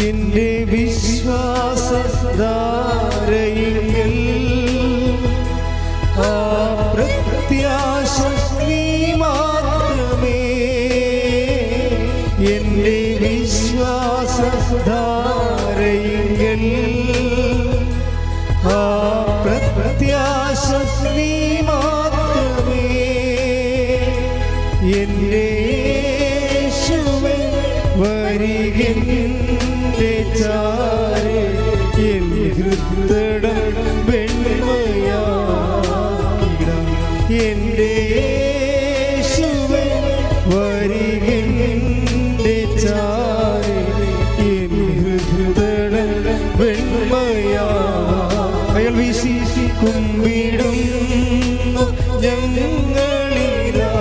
എന്റെ വിശ്വാസധാരയിൽ ആ പ്രത്യാശ നീ മാത്രമേ. എന്റെ വിശ്വാസധാരയിൽ ആ പ്രത്യാശ നീ മാത്രമേ. എന്റെ യേശുവേ വരികെന്റെ ചാരെ എൻ ഹൃദയം വെണ്മയാക്കിടാം. എന്റെ യേശുവേ വരികെന്റെ ചാരെ എൻ ഹൃദയം വെണ്മയാക്കിടാം. അയാൾ വീശി കുമ്പിടുന്നു ഞങ്ങളിലാ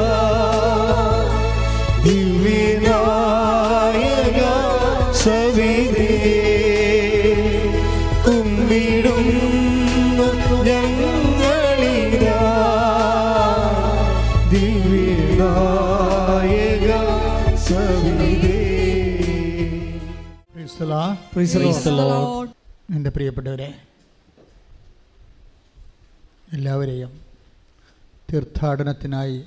ദിവ്യനായക സവിധേ. കുമ്പിടുന്നു ഞങ്ങളിലാ ദിവ്യനായക സവിധേ. എൻ്റെ പ്രിയപ്പെട്ടവരെ, എല്ലാവരെയും തീർത്ഥാടനത്തിനായി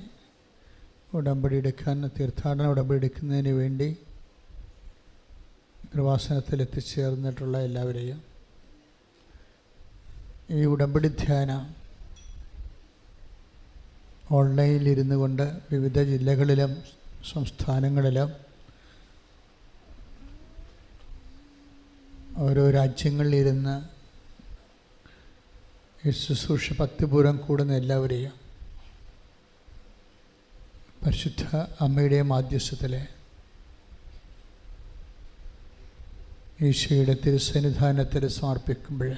തീർത്ഥാടന ഉടമ്പടി എടുക്കുന്നതിന് വേണ്ടി കൃപാസനത്തിൽ എത്തിച്ചേർന്നിട്ടുള്ള എല്ലാവരെയും ഈ ഉടമ്പടി ധ്യാനം ഓൺലൈനിലിരുന്നു കൊണ്ട് വിവിധ ജില്ലകളിലും സംസ്ഥാനങ്ങളിലും ഓരോ രാജ്യങ്ങളിലിരുന്ന് ഈ ശുശ്രൂഷ ഭക്തിപൂർവ്വം കൂടുന്ന എല്ലാവരെയും പരിശുദ്ധ അമ്മയുടെ മാധ്യസ്ഥത്തിലെ ഈശോയുടെ തിരുസന്നിധാനത്തിൽ സമർപ്പിക്കുമ്പോൾ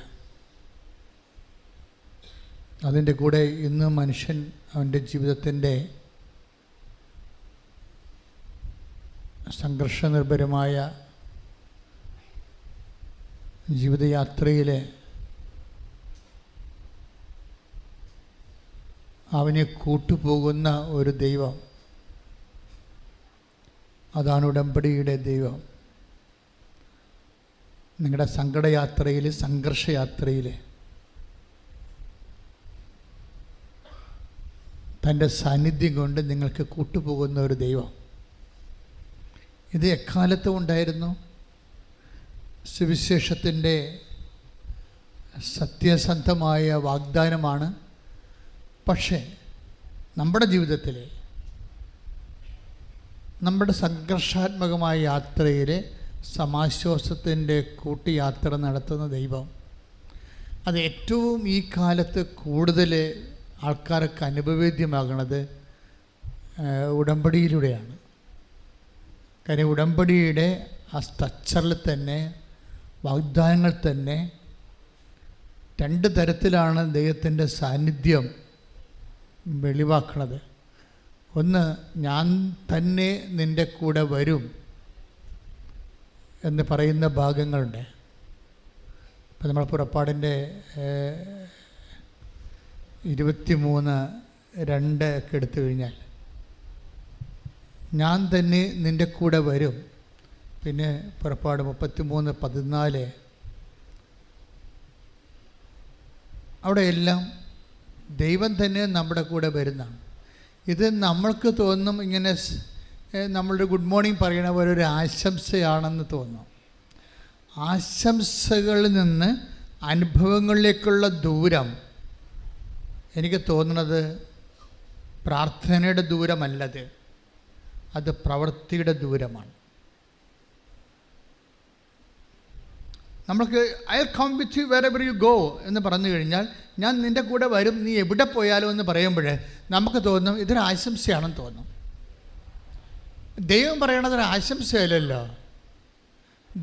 അതിൻ്റെ കൂടെ ഇന്ന് മനുഷ്യൻ അവൻ്റെ ജീവിതത്തിൻ്റെ സംഘർഷനിർഭരമായ ജീവിതയാത്രയിലെ അവനെ കൂട്ടുപോകുന്ന ഒരു ദൈവം, അതാണ് ഉടമ്പടിയുടെ ദൈവം. നിങ്ങളുടെ സങ്കടയാത്രയിൽ, സംഘർഷയാത്രയിൽ തൻ്റെ സാന്നിധ്യം കൊണ്ട് നിങ്ങൾക്ക് കൂട്ടുപോകുന്ന ഒരു ദൈവം. ഇത് എക്കാലത്തും ഉണ്ടായിരുന്നു. സുവിശേഷത്തിൻ്റെ സത്യസന്ധമായ വാഗ്ദാനമാണ്. പക്ഷേ നമ്മുടെ ജീവിതത്തിൽ, നമ്മുടെ സംഘർഷാത്മകമായ യാത്രയിൽ സമാശ്വാസത്തിൻ്റെ കൂട്ടിയാത്ര നടത്തുന്ന ദൈവം, അത് ഏറ്റവും ഈ കാലത്ത് കൂടുതൽ ആൾക്കാർക്ക് അനുഭവേദ്യമാകുന്നത് ഉടമ്പടിയിലൂടെയാണ്. കാര്യം ഉടമ്പടിയുടെ ആ സ്ട്രക്ചറിൽ തന്നെ, വാഗ്ദാനങ്ങൾ തന്നെ രണ്ട് തരത്തിലാണ് ദൈവത്തിൻ്റെ സാന്നിധ്യം വെളിവാക്കുന്നത്. ഒന്ന്, ഞാൻ തന്നെ നിൻ്റെ കൂടെ വരും എന്ന് പറയുന്ന ഭാഗങ്ങളുണ്ട്. ഇപ്പം നമ്മൾ പുറപ്പാടിൻ്റെ 23:2 ഒക്കെ എടുത്തു കഴിഞ്ഞാൽ ഞാൻ തന്നെ നിൻ്റെ കൂടെ വരും. പിന്നെ പുറപ്പാട് 33:14 അവിടെയെല്ലാം ദൈവം തന്നെ നമ്മുടെ കൂടെ വരുന്നതാണ്. ഇത് നമ്മൾക്ക് തോന്നും ഇങ്ങനെ നമ്മളൊരു ഗുഡ് മോർണിംഗ് പറയണ പോലെ ഒരു ആശംസയാണെന്ന് തോന്നും. ആശംസകളിൽ നിന്ന് അനുഭവങ്ങളിലേക്കുള്ള ദൂരം എനിക്ക് തോന്നുന്നത് പ്രാർത്ഥനയുടെ ദൂരമല്ലത്, അത് പ്രവൃത്തിയുടെ ദൂരമാണ്. നമ്മൾക്ക് I come with you wherever you go എന്ന് പറഞ്ഞു കഴിഞ്ഞാൽ, ഞാൻ നിൻ്റെ കൂടെ വരും, നീ എവിടെ പോയാലും എന്ന് പറയുമ്പോൾ നമുക്ക് തോന്നും ഇതൊരു ആശംസയാണെന്ന് തോന്നും. ദൈവം പറയണത് ഒരു ആശംസയല്ലല്ലോ,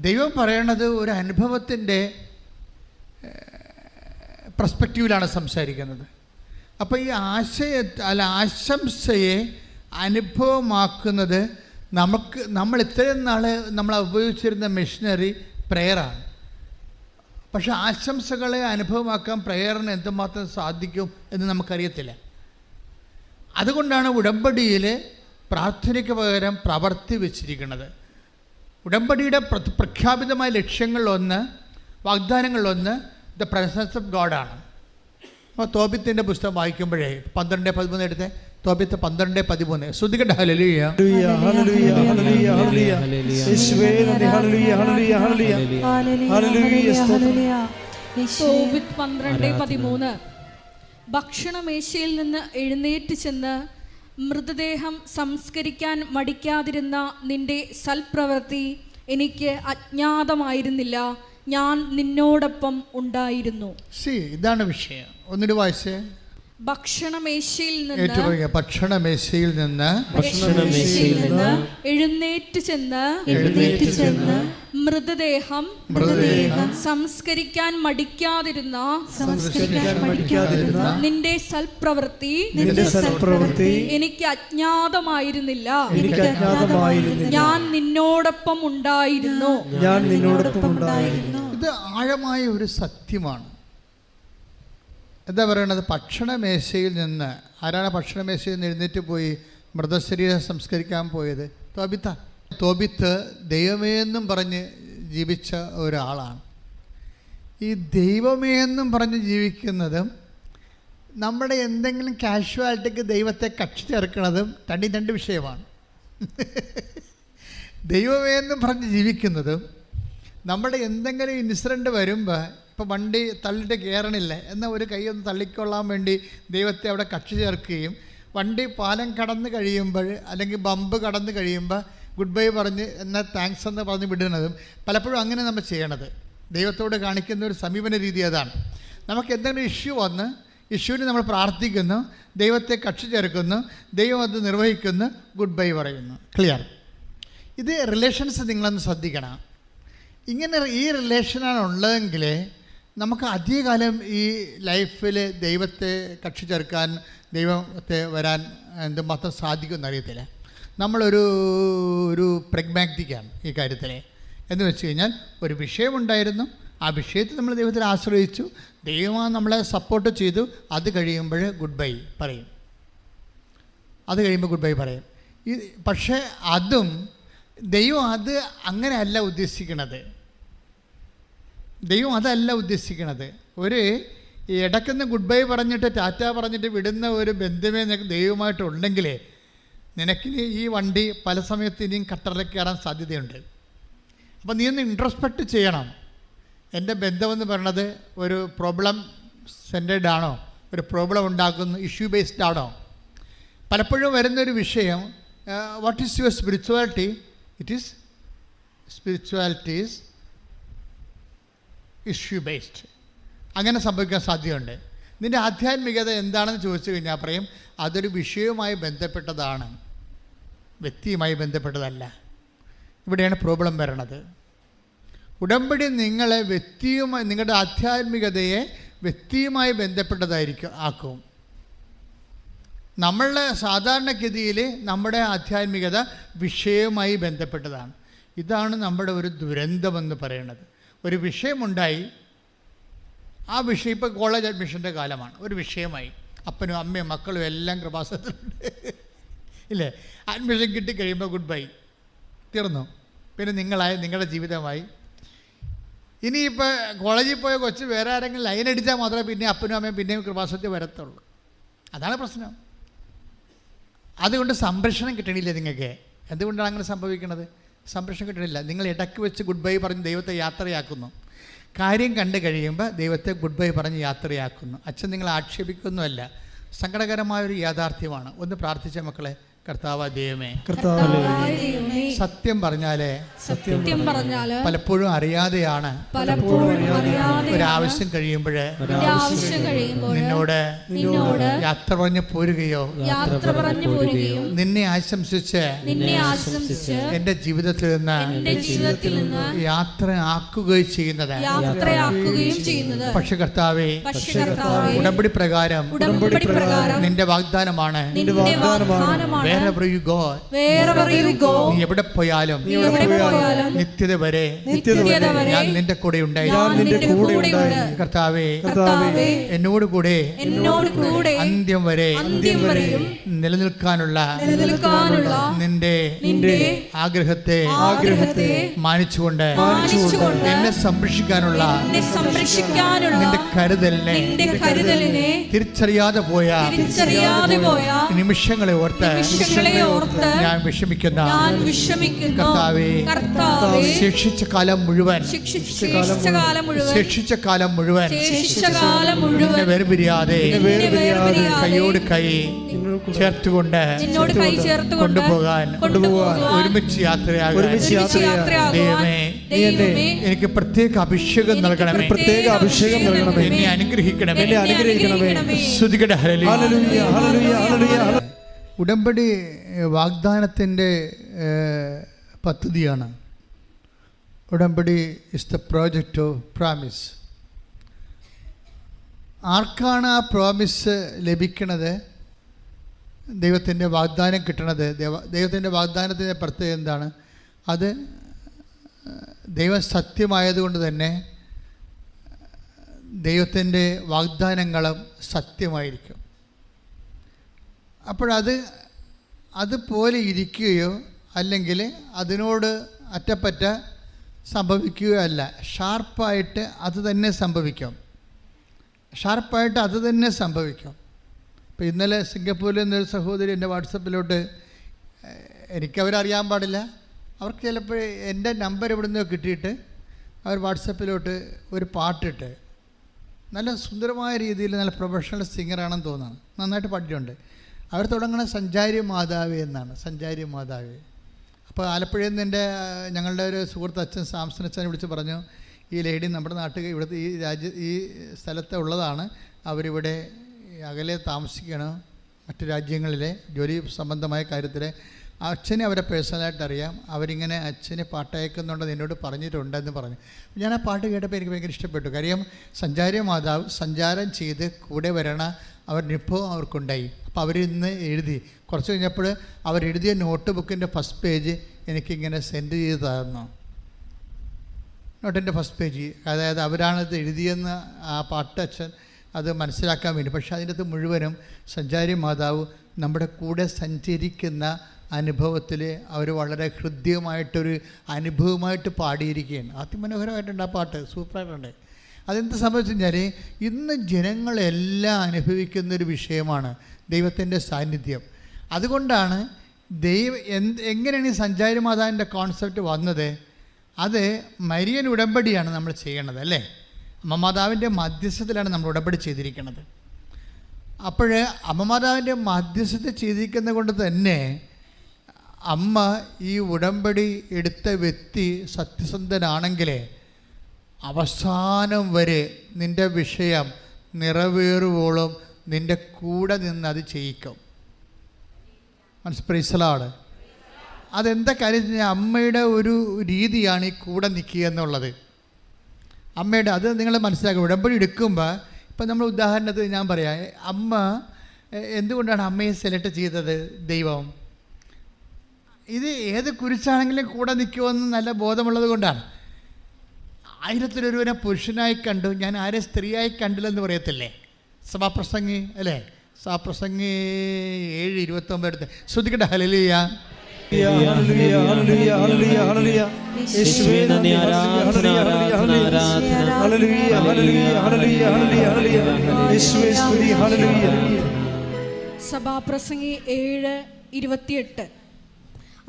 ദൈവം പറയണത് ഒരു അനുഭവത്തിൻ്റെ പെർസ്പെക്റ്റീവിലാണ് സംസാരിക്കുന്നത്. അപ്പോൾ ഈ ആശംസയെ അനുഭവമാക്കുന്നത് നമ്മൾ ഇത്രയും നാൾ നമ്മൾ ഉപയോഗിച്ചിരുന്ന മെഷീനറി പ്രെയറാണ്. പക്ഷെ ആശംസകളെ അനുഭവമാക്കാൻ പ്രെയറിന് എന്തുമാത്രം സാധിക്കും എന്ന് നമുക്കറിയത്തില്ല. അതുകൊണ്ടാണ് ഉടമ്പടിയിൽ പ്രാർത്ഥനയ്ക്ക് പകരം പ്രവർത്തി വെച്ചിരിക്കുന്നത്. ഉടമ്പടിയുടെ പ്രഖ്യാപിതമായ ലക്ഷ്യങ്ങളിലൊന്ന്, വാഗ്ദാനങ്ങളിലൊന്ന് ദ പ്രസൻസ് ഓഫ് ഗോഡാണ്. അപ്പോൾ തോബിത്തിൻ്റെ പുസ്തകം വായിക്കുമ്പോഴേ 12:13 എടുത്ത്, തോബിത്ത് 12:13 ശ്രുതികട്ടെ. ഹല്ലേലൂയ ഹല്ലേലൂയ ഹല്ലേലൂയ ഹല്ലേലൂയ യേശുവേ നന്ദി. ഹല്ലേലൂയ ഹല്ലേലൂയ ഹല്ലേലൂയ ഹല്ലേലൂയ സ്തോത്രം. തോബിത്ത് 12:13 ഭക്ഷണമേശയിൽ നിന്ന് എഴുന്നേറ്റ് ചെന്ന് മൃതദേഹം സംസ്കരിക്കാൻ മടിക്കാതിരുന്ന നിന്റെ സൽപ്രവൃത്തി എനിക്ക് അജ്ഞാതമായിരുന്നില്ല, ഞാൻ നിന്നോടൊപ്പം ഉണ്ടായിരുന്നു. ഇതാണ് വിഷയം. ഒന്നിട്ട് വായിച്ചേ. ഭക്ഷണമേശയിൽ നിന്ന് എഴുന്നേറ്റ് ചെന്ന് മൃതദേഹം സംസ്കരിക്കാൻ മടിക്കാതിരുന്ന നിന്റെ സൽപ്രവൃത്തി എനിക്ക് അജ്ഞാതമായിരുന്നില്ല, ഞാൻ നിന്നോടൊപ്പം ഉണ്ടായിരുന്നു. ഇത് ആഴമായ ഒരു സത്യമാണ്. എന്താ പറയണത്? ഭക്ഷണമേശയിൽ നിന്ന്, ആരാണ് ഭക്ഷണമേശയിൽ നിന്ന് എഴുന്നേറ്റ് പോയി മൃതശരീരം സംസ്കരിക്കാൻ പോയത്? തോബിത്ത് ദൈവമേ എന്നും പറഞ്ഞ് ജീവിച്ച ഒരാളാണ്. ഈ ദൈവമേ എന്നും പറഞ്ഞ് ജീവിക്കുന്നതും നമ്മുടെ എന്തെങ്കിലും കാഷ്വാലിറ്റിക്ക് ദൈവത്തെ കക്ഷി ചേർക്കുന്നതും രണ്ട് വിഷയമാണ്. ദൈവമേ എന്നും പറഞ്ഞ് ജീവിക്കുന്നതും നമ്മുടെ എന്തെങ്കിലും ഇൻസിഡൻറ്റ് വരുമ്പോൾ, ഇപ്പോൾ വണ്ടി തള്ളിയിട്ട് കയറണില്ല എന്നാൽ ഒരു കൈ ഒന്ന് തള്ളിക്കൊള്ളാൻ വേണ്ടി ദൈവത്തെ അവിടെ കക്ഷി ചേർക്കുകയും, വണ്ടി പാലം കടന്ന് കഴിയുമ്പോൾ അല്ലെങ്കിൽ ബമ്പ് കടന്ന് കഴിയുമ്പോൾ ഗുഡ് ബൈ പറഞ്ഞ് എന്നാൽ താങ്ക്സ് എന്ന് പറഞ്ഞ് വിടുന്നതും പലപ്പോഴും അങ്ങനെ നമ്മൾ ചെയ്യണത്. ദൈവത്തോട് കാണിക്കുന്ന ഒരു സമീപന രീതി അതാണ്. നമുക്ക് എന്തെങ്കിലും ഇഷ്യൂ വന്ന് ഇഷ്യൂവിന് നമ്മൾ പ്രാർത്ഥിക്കുന്നു, ദൈവത്തെ കക്ഷി ചേർക്കുന്നു, ദൈവം അത് നിർവഹിക്കുന്നു, ഗുഡ് ബൈ പറയുന്നു. ക്ലിയർ? ഇത് റിലേഷൻസ് നിങ്ങളൊന്ന് ശ്രദ്ധിക്കണം. ഇങ്ങനെ ഈ റിലേഷനാണ് ഉള്ളതെങ്കിൽ നമുക്ക് അധികകാലം ഈ ലൈഫിൽ ദൈവത്തെ കക്ഷി ചേർക്കാൻ, ദൈവത്തെ വരാൻ എന്തുമാത്രം സാധിക്കുമെന്ന് അറിയത്തില്ല. നമ്മളൊരു പ്രഗ്മാറ്റിക്കാണ് ഈ കാര്യത്തിൽ. എന്ന് വെച്ച് കഴിഞ്ഞാൽ ഒരു വിഷയമുണ്ടായിരുന്നു, ആ വിഷയത്തിൽ നമ്മൾ ദൈവത്തിൽ ആശ്രയിച്ചു, ദൈവം നമ്മളെ സപ്പോർട്ട് ചെയ്തു, അത് കഴിയുമ്പോൾ ഗുഡ് ബൈ പറയും. പക്ഷേ അതും ദൈവം അത് അങ്ങനെയല്ല ഉദ്ദേശിക്കണത്. ഒരു ഇടയ്ക്കൊന്ന് ഗുഡ് ബൈ പറഞ്ഞിട്ട് ടാറ്റ പറഞ്ഞിട്ട് വിടുന്ന ഒരു ബന്ധമേ നിനക്ക് ദൈവമായിട്ടുണ്ടെങ്കിൽ നിനക്കിനി ഈ വണ്ടി പല സമയത്ത് ഇനിയും കട്ടറിലേക്ക് കയറാൻ സാധ്യതയുണ്ട്. അപ്പോൾ നീ ഒന്ന് ഇൻട്രോസ്പെക്റ്റ് ചെയ്യണം. എൻ്റെ ബന്ധമെന്ന് പറയണത് ഒരു പ്രോബ്ലം സെൻറ്റേഡ് ആണോ, ഒരു പ്രോബ്ലം ഉണ്ടാക്കുന്നു, ഇഷ്യൂ ബേസ്ഡ് ആണോ? പലപ്പോഴും വരുന്നൊരു വിഷയം, what is your spirituality? Spirituality is issue based. അങ്ങനെ സംഭവിക്കാൻ സാധ്യതയുണ്ട്. നിൻ്റെ ആധ്യാത്മികത എന്താണെന്ന് ചോദിച്ചു കഴിഞ്ഞാൽ പറയും അതൊരു വിഷയവുമായി ബന്ധപ്പെട്ടതാണ്, വ്യക്തിയുമായി ബന്ധപ്പെട്ടതല്ല. ഇവിടെയാണ് പ്രോബ്ലം വരണത്. ഉടമ്പടി നിങ്ങളെ വ്യക്തിയുമായി, നിങ്ങളുടെ ആധ്യാത്മികതയെ വ്യക്തിയുമായി ആക്കും. നമ്മളുടെ സാധാരണഗതിയിൽ നമ്മുടെ ആധ്യാത്മികത വിഷയവുമായി ബന്ധപ്പെട്ടതാണ്. ഇതാണ് നമ്മുടെ ഒരു ദുരന്തമെന്ന് പറയുന്നത്. ഒരു വിഷയമുണ്ടായി, ആ വിഷയം, ഇപ്പോൾ കോളേജ് അഡ്മിഷൻ്റെ കാലമാണ്, ഒരു വിഷയമായി, അപ്പനും അമ്മയും മക്കളും എല്ലാം കൃപാസനത്തിലുണ്ട് ഇല്ലേ? അഡ്മിഷൻ കിട്ടിക്കഴിയുമ്പോൾ ഗുഡ് ബൈ, തീർന്നു. പിന്നെ നിങ്ങളുടെ ജീവിതമായി. ഇനിയിപ്പോൾ കോളേജിൽ പോയ കൊച്ച് വേറെ ആരെങ്കിലും ലൈൻ അടിച്ചാൽ മാത്രമേ പിന്നെ അപ്പനും അമ്മയും പിന്നെയും കൃപാസനത്തിൽ വരത്തുള്ളൂ. അതാണ് പ്രശ്നം. അതുകൊണ്ട് സംരക്ഷണം കിട്ടണില്ല നിങ്ങൾക്ക്. എന്തുകൊണ്ടാണ് അങ്ങനെ സംഭവിക്കുന്നത്? സംരക്ഷണം കിട്ടണില്ല. നിങ്ങൾ ഇടയ്ക്ക് വെച്ച് ഗുഡ് ബൈ പറഞ്ഞ് ദൈവത്തെ യാത്രയാക്കുന്നു. കാര്യം കണ്ടു കഴിയുമ്പോൾ ദൈവത്തെ ഗുഡ് ബൈ പറഞ്ഞ് യാത്രയാക്കുന്നു. അച്ഛൻ നിങ്ങൾ ആക്ഷേപിക്കുന്നതല്ല, സങ്കടകരമായൊരു യാഥാർത്ഥ്യമാണ്. ഒന്ന് പ്രാർത്ഥിച്ച മക്കളെ. കർത്താവ് ദൈവമേ, സത്യം പറഞ്ഞാല് പലപ്പോഴും അറിയാതെയാണ് ഒരാവശ്യം കഴിയുമ്പോൾ നിന്നോട് യാത്ര പറഞ്ഞു പോരുകയോ നിന്നെ ആശംസിച്ച് എന്റെ ജീവിതത്തിൽ നിന്ന് യാത്ര ആക്കുകയോ ചെയ്യുന്നത്. പക്ഷെ കർത്താവേ, ഉടമ്പടി പ്രകാരം നിന്റെ വാഗ്ദാനമാണ് wherever you go, നീ എവിടെ പോയാലും നിത്യത വരെ ഞാൻ നിന്റെ കൂടെ ഉണ്ടായിരുന്നു. കർത്താവേ, എന്നോട് കൂടെ അന്ത്യം വരെ നിലനിൽക്കാനുള്ള നിന്റെ ആഗ്രഹത്തെ മാനിച്ചുകൊണ്ട് എന്നെ സംരക്ഷിക്കാനുള്ള നിന്റെ കരുതലിനെ തിരിച്ചറിയാതെ പോയ നിമിഷങ്ങളെ ഓർത്ത് ഞാൻ വിഷമിക്കുന്ന കർത്താവേ, ശിക്ഷിച്ച കാലം മുഴുവൻ നിന്നെ വേർപിരിയാതെ കൈയോട് കൈ ചേർത്തുകൊണ്ട് കൊണ്ടുപോകാൻ ഒരുമിച്ച് യാത്രയാകാൻ ദൈവമേ എനിക്ക് പ്രത്യേക അഭിഷേകം നൽകണമേ, എന്നെ അനുഗ്രഹിക്കണമേ. സ്തുതിക്കട്ടെ. ഹല്ലേലൂയ, ഹല്ലേലൂയ, ഹല്ലേലൂയ. ഉടമ്പടി വാഗ്ദാനത്തിൻ്റെ പദ്ധതിയാണ്. ഉടമ്പടി is the project of promise. ആർക്കാണ് ആ പ്രോമിസ് ലഭിക്കണത്? ദൈവത്തിൻ്റെ വാഗ്ദാനം കിട്ടണത്. ദൈവത്തിൻ്റെ വാഗ്ദാനത്തിൻ്റെ പ്രത്യേകത എന്താണ്? അത് ദൈവം സത്യമായതുകൊണ്ട് തന്നെ ദൈവത്തിൻ്റെ വാഗ്ദാനങ്ങളും സത്യമായിരിക്കും. അതുപോലെ ഇരിക്കുകയോ അല്ലെങ്കിൽ അതിനോട് അറ്റപ്പറ്റ സംഭവിക്കുകയോ അല്ല. ഷാർപ്പായിട്ട് അത് തന്നെ സംഭവിക്കും. ഇപ്പോൾ ഇന്നലെ സിംഗപ്പൂരിൽ നിന്നൊരു സഹോദരി എൻ്റെ വാട്സപ്പിലോട്ട്, എനിക്കവരറിയാൻ പാടില്ല, അവർക്ക് ചിലപ്പോൾ എൻ്റെ നമ്പർ എവിടെ നിന്നോ കിട്ടിയിട്ട് അവർ വാട്സപ്പിലോട്ട് ഒരു പാട്ടിട്ട്, നല്ല സുന്ദരമായ രീതിയിൽ നല്ല പ്രൊഫഷണൽ സിംഗറാണെന്ന് തോന്നുന്നു, നന്നായിട്ട് പാടിയിട്ടുണ്ട്. അവർ തുടങ്ങുന്ന സഞ്ചാരി മാതാവേ എന്നാണ്, സഞ്ചാരി മാതാവേ. അപ്പോൾ ആലപ്പുഴയിൽ നിന്ന് ഞങ്ങളുടെ ഒരു സുഹൃത്ത് അച്ഛൻ സാംസൺ അച്ഛനെ വിളിച്ച് പറഞ്ഞു, ഈ ലേഡി നമ്മുടെ നാട്ടിൽ ഇവിടുത്തെ ഈ സ്ഥലത്ത് ഉള്ളതാണ്, അവരിവിടെ അകലെ താമസിക്കണം, മറ്റു രാജ്യങ്ങളിലെ ജോലി സംബന്ധമായ കാര്യത്തിൽ. അച്ഛനെ അവരെ പേഴ്സണലായിട്ട് അറിയാം, അവരിങ്ങനെ അച്ഛനെ പാട്ടയക്കുന്നുണ്ടെന്ന് എന്നോട് പറഞ്ഞിട്ടുണ്ടെന്ന് പറഞ്ഞു. ഞാൻ ആ പാട്ട് കേട്ടപ്പോൾ എനിക്ക് ഭയങ്കര ഇഷ്ടപ്പെട്ടു. കാര്യം സഞ്ചാരി മാതാവ് സഞ്ചാരം ചെയ്ത് കൂടെ വരണ അവരനുഭവം അവർക്കുണ്ടായി. അപ്പോൾ അവരിന്ന് എഴുതി, കുറച്ച് കഴിഞ്ഞപ്പോൾ അവരെഴുതിയ നോട്ട് ബുക്കിൻ്റെ ഫസ്റ്റ് പേജ് എനിക്കിങ്ങനെ സെൻഡ് ചെയ്ത് തന്നു. നോട്ടിൻ്റെ ഫസ്റ്റ് പേജ്, അതായത് അവരാണത് എഴുതിയെന്ന് ആ പാട്ടച്ഛൻ അത് മനസ്സിലാക്കാൻ വേണ്ടി. പക്ഷേ അതിൻ്റെ അകത്ത് മുഴുവനും സഞ്ചാരി മാതാവ് നമ്മുടെ കൂടെ സഞ്ചരിക്കുന്ന അനുഭവത്തിൽ അവർ വളരെ ഹൃദ്യമായിട്ടൊരു അനുഭവമായിട്ട് പാടിയിരിക്കുകയാണ്. അതിമനോഹരമായിട്ടുണ്ട് ആ പാട്ട്, സൂപ്പറായിട്ടുണ്ട്. അതെന്ത് സംഭവിച്ചു കഴിഞ്ഞാൽ ഇന്ന് ജനങ്ങളെല്ലാം അനുഭവിക്കുന്നൊരു വിഷയമാണ് ദൈവത്തിൻ്റെ സാന്നിധ്യം. അതുകൊണ്ടാണ് എങ്ങനെയാണ് ഈ സഞ്ചാരി മാതാവിൻ്റെ കോൺസെപ്റ്റ് വന്നത്? അത് മരിയൻ ഉടമ്പടിയാണ് നമ്മൾ ചെയ്യണത്, അല്ലേ? അമ്മ മാതാവിൻ്റെ മധ്യസ്ഥത്തിലാണ് നമ്മൾ ഉടമ്പടി ചെയ്തിരിക്കുന്നത്. അപ്പോൾ അമ്മ മാതാവിൻ്റെ മധ്യസ്ഥത ചെയ്തിരിക്കുന്നത് കൊണ്ട് തന്നെ അമ്മ ഈ ഉടമ്പടി എടുത്ത വ്യക്തി സത്യസന്ധനാണെങ്കിൽ അവസാനം വരെ നിൻ്റെ വിഷയം നിറവേറുവോളം നിൻ്റെ കൂടെ നിന്ന് അത് ചെയ്യിക്കും. മനസ്സിലാട്. അതെന്താ കാര്യം? അമ്മയുടെ ഒരു രീതിയാണ് ഈ കൂടെ നിൽക്കുക എന്നുള്ളത്. അമ്മയുടെ അത് നിങ്ങൾ മനസ്സിലാക്കുക. ഉടമ്പടി എടുക്കുമ്പോൾ ഇപ്പം നമ്മൾ ഉദാഹരണത്തിന് ഞാൻ പറയാം, അമ്മ എന്തുകൊണ്ടാണ് അമ്മയെ സെലക്ട് ചെയ്തത് ദൈവം? ഇത് ഏത് കുരിശാണെങ്കിലും കൂടെ നിൽക്കുമെന്ന് നല്ല ബോധമുള്ളത് കൊണ്ടാണ്. 1000 പുരുഷനായി കണ്ടു, ഞാൻ ആരെ സ്ത്രീയായി കണ്ടില്ലെന്ന് പറയത്തില്ലേ സഭാപ്രസംഗി, അല്ലേ? സഭാപ്രസംഗി 7:29 എടുത്ത് ശ്രദ്ധിക്കട്ടെ. ഹല്ലേലൂയ, ഹല്ലേലൂയ, ഹല്ലേലൂയ, ഹല്ലേലൂയ, ഹല്ലേലൂയ. യേശുവേ നന്ദി, ആരാധന, ആരാധന, ആരാധന. ഹല്ലേലൂയ, ഹല്ലേലൂയ, ഹല്ലേലൂയ, ഹല്ലേലൂയ, ഹല്ലേലൂയ. യേശുവേ സ്തുതി. ഹല്ലേലൂയ. സഭാപ്രസംഗി 7:28.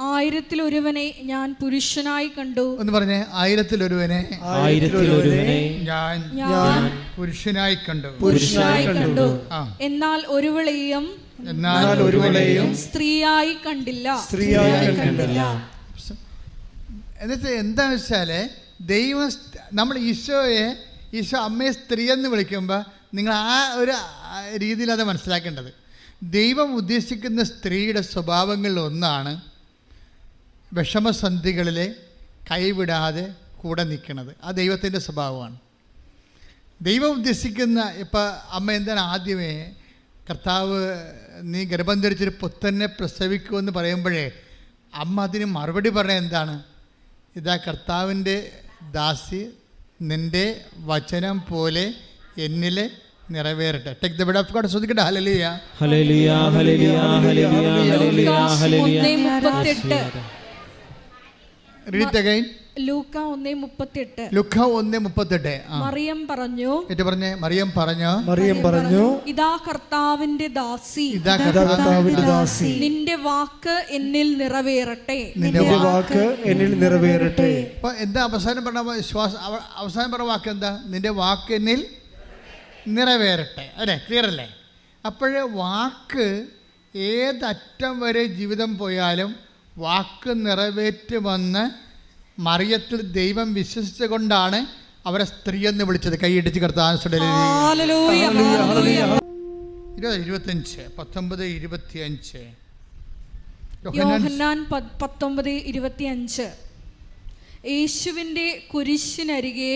1000 ഞാൻ പുരുഷനായി കണ്ടു. എന്ന് പറഞ്ഞേ, 1000 ഞാൻ പുരുഷനായി കണ്ടു. എന്നാൽ ഒരുവളെയും സ്ത്രീയായി കണ്ടില്ല. എന്നിട്ട് എന്താണെന്ന് വെച്ചാൽ ദൈവം നമ്മൾ ഈശോ അമ്മയെ സ്ത്രീ എന്ന് വിളിക്കുമ്പോൾ നിങ്ങൾ ആ ഒരു രീതിയിൽ അത് മനസ്സിലാക്കേണ്ടത്. ദൈവം ഉദ്ദേശിക്കുന്ന സ്ത്രീയുടെ സ്വഭാവങ്ങളിൽ ഒന്നാണ് വിഷമസന്ധികളിൽ കൈവിടാതെ കൂടെ നിൽക്കുന്നത്. ആ ദൈവത്തിൻ്റെ സ്വഭാവമാണ്. ദൈവം ഉദ്ദേശിക്കുന്ന, ഇപ്പം അമ്മ എന്താണ് ആദ്യമേ കർത്താവ് നീ ഗർഭം ധരിച്ചൊരു പുത്രനെ പ്രസവിക്കുമെന്ന് പറയുമ്പോഴേ അമ്മ അതിന് മറുപടി പറഞ്ഞ എന്താണ്? ഇതാ കർത്താവിൻ്റെ ദാസി, നിൻ്റെ വചനം പോലെ എന്നിൽ നിറവേറട്ടെ. Take the word of God. ശ്രദ്ധിക്കട്ടെ. ഹല്ലേലൂയ ഹല്ലേലൂയ ഹല്ലേലൂയ ഹല്ലേലൂയ ഹല്ലേലൂയ ഹല്ലേലൂയ. Read it again. ലൂക്ക 1:38. ലുക്ക 1:38. മറിയം പറഞ്ഞു, മറിയം പറഞ്ഞു, ഇതാ കർത്താവിന്റെ ദാസി, ഇതാ കർത്താവിന്റെ ദാസി, നിന്റെ വാക്ക് എന്നിൽ നിറവേറട്ടെ. നിന്റെ വാക്ക് എന്നിൽ നിറവേറട്ടെ. അപ്പൊ എന്താ അവസാനം പറഞ്ഞ വാക്ക് എന്താ? നിന്റെ വാക്ക് എന്നിൽ നിറവേറട്ടെ. അല്ലേ? ക്ലിയർ അല്ലേ? അപ്പോഴേ വാക്ക് ഏതറ്റം വരെ ജീവിതം പോയാലും വാക്ക് നിറവേറ്റുമെന്ന് മറിയത്തിൽ ദൈവം വിശ്വസിച്ചുകൊണ്ടാണ് അവരെ സ്ത്രീ എന്ന് വിളിച്ചത്. കൈയടിച്ച് കർത്താവ്. 19:25 യോഹന്നാൻ 19:25. യേശുവിന്റെ കുരിശിനരികെ,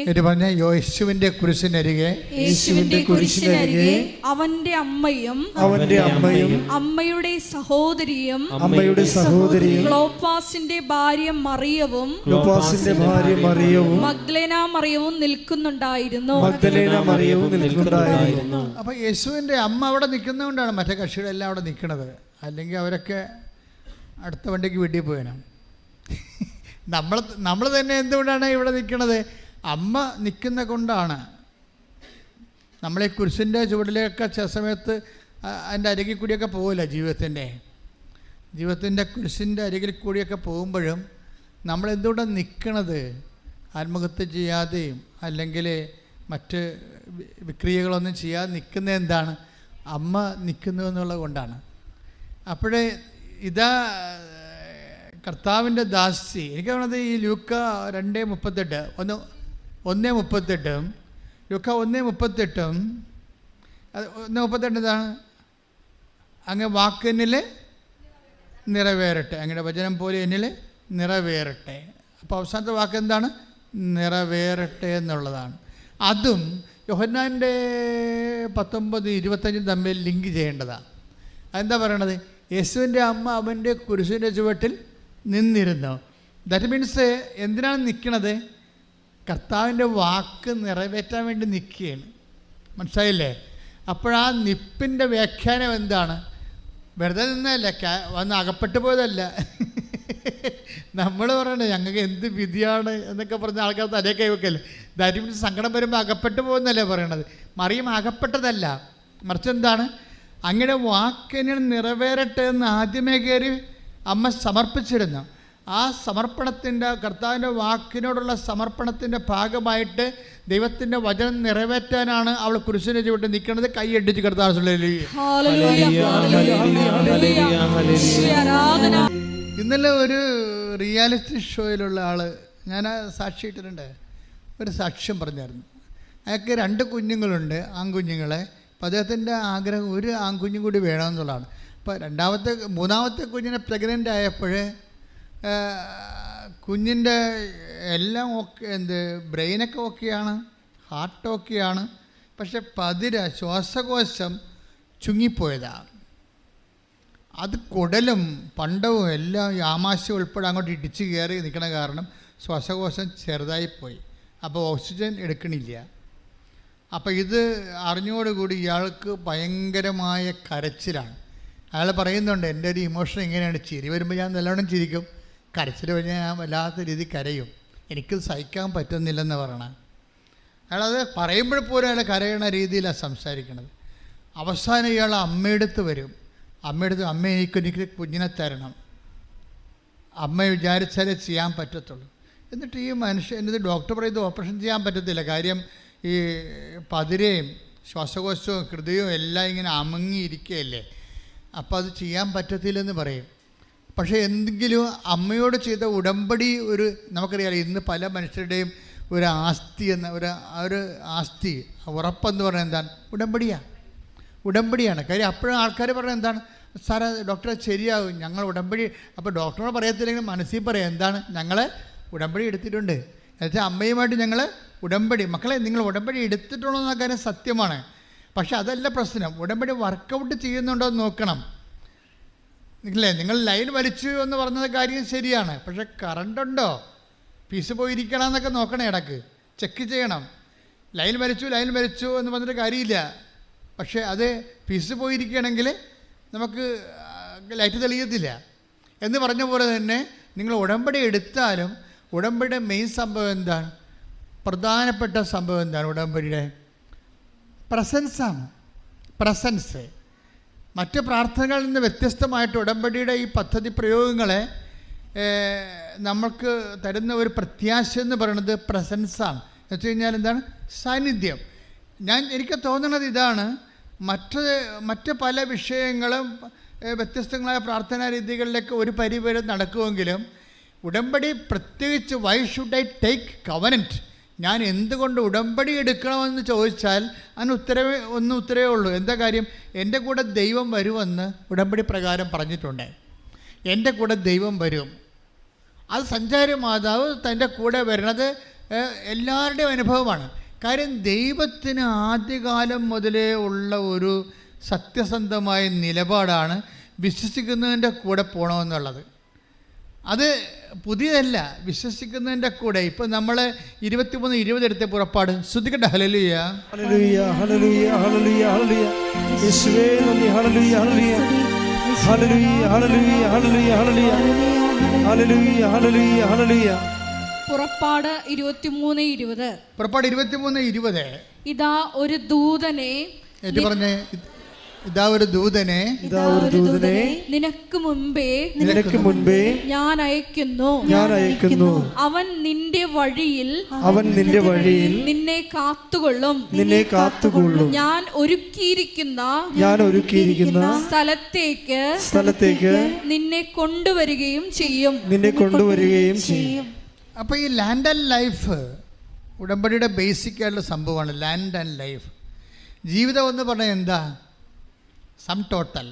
യേശുവിന്റെ കുരിശിനരികെ അവന്റെ അമ്മയും അമ്മയുടെ സഹോദരിയും ക്ലോപ്പാസിന്റെ ഭാര്യ മറിയവും മഗ്ദലേന മറിയവും നിൽക്കുന്നുണ്ടായിരുന്നു. അപ്പൊ യേശുവിന്റെ അമ്മ അവിടെ നിൽക്കുന്നതുകൊണ്ടാണ് മറ്റേ കക്ഷികളെല്ലാം അവിടെ നിൽക്കുന്നത്. അല്ലെങ്കിൽ അവരൊക്കെ അടുത്ത വണ്ടിക്ക് വീട്ടിൽ പോയണം. നമ്മൾ തന്നെ എന്തുകൊണ്ടാണ് ഇവിടെ നിൽക്കുന്നത്? അമ്മ നിൽക്കുന്ന കൊണ്ടാണ്. നമ്മളീ കുരിശിൻ്റെ ചുവടിലേക്ക് ചില സമയത്ത് അതിൻ്റെ അരികിൽ കൂടിയൊക്കെ പോകില്ല. ജീവിതത്തിൻ്റെ കുരിശിൻ്റെ അരികിൽ കൂടിയൊക്കെ പോകുമ്പോഴും നമ്മളെന്തുകൊണ്ടാണ് നിൽക്കണത്? ആത്മഹത്യ ചെയ്യാതെയും അല്ലെങ്കിൽ മറ്റ് വിക്രിയകളൊന്നും ചെയ്യാതെ നിൽക്കുന്നത് എന്താണ്? അമ്മ നിൽക്കുന്നു എന്നുള്ളത് കൊണ്ടാണ്. അപ്പോഴേ ഇതാ കർത്താവിൻ്റെ ദാസി. എനിക്ക് തോന്നുന്നത് ഈ ലൂക്ക 2:38 1:38 ലൂക്ക 1:38 എന്താണ്? അങ്ങ് വാക്കെന്നിൽ നിറവേറട്ടെ, അങ്ങയുടെ വചനം പോലെ എന്നിൽ നിറവേറട്ടെ. അപ്പോൾ അവസാനത്തെ വാക്ക് എന്താണ്? നിറവേറട്ടെ എന്നുള്ളതാണ്. അതും യോഹന്നാൻ്റെ 19:25 തമ്മിൽ ലിങ്ക് ചെയ്യേണ്ടതാണ്. അതെന്താ പറയണത്? യേശുവിൻ്റെ അമ്മ അവൻ്റെ കുരിശിൻ്റെ ചുവട്ടിൽ നിന്നിരുന്നു. ദാറ്റ് മീൻസ് എന്തിനാണ് നിൽക്കണത്? കർത്താവിൻ്റെ വാക്ക് നിറവേറ്റാൻ വേണ്ടി നിൽക്കുകയാണ്. മനസ്സിലായില്ലേ? അപ്പോഴാ നിപ്പിൻ്റെ വ്യാഖ്യാനം എന്താണ്? വെറുതെ നിന്നല്ല, വന്ന് അകപ്പെട്ടു പോയതല്ല. നമ്മൾ പറയണേ ഞങ്ങൾക്ക് എന്ത് വിധിയാണ് എന്നൊക്കെ പറഞ്ഞ ആൾക്കാർ തലേ കൈവെക്കല്ലേ. ദാറ്റ് മീൻസ് സങ്കടം വരുമ്പോൾ അകപ്പെട്ടു പോകുന്നല്ലേ പറയണത്. മറിയം അകപ്പെട്ടതല്ല, മറിച്ച് എന്താണ്? അങ്ങയുടെ വാക്കിനെ നിറവേറട്ടെ എന്ന് ആദ്യമേ കയറി അമ്മ സമർപ്പിച്ചിരുന്നു. ആ സമർപ്പണത്തിൻ്റെ, കർത്താവിൻ്റെ വാക്കിനോടുള്ള സമർപ്പണത്തിൻ്റെ ഭാഗമായിട്ട് ദൈവത്തിൻ്റെ വചനം നിറവേറ്റാനാണ് അവൾ കുരിശിനെ ചുവട്ട് നിൽക്കുന്നത്. കൈയടിച്ച് കർത്താവ്. ഇന്നലെ ഒരു റിയാലിറ്റി ഷോയിലുള്ള ആൾ, ഞാൻ സാക്ഷിയിട്ടിട്ടുണ്ട്, ഒരു സാക്ഷ്യം പറഞ്ഞായിരുന്നു. അയാൾക്ക് 2 കുഞ്ഞുങ്ങളുണ്ട്, ആൺകുഞ്ഞുങ്ങളെ. അപ്പോൾ അദ്ദേഹത്തിൻ്റെ ആഗ്രഹം ഒരു ആൺകുഞ്ഞും കൂടി വേണമെന്നുള്ളതാണ്. അപ്പോൾ മൂന്നാമത്തെ കുഞ്ഞിനെ പ്രഗ്നൻ്റ് ആയപ്പോൾ കുഞ്ഞിൻ്റെ എല്ലാം ഓക്കെ, ബ്രെയിനൊക്കെ ഓക്കെയാണ്, ഹാർട്ട് ഓക്കെയാണ്. പക്ഷെ ശ്വാസകോശം ചുങ്ങിപ്പോയതാണ്. അത് കുടലും പണ്ടവും എല്ലാം ഈ ആമാശയം ഉൾപ്പെടെ അങ്ങോട്ട് ഇടിച്ച് കയറി നിൽക്കണ കാരണം ശ്വാസകോശം ചെറുതായിപ്പോയി. അപ്പോൾ ഓക്സിജൻ എടുക്കണില്ല. അപ്പോൾ ഇത് അറിഞ്ഞോടുകൂടി ഇയാൾക്ക് ഭയങ്കരമായ കരച്ചിലാണ്. അയാൾ പറയുന്നുണ്ട്, എൻ്റെ ഒരു ഇമോഷൻ ഇങ്ങനെയാണ്, ചിരി വരുമ്പോൾ ഞാൻ നല്ലോണം ചിരിക്കും, കരച്ചിൽ കഴിഞ്ഞാൽ ഞാൻ വല്ലാത്ത രീതി കരയും, എനിക്കത് സഹിക്കാൻ പറ്റുന്നില്ലെന്ന് പറയണം. അയാളത് പറയുമ്പോൾ പോലും അയാൾ കരയണ രീതിയിലാണ് സംസാരിക്കണത്. അവസാനം ഇയാൾ അമ്മയെടുത്ത് വരും. അമ്മ എനിക്ക് കുഞ്ഞിനെ തരണം, അമ്മ വിചാരിച്ചാലേ ചെയ്യാൻ പറ്റത്തുള്ളൂ. എന്നിട്ട് ഈ മനുഷ്യൻ എന്നിട്ട് ഡോക്ടർ പറയുന്നത് ഓപ്പറേഷൻ ചെയ്യാൻ പറ്റത്തില്ല, കാര്യം ഈ പതിരയും ശ്വാസകോശവും ഹൃദയവും എല്ലാം ഇങ്ങനെ അമങ്ങിയിരിക്കുകയല്ലേ, അപ്പോൾ അത് ചെയ്യാൻ പറ്റത്തില്ലെന്ന് പറയും. പക്ഷേ എന്തെങ്കിലും അമ്മയോട് ചെയ്ത ഉടമ്പടി, നമുക്കറിയാം ഇന്ന് പല മനുഷ്യരുടെയും ഒരു ആസ്തി ഒരു ആസ്തി ഉറപ്പെന്ന് പറഞ്ഞാൽ എന്താണ്? ഉടമ്പടിയാണ്. കാര്യം അപ്പോഴും ആൾക്കാർ പറഞ്ഞാൽ എന്താണ്? സാറേ ഡോക്ടറെ ശരിയാകും, ഞങ്ങൾ ഉടമ്പടി. അപ്പോൾ ഡോക്ടറോട് പറയത്തില്ലെങ്കിൽ മനസ്സിൽ പറയാം, എന്താണ്? ഞങ്ങൾ ഉടമ്പടി എടുത്തിട്ടുണ്ട്, എന്നുവെച്ചാൽ അമ്മയുമായിട്ട് ഞങ്ങൾ ഉടമ്പടി. മക്കളെ നിങ്ങൾ ഉടമ്പടി എടുത്തിട്ടുള്ളതെന്ന കാര്യം സത്യമാണ്. പക്ഷെ അതല്ല പ്രശ്നം. ഉടമ്പടി വർക്കൗട്ട് ചെയ്യുന്നുണ്ടോ എന്ന് നോക്കണം. ഇല്ലേ, നിങ്ങൾ ലൈൻ വലിച്ചു എന്ന് പറഞ്ഞത് കാര്യം ശരിയാണ്, പക്ഷെ കറണ്ട് ഉണ്ടോ, ഫീസ് പോയിരിക്കണം എന്നൊക്കെ നോക്കണം, ഇടക്ക് ചെക്ക് ചെയ്യണം. ലൈൻ വലിച്ചു എന്ന് പറഞ്ഞിട്ട് കാര്യമില്ല. പക്ഷേ അത് ഫീസ് പോയിരിക്കുകയാണെങ്കിൽ നമുക്ക് ലൈറ്റ് തെളിയത്തില്ല. എന്ന് പറഞ്ഞ പോലെ തന്നെ നിങ്ങൾ ഉടമ്പടി എടുത്താലും ഉടമ്പടിയുടെ മെയിൻ സംഭവം എന്താണ്? പ്രധാനപ്പെട്ട സംഭവം എന്താണ്? ഉടമ്പടിയുടെ പ്രസൻസാണ്. പ്രസൻസ്. മറ്റ് പ്രാർത്ഥനകളിൽ നിന്ന് വ്യത്യസ്തമായിട്ട് ഉടമ്പടിയുടെ ഈ പദ്ധതി പ്രയോഗങ്ങളെ നമ്മൾക്ക് തരുന്ന ഒരു പ്രത്യാശ എന്ന് പറയുന്നത് പ്രസൻസാണ്. എന്ന് വെച്ച് കഴിഞ്ഞാൽ എന്താണ്? സാന്നിധ്യം. എനിക്ക് തോന്നുന്നത് ഇതാണ്, മറ്റ് പല വിഷയങ്ങളും വ്യത്യസ്തങ്ങളായ പ്രാർത്ഥനാ രീതികളിലേക്ക് ഒരു പരിവരെ നടക്കുമെങ്കിലും ഉടമ്പടി പ്രത്യേകിച്ച് why should I take covenant, ഞാൻ എന്തുകൊണ്ട് ഉടമ്പടി എടുക്കണമെന്ന് ചോദിച്ചാൽ അതിന് ഉത്തരവേ ഉള്ളൂ. എന്താ കാര്യം? എൻ്റെ കൂടെ ദൈവം വരുമെന്ന് ഉടമ്പടി പ്രകാരം പറഞ്ഞിട്ടുണ്ട്. എൻ്റെ കൂടെ ദൈവം വരും. അത് സഞ്ചാരി മാതാവ് തൻ്റെ കൂടെ വരുന്നത് എല്ലാവരുടെയും അനുഭവമാണ്. കാര്യം ദൈവത്തിന് ആദ്യകാലം മുതലേ ഉള്ള ഒരു സത്യസന്ധമായ നിലപാടാണ് വിശ്വസിക്കുന്നതിൻ്റെ കൂടെ പോകണമെന്നുള്ളത്. അത് പുതിയതല്ല, വിശ്വസിക്കുന്നതിൻ്റെ കൂടെ. ഇപ്പം നമ്മൾ 23-20 എടുത്ത പുറപ്പാട് ശ്രദ്ധിക്കട്ടെ. ഹല്ലേലൂയ ഹല്ലേലൂയ ഹല്ലേലൂയ ഹല്ലേലൂയ ഹല്ലേലൂയ യേശുവേ നന്ദി. ഹല്ലേലൂയ ഹല്ലേലൂയ ഹല്ലേലൂയ ഹല്ലേലൂയ ഹല്ലേലൂയ ഹല്ലേലൂയ ഹല്ലേലൂയ ഹല്ലേലൂയ. പുറപ്പാട് 23:20. പുറപ്പാട് 23:20. ഇതാ ഒരു ദൂതനെ പറഞ്ഞേ, ഇതാ ഒരു ദൂതനെ നിനക്ക് മുൻപേ ഞാൻ അയക്കുന്നു. അവൻ നിന്റെ വഴിയിൽ നിന്നെ കാത്തുകൊള്ളും. ഞാൻ ഒരുക്കിയിരിക്കുന്ന സ്ഥലത്തേക്ക് നിന്നെ കൊണ്ടുവരികയും ചെയ്യും. അപ്പോൾ ഈ ലാൻഡ് ആൻഡ് ലൈഫ് ഉടമ്പടിയുടെ ബേസിക് ആയിട്ടുള്ള സംഭവമാണ്. Land and life. ജീവിതം എന്ന് പറഞ്ഞാൽ എന്താ? Sum total.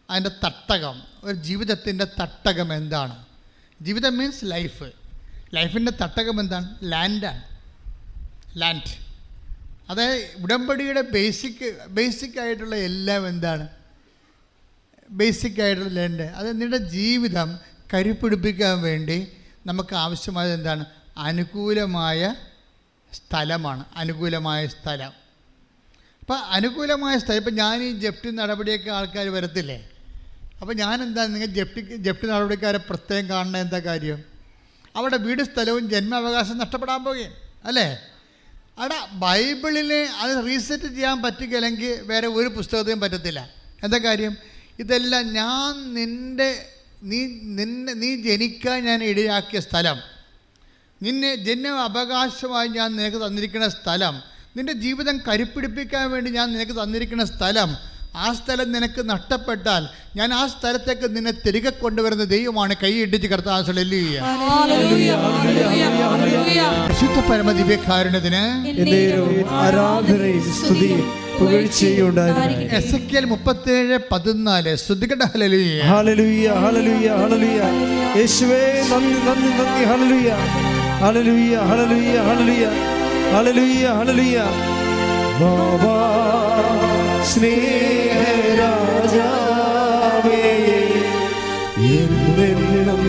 അതിൻ്റെ തട്ടകം, ഒരു ജീവിതത്തിൻ്റെ തട്ടകം എന്താണ്? ജീവിതം മീൻസ് ലൈഫ്. ലൈഫിൻ്റെ തട്ടകം എന്താണ്? ലാൻഡാണ്. ലാൻഡ്. അതായത് ഉടമ്പടിയുടെ ബേസിക് ആയിട്ടുള്ള എല്ലാം എന്താണ്? ബേസിക് ആയിട്ടുള്ള ലാൻഡ്. അത് നിങ്ങളുടെ ജീവിതം കരുപ്പിടിപ്പിക്കാൻ വേണ്ടി നമുക്ക് ആവശ്യമായത് എന്താണ്? അനുകൂലമായ സ്ഥലമാണ്. അനുകൂലമായ സ്ഥലം. അപ്പോൾ അനുകൂലമായ സ്ഥലം. ഇപ്പം ഞാൻ ഈ ജപ്തി നടപടിയൊക്കെ ആൾക്കാർ വരത്തില്ലേ? അപ്പോൾ ഞാനെന്താ, നിങ്ങൾ ജപ്തി നടപടിക്കാരെ പ്രത്യേകം കാണുന്ന എന്താ കാര്യം? അവിടെ വീട് സ്ഥലവും ജന്മാവകാശം നഷ്ടപ്പെടാൻ പോകുകയും അല്ലേ? അവിടെ ബൈബിളിനെ അത് റീസെറ്റ് ചെയ്യാൻ പറ്റുകയില്ലെങ്കിൽ വേറെ ഒരു പുസ്തകത്തെയും പറ്റത്തില്ല. എന്താ കാര്യം? ഇതെല്ലാം നീ ജനിക്കാൻ ഞാൻ ഇടയാക്കിയ സ്ഥലം, നിന്നെ ജന്മ അവകാശമായി ഞാൻ നിനക്ക് തന്നിരിക്കുന്ന സ്ഥലം, നിൻ്റെ ജീവിതം കരുപ്പിടിപ്പിക്കാൻ വേണ്ടി ഞാൻ നിനക്ക് തന്നിരിക്കുന്ന സ്ഥലം, ആ സ്ഥലം നിനക്ക് നഷ്ടപ്പെട്ടാൽ ഞാൻ ആ സ്ഥലത്തേക്ക് നിന്നെ തിരികെ കൊണ്ടുവരുന്ന ദൈവമാണ്. കൈയിടിച്ച് കർത്താവ് പരിശുദ്ധ പരമദിവ്യകാരുണ്യത്തിന് ആരാധനയും സ്തുതിയും എസെക്കിയേൽ 37:14. ശ്രദ്ധിക്കട്ടെ. ഹല്ലേലൂയ ഹല്ലേലൂയ ഹല്ലേലൂയ ഹല്ലേലൂയ യേശുവേ നന്ദി നന്ദി നന്ദി. ഹല്ലേലൂയ ഹല്ലേലൂയ ഹല്ലേലൂയ ഹല്ലേലൂയ ഹല്ലേലൂയ ഹല്ലേലൂയ. ബാബാ സ്നേഹരാജാവേ എന്നെന്നും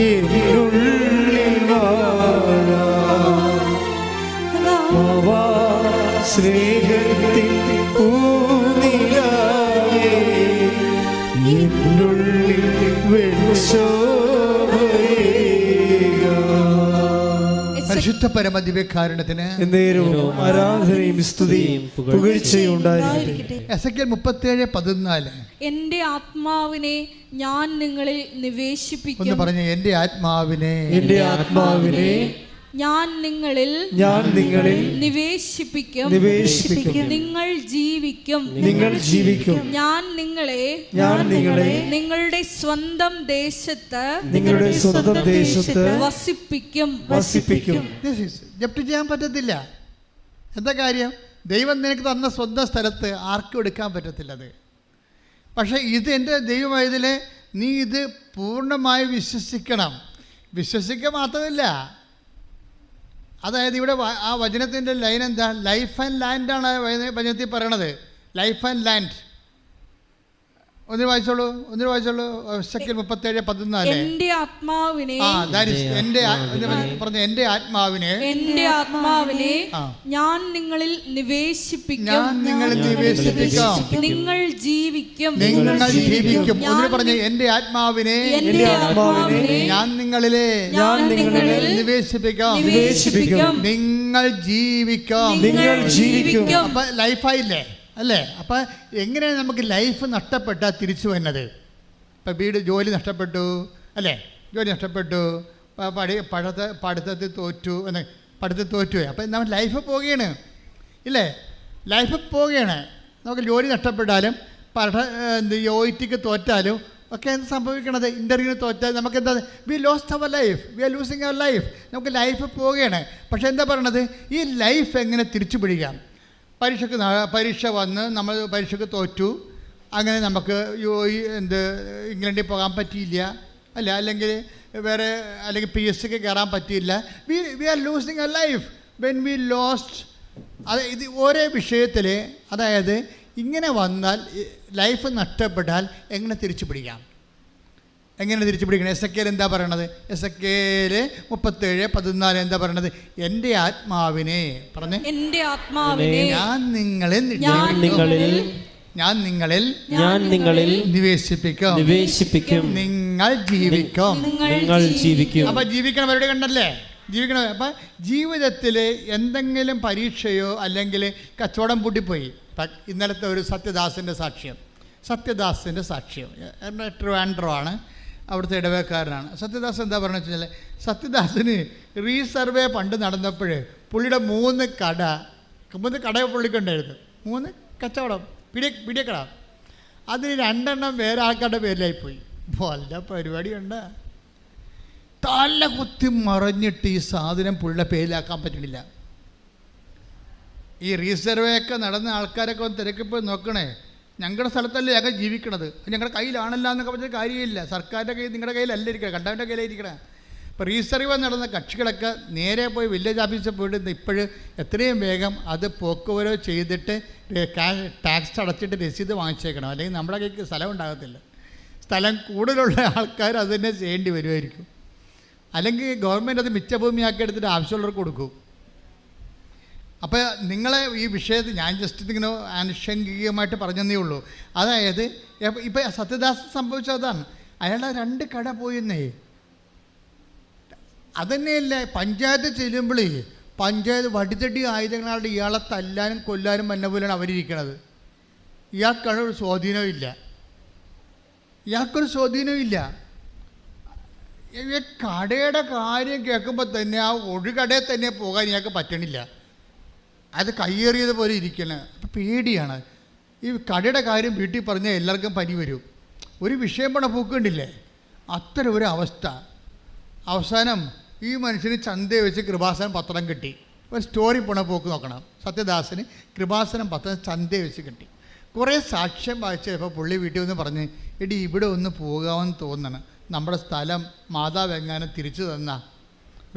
എന്നുള്ളിൽ വാഴാം. ബാബാ സ്നേഹത്തിൻ പൂനിലാവേ എന്നുള്ളിൽ പരിശുദ്ധ പരമദിവ്യകാരുണ്യത്തിന് ആരാധനയും സ്തുതിയും പുകഴ്ചയും ഉണ്ടായിരിക്കട്ടെ. എസെക്കിയേൽ 37:14. എന്റെ ആത്മാവിനെ ഞാൻ നിങ്ങളിൽ നിവേശിപ്പിക്കും. ഒന്ന് പറഞ്ഞേ, എന്റെ ആത്മാവിനെ ഞാൻ നിങ്ങളിൽ നിവേശിപ്പിക്കും. നിങ്ങൾ ജീവിക്കും. ഞാൻ നിങ്ങളെ നിങ്ങളുടെ സ്വന്തം ദേശത്ത് വസിപ്പിക്കും. ജപ്തി ചെയ്യാൻ പറ്റത്തില്ല. എന്താ കാര്യം? ദൈവം നിനക്ക് തന്ന സ്വന്തം സ്ഥലത്ത് ആർക്കും എടുക്കാൻ പറ്റത്തില്ലത്. പക്ഷേ ഇത് എൻ്റെ ദൈവമായതിലെ നീ ഇത് പൂർണ്ണമായി വിശ്വസിക്കണം. വിശ്വസിക്കുക മാത്രമല്ല, അതായത് ഇവിടെ ആ വചനത്തിൻ്റെ ലൈൻ എന്താ? ലൈഫ് ആൻഡ് ലാൻഡാണ് വചനത്തിൽ പറയണത്. Life and land. ഒന്നിന് വായിച്ചോളൂ 37:14. എന്റെ ആത്മാവിനെ എന്റെ ആത്മാവിനെ ഞാൻ നിങ്ങളിൽ നിവേശിപ്പിക്കും. നിങ്ങൾ ജീവിക്കും. ഒന്നിന് പറഞ്ഞ എന്റെ ആത്മാവിനെ ഞാൻ നിങ്ങളിൽ നിവേശിപ്പിക്കാം. നിങ്ങൾ ജീവിക്കും. അപ്പൊ ലൈഫായില്ലേ അല്ലേ? അപ്പം എങ്ങനെയാണ് നമുക്ക് ലൈഫ് നഷ്ടപ്പെട്ടാൽ തിരിച്ചു വരുന്നത്? ഇപ്പം ജോലി നഷ്ടപ്പെട്ടു അല്ലേ? ജോലി നഷ്ടപ്പെട്ടു, പഠിത്തത്തിൽ തോറ്റു. അപ്പം നമ്മൾ ലൈഫ് പോവുകയാണ് ഇല്ലേ? ലൈഫ് പോവുകയാണ്. നമുക്ക് ജോലി നഷ്ടപ്പെട്ടാലും OITക്ക് തോറ്റാലും ഒക്കെ എന്ത് സംഭവിക്കണത്? ഇൻ്റർവ്യൂവിന് തോറ്റാൽ നമുക്ക് എന്താ? We lost our life, we are losing our life. നമുക്ക് ലൈഫ് പോവുകയാണ്. പക്ഷേ എന്താ പറയണത്? ഈ ലൈഫ് എങ്ങനെ തിരിച്ചു പിടിക്കാം? പരീക്ഷ വന്ന് നമ്മൾ പരീക്ഷയ്ക്ക് തോറ്റു, അങ്ങനെ നമുക്ക് ഇംഗ്ലണ്ടിൽ പോകാൻ പറ്റിയില്ല അല്ല, അല്ലെങ്കിൽ PSCക്ക് കയറാൻ പറ്റിയില്ല. We are losing a life when we lost. അത് ഇത് ഓരോ വിഷയത്തിൽ, അതായത് ഇങ്ങനെ വന്നാൽ ലൈഫ് നഷ്ടപ്പെട്ടാൽ എങ്ങനെ തിരിച്ചു പിടിക്കണം? എസെക്കിയേൽ എന്താ പറയണത്? എസെക്കിയേൽ 37:14 എന്താ പറയണത്? എൻ്റെ ആത്മാവിനെ ഞാൻ നിങ്ങളിൽ നിവേശിപ്പിക്കും. നിങ്ങൾ ജീവിക്കും. അപ്പം ജീവിക്കണം. അവരുടെ കണ്ടല്ലേ ജീവിക്കണം. അപ്പം ജീവിതത്തിൽ എന്തെങ്കിലും പരീക്ഷയോ അല്ലെങ്കിൽ കച്ചവടം പൂട്ടിപ്പോയി. ഇന്നലത്തെ ഒരു സത്യദാസിൻ്റെ സാക്ഷ്യം ട്രിവാൻഡ്രമാണ്, അവിടുത്തെ ഇടവേക്കാരനാണ്. സത്യദാസ് എന്താ പറയുന്നത് വെച്ചാൽ, സത്യദാസിന് റീസർവേ പണ്ട് നടന്നപ്പോൾ പുള്ളിയുടെ 3 കട പുള്ളിക്കുണ്ടായിരുന്നു. 3 കച്ചവടം, പിടിയക്കട. അതിന് 2 വേറെ ആൾക്കാരുടെ പേരിലായിപ്പോയി. വല്ല പരിപാടിയുണ്ട്. തല കുത്തി മറിഞ്ഞിട്ട് ഈ സാധനം പുള്ളിയുടെ പേരിലാക്കാൻ പറ്റണില്ല. ഈ റീസർവേ ഒക്കെ നടന്ന ആൾക്കാരൊക്കെ ഒന്ന് തിരക്കിപ്പോൾ നോക്കണേ, ഞങ്ങളുടെ സ്ഥലത്തല്ലേ ഞങ്ങൾ ജീവിക്കണത്, ഞങ്ങളുടെ കയ്യിലാണല്ലോ എന്നൊക്കെ പറഞ്ഞ കാര്യമില്ല. സർക്കാരിൻ്റെ കയ്യിൽ, നിങ്ങളുടെ കയ്യിലല്ല ഇരിക്കണം, കണ്ടവൻ്റെ കയ്യിലിരിക്കണേ. ഇപ്പോൾ റീസർവേ നടന്ന കക്ഷികളൊക്കെ നേരെ പോയി വില്ലേജ് ഓഫീസിൽ പോയിട്ട് ഇപ്പോഴും എത്രയും വേഗം അത് പോക്കുവരവ് ചെയ്തിട്ട് ടാക്സ് അടച്ചിട്ട് രസീത് വാങ്ങിച്ചേക്കണം, അല്ലെങ്കിൽ നമ്മുടെ കയ്ക്ക് സ്ഥലം ഉണ്ടാകത്തില്ല. സ്ഥലം കൂടുതലുള്ള ആൾക്കാർ അത് തന്നെ ചെയ്യേണ്ടി വരുമായിരിക്കും. അല്ലെങ്കിൽ ഗവൺമെൻറ് അത് മിച്ചഭൂമിയാക്കി എടുത്തിട്ട് ആവശ്യമുള്ളവർക്ക് കൊടുക്കും. അപ്പോൾ നിങ്ങളെ ഈ വിഷയത്തിൽ ഞാൻ ജസ്റ്റ് ഇങ്ങനെ ആനുഷംഗികമായിട്ട് പറഞ്ഞതേ ഉള്ളൂ. അതായത് ഇപ്പം സത്യദാസ് സംഭവിച്ചതാണ്. അയാളെ 2 കട പോയെന്നേ. അതന്നെയല്ലേ പഞ്ചായത്ത് ചെല്ലുമ്പോൾ പഞ്ചായത്ത് വടിതടി ആയുധങ്ങളാണ് ഇയാളെ തല്ലാനും കൊല്ലാനും വന്ന പോലെയാണ് അവരിയ്ക്കണത്. ഇയാൾക്കൊരു സ്വാധീനവും ഇല്ല. ഈ കടയുടെ കാര്യം കേൾക്കുമ്പോൾ തന്നെ ആ ഒരു കടയിൽ തന്നെ പോകാൻ ഇയാൾക്ക് പറ്റണില്ല. അത് കയ്യേറിയത് പോലെ ഇരിക്കണം. അപ്പം പേടിയാണ്. ഈ കടയുടെ കാര്യം വീട്ടിൽ പറഞ്ഞാൽ എല്ലാവർക്കും പനി വരും. ഒരു വിഷയം പണ പൂക്കണ്ടില്ലേ? അത്തരം ഒരു അവസ്ഥ. അവസാനം ഈ മനുഷ്യന് ചന്തയെ വെച്ച് കൃപാസനം പത്രം കിട്ടി. ഒരു സ്റ്റോറി പോണ പോക്ക് നോക്കണം. സത്യദാസിന് കൃപാസനം പത്രം ചന്തയെ വെച്ച് കിട്ടി. കുറേ സാക്ഷ്യം വായിച്ചപ്പോൾ പുള്ളി വീട്ടിൽ വന്ന് പറഞ്ഞ്, എടി ഇവിടെ ഒന്ന് പോകാമെന്ന് തോന്നണം, നമ്മുടെ സ്ഥലം മാതാവ് എങ്ങാനും തിരിച്ചു തന്നാൽ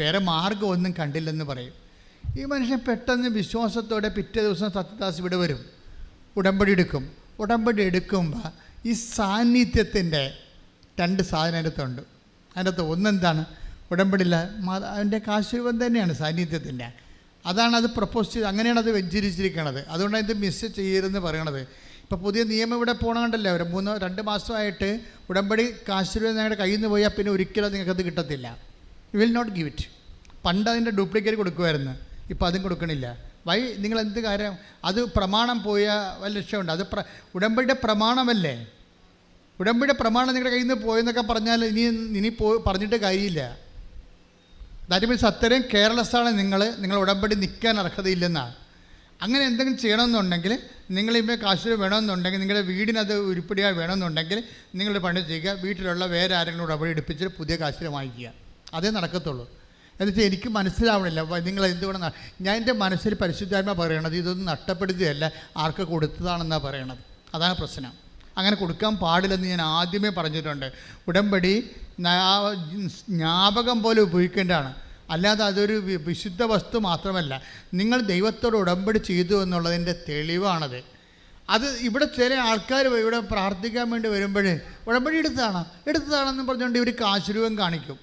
വേറെ മാർഗ്ഗമൊന്നും കണ്ടില്ലെന്ന് പറയും. ഈ മനുഷ്യൻ പെട്ടെന്ന് വിശ്വാസത്തോടെ പിറ്റേ ദിവസം സത്യദാസ് ഇവിടെ വരും, ഉടമ്പടി എടുക്കും. ഉടമ്പടി എടുക്കുമ്പോൾ ഈ സാന്നിധ്യത്തിൻ്റെ 2 സാധനം അതിനകത്തുണ്ട്. അതിനകത്ത് ഒന്നെന്താണ്? ഉടമ്പടിയില്ല അതിൻ്റെ കാശുരൂപം തന്നെയാണ് സാന്നിധ്യത്തിൻ്റെ. അതാണ് അത് പ്രപ്പോസ് ചെയ്ത്, അങ്ങനെയാണ് അത് വെഞ്ചരിച്ചിരിക്കണത്. അതുകൊണ്ടാണ് ഇത് മിസ് ചെയ്യരുതെന്ന് പറയണത്. ഇപ്പോൾ പുതിയ നിയമം ഇവിടെ പോകണമുണ്ടല്ലോ, അവർ 2 മാസമായിട്ട് ഉടമ്പടി കാശുരൂപം നിങ്ങളുടെ കയ്യിൽ നിന്ന് പോയാൽ പിന്നെ ഒരിക്കലും നിങ്ങൾക്കത് കിട്ടത്തില്ല. You will not give it. പണ്ട് അതിൻ്റെ ഡ്യൂപ്ലിക്കേറ്റ് കൊടുക്കുമായിരുന്നു, ഇപ്പോൾ അതും കൊടുക്കണില്ല. നിങ്ങൾ എന്ത് കാര്യം? അത് പ്രമാണം പോയ വല്ല ലക്ഷ്യമുണ്ട്. അത് ഉടമ്പടിയുടെ പ്രമാണമല്ലേ? ഉടമ്പടിയുടെ പ്രമാണം നിങ്ങളുടെ കയ്യിൽ നിന്ന് പോയെന്നൊക്കെ പറഞ്ഞാൽ ഇനി പറഞ്ഞിട്ട് കാര്യമില്ല. ദാറ്റ് മീൻസ് അത്രയും കെയർലെസ്സാണ് നിങ്ങൾ ഉടമ്പടി നിൽക്കാൻ അർഹതയില്ലെന്നാണ്. അങ്ങനെ എന്തെങ്കിലും ചെയ്യണമെന്നുണ്ടെങ്കിൽ, നിങ്ങളിപ്പോൾ കാശ് വേണമെന്നുണ്ടെങ്കിൽ, നിങ്ങളുടെ വീടിനത് ഉരുപ്പടിയായി വേണമെന്നുണ്ടെങ്കിൽ നിങ്ങളുടെ പണി ചെയ്യുക. വീട്ടിലുള്ള വേറെ ആരെങ്കിലും ഉടമ്പടി എടുപ്പിച്ചിട്ട് പുതിയ കാശ് വാങ്ങിക്കുക. അതേ നടക്കത്തുള്ളൂ. എന്നുവെച്ചാൽ എനിക്ക് മനസ്സിലാവണില്ല നിങ്ങൾ എന്തുകൊണ്ട്. ഞാൻ എൻ്റെ മനസ്സിൽ പരിശുദ്ധാത്മ പറയണത് ഇതൊന്നും നഷ്ടപ്പെടുത്തിയല്ല, ആർക്ക് കൊടുത്തതാണെന്നാണ് പറയണത്. അതാണ് പ്രശ്നം. അങ്ങനെ കൊടുക്കാൻ പാടില്ലെന്ന് ഞാൻ ആദ്യമേ പറഞ്ഞിട്ടുണ്ട്. ഉടമ്പടി ജ്ഞാപകം പോലെ ഉപയോഗിക്കേണ്ടതാണ്, അല്ലാതെ അതൊരു വിശുദ്ധ വസ്തു മാത്രമല്ല. നിങ്ങൾ ദൈവത്തോട് ഉടമ്പടി ചെയ്തു എന്നുള്ളതിൻ്റെ തെളിവാണത്. അത് ഇവിടെ ചില ആൾക്കാർ ഇവിടെ പ്രാർത്ഥിക്കാൻ വേണ്ടി വരുമ്പോൾ ഉടമ്പടി എടുത്തതാണെന്ന് പറഞ്ഞുകൊണ്ട് ഇവർ കാശുരൂപം കാണിക്കും.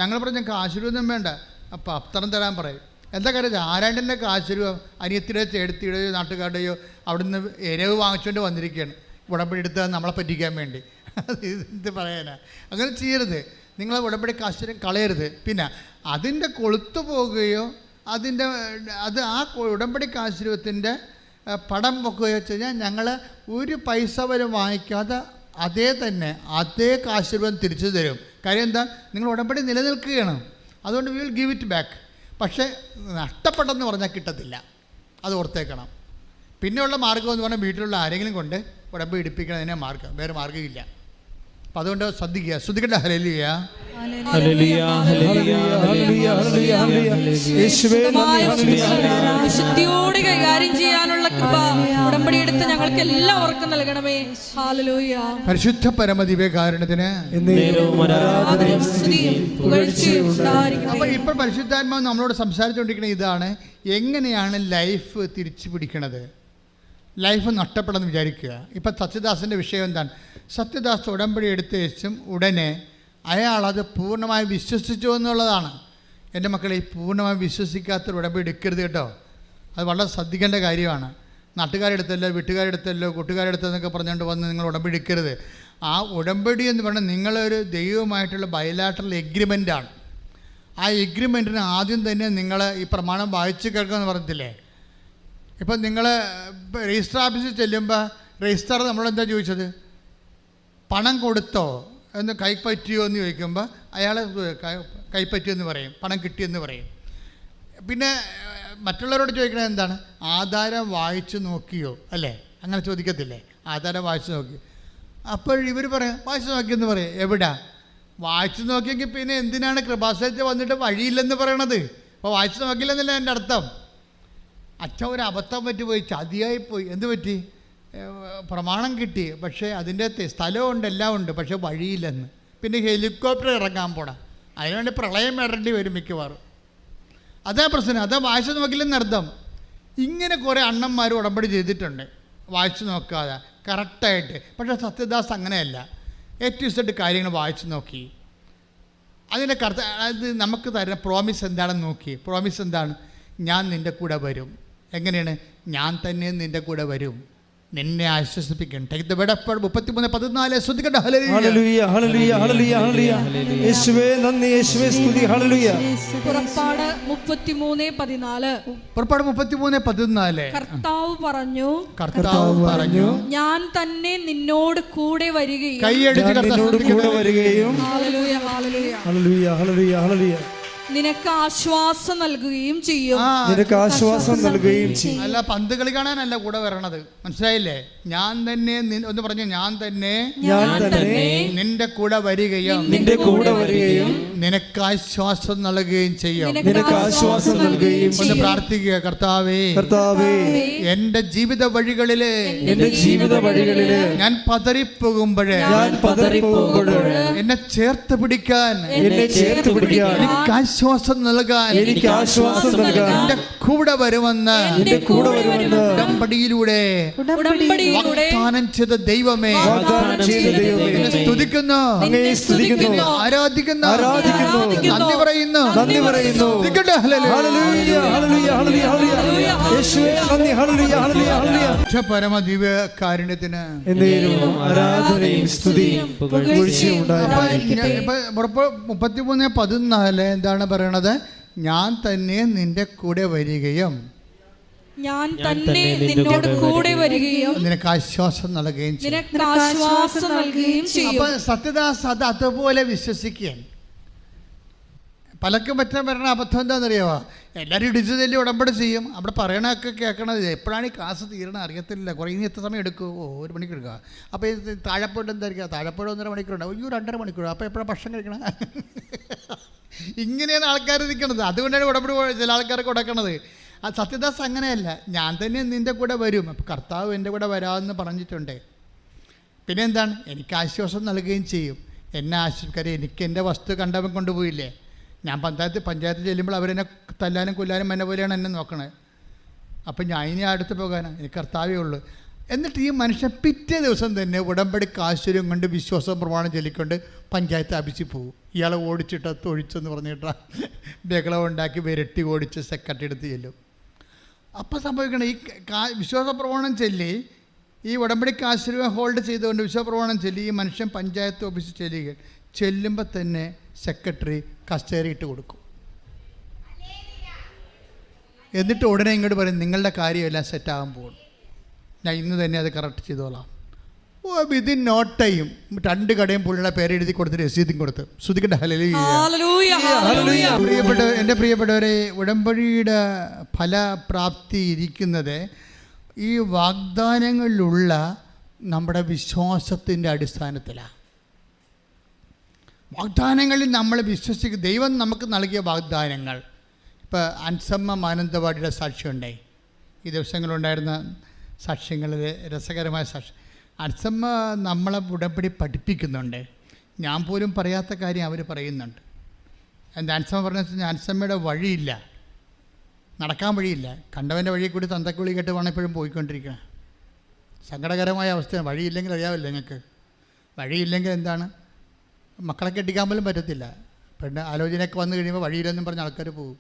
ഞങ്ങൾ പറഞ്ഞ കാശുരൂപം വേണ്ട, അപ്പം അത്തരം തരാൻ പറയും. എന്താ കാര്യം? ആരാണ്ടിൻ്റെ കാശുരൂപം അനിയത്തിയുടെ ചേടത്തിയുടെയോ നാട്ടുകാരുടെയോ അവിടുന്ന് എരവ് വാങ്ങിച്ചുകൊണ്ട് വന്നിരിക്കുകയാണ് ഉടമ്പടി എടുത്താൽ നമ്മളെ പറ്റിക്കാൻ വേണ്ടി. ഇത് പറയാനാ? അങ്ങനെ ചെയ്യരുത്. നിങ്ങൾ ഉടമ്പടി കാശുരം കളയരുത്. പിന്നെ അതിൻ്റെ കൊളുത്തു പോകുകയോ അത് ആ ഉടമ്പടി കാശുരൂപത്തിൻ്റെ പടം വെക്കുകയോ വെച്ച് കഴിഞ്ഞാൽ ഞങ്ങൾ ഒരു പൈസ വരെ വാങ്ങിക്കാതെ അതേ കാശുരൂപം തിരിച്ചു തരും. കാര്യം എന്താ? നിങ്ങൾ ഉടമ്പടി നിലനിൽക്കുകയാണ്, അതുകൊണ്ട് we will give it back. പക്ഷേ നഷ്ടപ്പെട്ടെന്ന് പറഞ്ഞാൽ കിട്ടത്തില്ല, അത് ഓർത്തേക്കണം. പിന്നെയുള്ള മാർഗ്ഗം എന്ന് പറഞ്ഞാൽ വീട്ടിലുള്ള ആരെങ്കിലും കൊണ്ട് ഉടമ്പടി എടുപ്പിക്കണതിനെ മാർഗ്ഗം, വേറെ മാർഗ്ഗമില്ല. അപ്പം അതുകൊണ്ട് ശ്രദ്ധിക്കട്ടെ. ഹല്ലേലൂയ, ഹല്ലേലൂയ, ഹല്ലേലൂയ, ഹല്ലേലൂയ, ഹല്ലേലൂയ. യേശുവേ വിശുദ്ധിയോടെ കൈകാര്യം ചെയ്യാനുള്ള കൃപ ഉടമ്പടി എടുത്ത് ഞങ്ങൾക്ക് എല്ലാവർക്കും നൽകണമേ. ഹല്ലേലൂയ. പരിശുദ്ധ പരമദിവ്യകാരുണ്യത്തിന് അപ്പോൾ ഇപ്പോൾ പരിശുദ്ധാത്മാവ് നമ്മളോട് സംസാരിച്ചുകൊണ്ടിരിക്കുന്നത് ഇതാണ്: എങ്ങനെയാണ് ലൈഫ് തിരിച്ചു പിടിക്കണത്, ലൈഫ് നഷ്ടപ്പെടുമെന്ന് വിചാരിക്കുക. ഇപ്പം സത്യദാസിൻ്റെ വിഷയം എന്താണ്? സത്യദാസ് ഉടമ്പടി എടുത്ത ശേഷം ഉടനെ അയാളത് പൂർണ്ണമായി വിശ്വസിച്ചു എന്നുള്ളതാണ്. എൻ്റെ മക്കളെ, ഈ പൂർണ്ണമായി വിശ്വസിക്കാത്തൊരു ഉടമ്പടി എടുക്കരുത് കേട്ടോ. അത് വളരെ ശ്രദ്ധിക്കേണ്ട കാര്യമാണ്. നാട്ടുകാരെടുത്തല്ലോ, വീട്ടുകാരെടുത്തല്ലോ, കൂട്ടുകാരെടുത്തെന്നൊക്കെ പറഞ്ഞുകൊണ്ട് വന്ന് നിങ്ങൾ ഉടമ്പടി എടുക്കരുത്. ആ ഉടമ്പടി എന്ന് പറഞ്ഞാൽ നിങ്ങളൊരു ദൈവവുമായിട്ടുള്ള ബയലാറ്ററൽ എഗ്രിമെൻ്റാണ്. ആ എഗ്രിമെൻറ്റിന് ആദ്യം തന്നെ നിങ്ങൾ ഈ പ്രമാണം വായിച്ച് കേൾക്കുമെന്ന് പറഞ്ഞിട്ടില്ലേ? ഇപ്പം നിങ്ങൾ രജിസ്റ്റർ ഓഫീസിൽ ചെല്ലുമ്പോൾ രജിസ്റ്റർ നമ്മളെന്താ ചോദിച്ചത്? പണം കൊടുത്തോ എന്ന്, കൈപ്പറ്റിയോ എന്ന് ചോദിക്കുമ്പോൾ അയാൾ കൈപ്പറ്റിയെന്ന് പറയും, പണം കിട്ടിയെന്ന് പറയും. പിന്നെ മറ്റുള്ളവരോട് ചോദിക്കണത് എന്താണ്? ആധാരം വായിച്ചു നോക്കിയോ, അല്ലേ? അങ്ങനെ ചോദിക്കത്തില്ലേ? ആധാരം വായിച്ചു നോക്കി. അപ്പോൾ ഇവർ പറയാം വായിച്ചു നോക്കിയെന്ന് പറയും. എവിടാ വായിച്ചു നോക്കിയെങ്കിൽ പിന്നെ എന്തിനാണ് കൃപാസനത്തിൽ വന്നിട്ട് വഴിയില്ലെന്ന് പറയണത്? അപ്പോൾ വായിച്ചു നോക്കിയില്ലെന്നല്ല എൻ്റെ അർത്ഥം. അച്ഛൻ ഒരു അബദ്ധം പറ്റിപ്പോയി, ചതിയായിപ്പോയി. എന്ത് പറ്റി? പ്രമാണം കിട്ടി, പക്ഷേ അതിൻ്റെ സ്ഥലമുണ്ട്, എല്ലാം ഉണ്ട്, പക്ഷേ വഴിയില്ലെന്ന്. പിന്നെ ഹെലികോപ്റ്റർ ഇറങ്ങാൻ പോണം, അതിനുവേണ്ടി പ്രളയം ഇടേണ്ടി വരും മിക്കവാറും. അതാ പ്രശ്നം, അതാ വായിച്ചു നോക്കില്ലെന്ന് അർത്ഥം. ഇങ്ങനെ കുറേ അണ്ണന്മാർ ഉടമ്പടി ചെയ്തിട്ടുണ്ട് വായിച്ചു നോക്കാതെ കറക്റ്റായിട്ട്. പക്ഷേ സത്യദാസ് അങ്ങനെയല്ല, ഏറ്റവും കാര്യങ്ങൾ വായിച്ചു നോക്കി. അതിൻ്റെ അത് നമുക്ക് തരുന്ന പ്രോമിസ് എന്താണെന്ന് നോക്കി. പ്രോമിസ് എന്താണ്? ഞാൻ നിൻ്റെ കൂടെ വരും. എങ്ങനെയാണ്? ഞാൻ തന്നെ നിൻ്റെ കൂടെ വരും, നിന്നെ ആശ്വസിപ്പിക്കണം. 33:14 ശ്രദ്ധിക്കട്ടെ. ഹല്ലേലൂയ, ഹല്ലേലൂയ, ഹല്ലേലൂയ, ഹല്ലേലൂയ. യേശുവേ നന്ദി, യേശുവേ സ്തുതി. ഹല്ലേലൂയ. പുറപ്പാട് 33:14. പുറപ്പാട് 33:14. കർത്താവ് പറഞ്ഞു ഞാൻ തന്നെ നിന്നോട് കൂടെ വരികയും ഹല്ലേലൂയ, ഹല്ലേലൂയ, ഹല്ലേലൂയ, ഹല്ലേലൂയ, ഹല്ലേലൂയ. നിനക്ക് ആശ്വാസം നൽകുകയും ചെയ്യും. നിനക്ക് ആശ്വാസം നൽകുകയും ചെയ്യും. അല്ല, പന്ത് കളി കാണാനല്ല കൂടെ വരണത്, മനസ്സിലായില്ലേ? ഞാൻ തന്നെ ഒന്ന് പറഞ്ഞു, ഞാൻ തന്നെ നിന്റെ കൂടെ വരികയും നിനക്ക് ആശ്വാസം നൽകുകയും ചെയ്യും. നിനക്ക് ആശ്വാസം നൽകുകയും. ഒന്ന് പ്രാർത്ഥിക്കുക. കർത്താവേ, എന്റെ ജീവിത വഴികളില് ഞാൻ പതറിപ്പോകുമ്പോഴേ എന്നെ ചേർത്ത് പിടിക്കാൻ എനിക്ക് ആശ്വാസം നൽകാൻ എന്റെ കൂടെ വരുമെന്ന് ഉടമ്പടിയിലൂടെ വാഗ്ദാനം ചെയ്ത ദൈവമേ, സ്തുതിക്കുന്നു, ആരാധിക്കുന്നു, നന്ദി പറയുന്നു. പരമദിവ്യകാരുണ്യത്തിന് ആരാധനയും സ്തുതിയും 33:14 എന്താണ് പറയണത്? ഞാൻ തന്നെ നിന്റെ കൂടെ വരികയും ഞാൻ തന്നെ നിന്നോട് കൂടെ വരികയും നിനക്ക് ആശ്വാസം നൽകുകയും ചെയ്യും. അപ്പൊ സത്യദാസ് അത് അതുപോലെ വിശ്വസിക്കുകയാണ്. പലർക്കും പറ്റാൻ വരണ അബദ്ധം എന്താണെന്നറിയാമോ? എല്ലാവരും ഇടിച്ചു തല്ലി ഉടമ്പടി ചെയ്യും, അവിടെ പറയണതൊക്കെ കേൾക്കണത്. എപ്പോഴാണ് ഈ ക്ലാസ് തീരണം അറിയത്തില്ല, കുറേ ഇനി എത്ര സമയം എടുക്കും? 1 മണിക്കൂർ എടുക്കുക. അപ്പോൾ ഈ താഴെപ്പോയിട്ട് എന്തായിരിക്കുക? താഴെപ്പോയിട്ട് 1.5 മണിക്കൂറുണ്ടാവും. 2.5 മണിക്കൂർ. അപ്പോൾ എപ്പോഴാണ് ഭക്ഷണം കഴിക്കണം? ഇങ്ങനെയാണ് ആൾക്കാർ നിൽക്കണത്. അതുകൊണ്ടാണ് ഉടമ്പടി ചില ആൾക്കാർക്ക് കൊടുക്കണത്. ആ സത്യദാസ് അങ്ങനെയല്ല, ഞാൻ തന്നെ നിൻ്റെ കൂടെ വരും. അപ്പോൾ കർത്താവ് എൻ്റെ കൂടെ വരാമെന്ന് പറഞ്ഞിട്ടുണ്ട്. പിന്നെ എന്താണ്? എനിക്ക് ആശ്വാസം നൽകുകയും ചെയ്യും. എന്നെ ആശ്വസിക്കാരെ എനിക്ക് എൻ്റെ വസ്തു കണ്ടവൻ കൊണ്ടുപോയില്ലേ? ഞാൻ പഞ്ചായത്ത് ചെല്ലുമ്പോൾ അവരെന്നെ തല്ലാനും കൊല്ലാനും എന്നെ പോലെയാണ് എന്നെ നോക്കണത്. അപ്പം ഞാൻ ഇനി അടുത്ത് പോകാനാണ്, എനിക്ക് കർത്താവേ ഉള്ളൂ. എന്നിട്ട് ഈ മനുഷ്യൻ പിറ്റേ ദിവസം തന്നെ ഉടമ്പടി കാശ്വര്യം കൊണ്ട് വിശ്വാസം പ്രമാണം ചൊല്ലിക്കൊണ്ട് പഞ്ചായത്ത് ആഫീസിൽ പോകും. ഇയാളെ ഓടിച്ചിട്ട് തൊഴിച്ചെന്ന് പറഞ്ഞിട്ട് ബഹളം ഉണ്ടാക്കി വിരട്ടി ഓടിച്ച് സെക്രട്ടറി എടുത്ത് ചെല്ലും. അപ്പോൾ സംഭവിക്കണം, ഈ വിശ്വാസ പ്രമാണം ചൊല്ലി ഈ ഉടമ്പടി കാശ്വര്യം ഹോൾഡ് ചെയ്തുകൊണ്ട് വിശ്വാസ പ്രമാണം ചൊല്ലി ഈ മനുഷ്യൻ പഞ്ചായത്ത് ഓഫീസിൽ ചെല്ലുമ്പോൾ തന്നെ സെക്രട്ടറി കസ്റ്റഡി ഇട്ട് കൊടുക്കും. എന്നിട്ട് ഉടനെ ഇങ്ങോട്ട് പറയും, നിങ്ങളുടെ കാര്യമെല്ലാം സെറ്റാകാൻ പോകും, ഞാൻ ഇന്ന് തന്നെ അത് കറക്റ്റ് ചെയ്തോളാം. വിതിൻ നോ ടൈം 2 കടയും പുള്ളിയുടെ പേരെഴുതി കൊടുത്തിട്ട് രസീതും കൊടുത്ത് ശ്രദ്ധിക്കട്ടെ. എൻ്റെ പ്രിയപ്പെട്ടവരെ, ഉടമ്പടിയുടെ ഫലപ്രാപ്തി ഇരിക്കുന്നത് ഈ വാഗ്ദാനങ്ങളിലുള്ള നമ്മുടെ വിശ്വാസത്തിൻ്റെ അടിസ്ഥാനത്തിലാണ്. വാഗ്ദാനങ്ങളിൽ നമ്മൾ വിശ്വസിക്കും. ദൈവം നമുക്ക് നൽകിയ വാഗ്ദാനങ്ങൾ. ഇപ്പോൾ അൻസമ്മ മാനന്തവാടിയുടെ സാക്ഷ്യമുണ്ടായി. ഈ ദിവസങ്ങളുണ്ടായിരുന്ന സാക്ഷ്യങ്ങളിൽ രസകരമായ സാക്ഷ്യം. അൻസമ്മ നമ്മളെ ഉടമ്പടി പഠിപ്പിക്കുന്നുണ്ട്. ഞാൻ പോലും പറയാത്ത കാര്യം അവർ പറയുന്നുണ്ട്. എന്താ അൻസമ്മ പറഞ്ഞ വെച്ചാൽ, അൻസമ്മയുടെ വഴിയില്ല, നടക്കാൻ വഴിയില്ല, കണ്ടവൻ്റെ വഴിയിൽ കൂടി തന്തക്കുളി കേട്ട് വേണം എപ്പോഴും പോയിക്കൊണ്ടിരിക്കണം. സങ്കടകരമായ അവസ്ഥയാണ്. വഴിയില്ലെങ്കിൽ അറിയാമല്ലോ നിങ്ങൾക്ക്. വഴിയില്ലെങ്കിൽ എന്താണ്, മക്കളെ കെട്ടിക്കാൻ പോലും പറ്റത്തില്ല. പിന്നെ ആലോചനയൊക്കെ വന്നു കഴിയുമ്പോൾ വഴിയില്ലെന്നും പറഞ്ഞ് ആൾക്കാർ പോകും.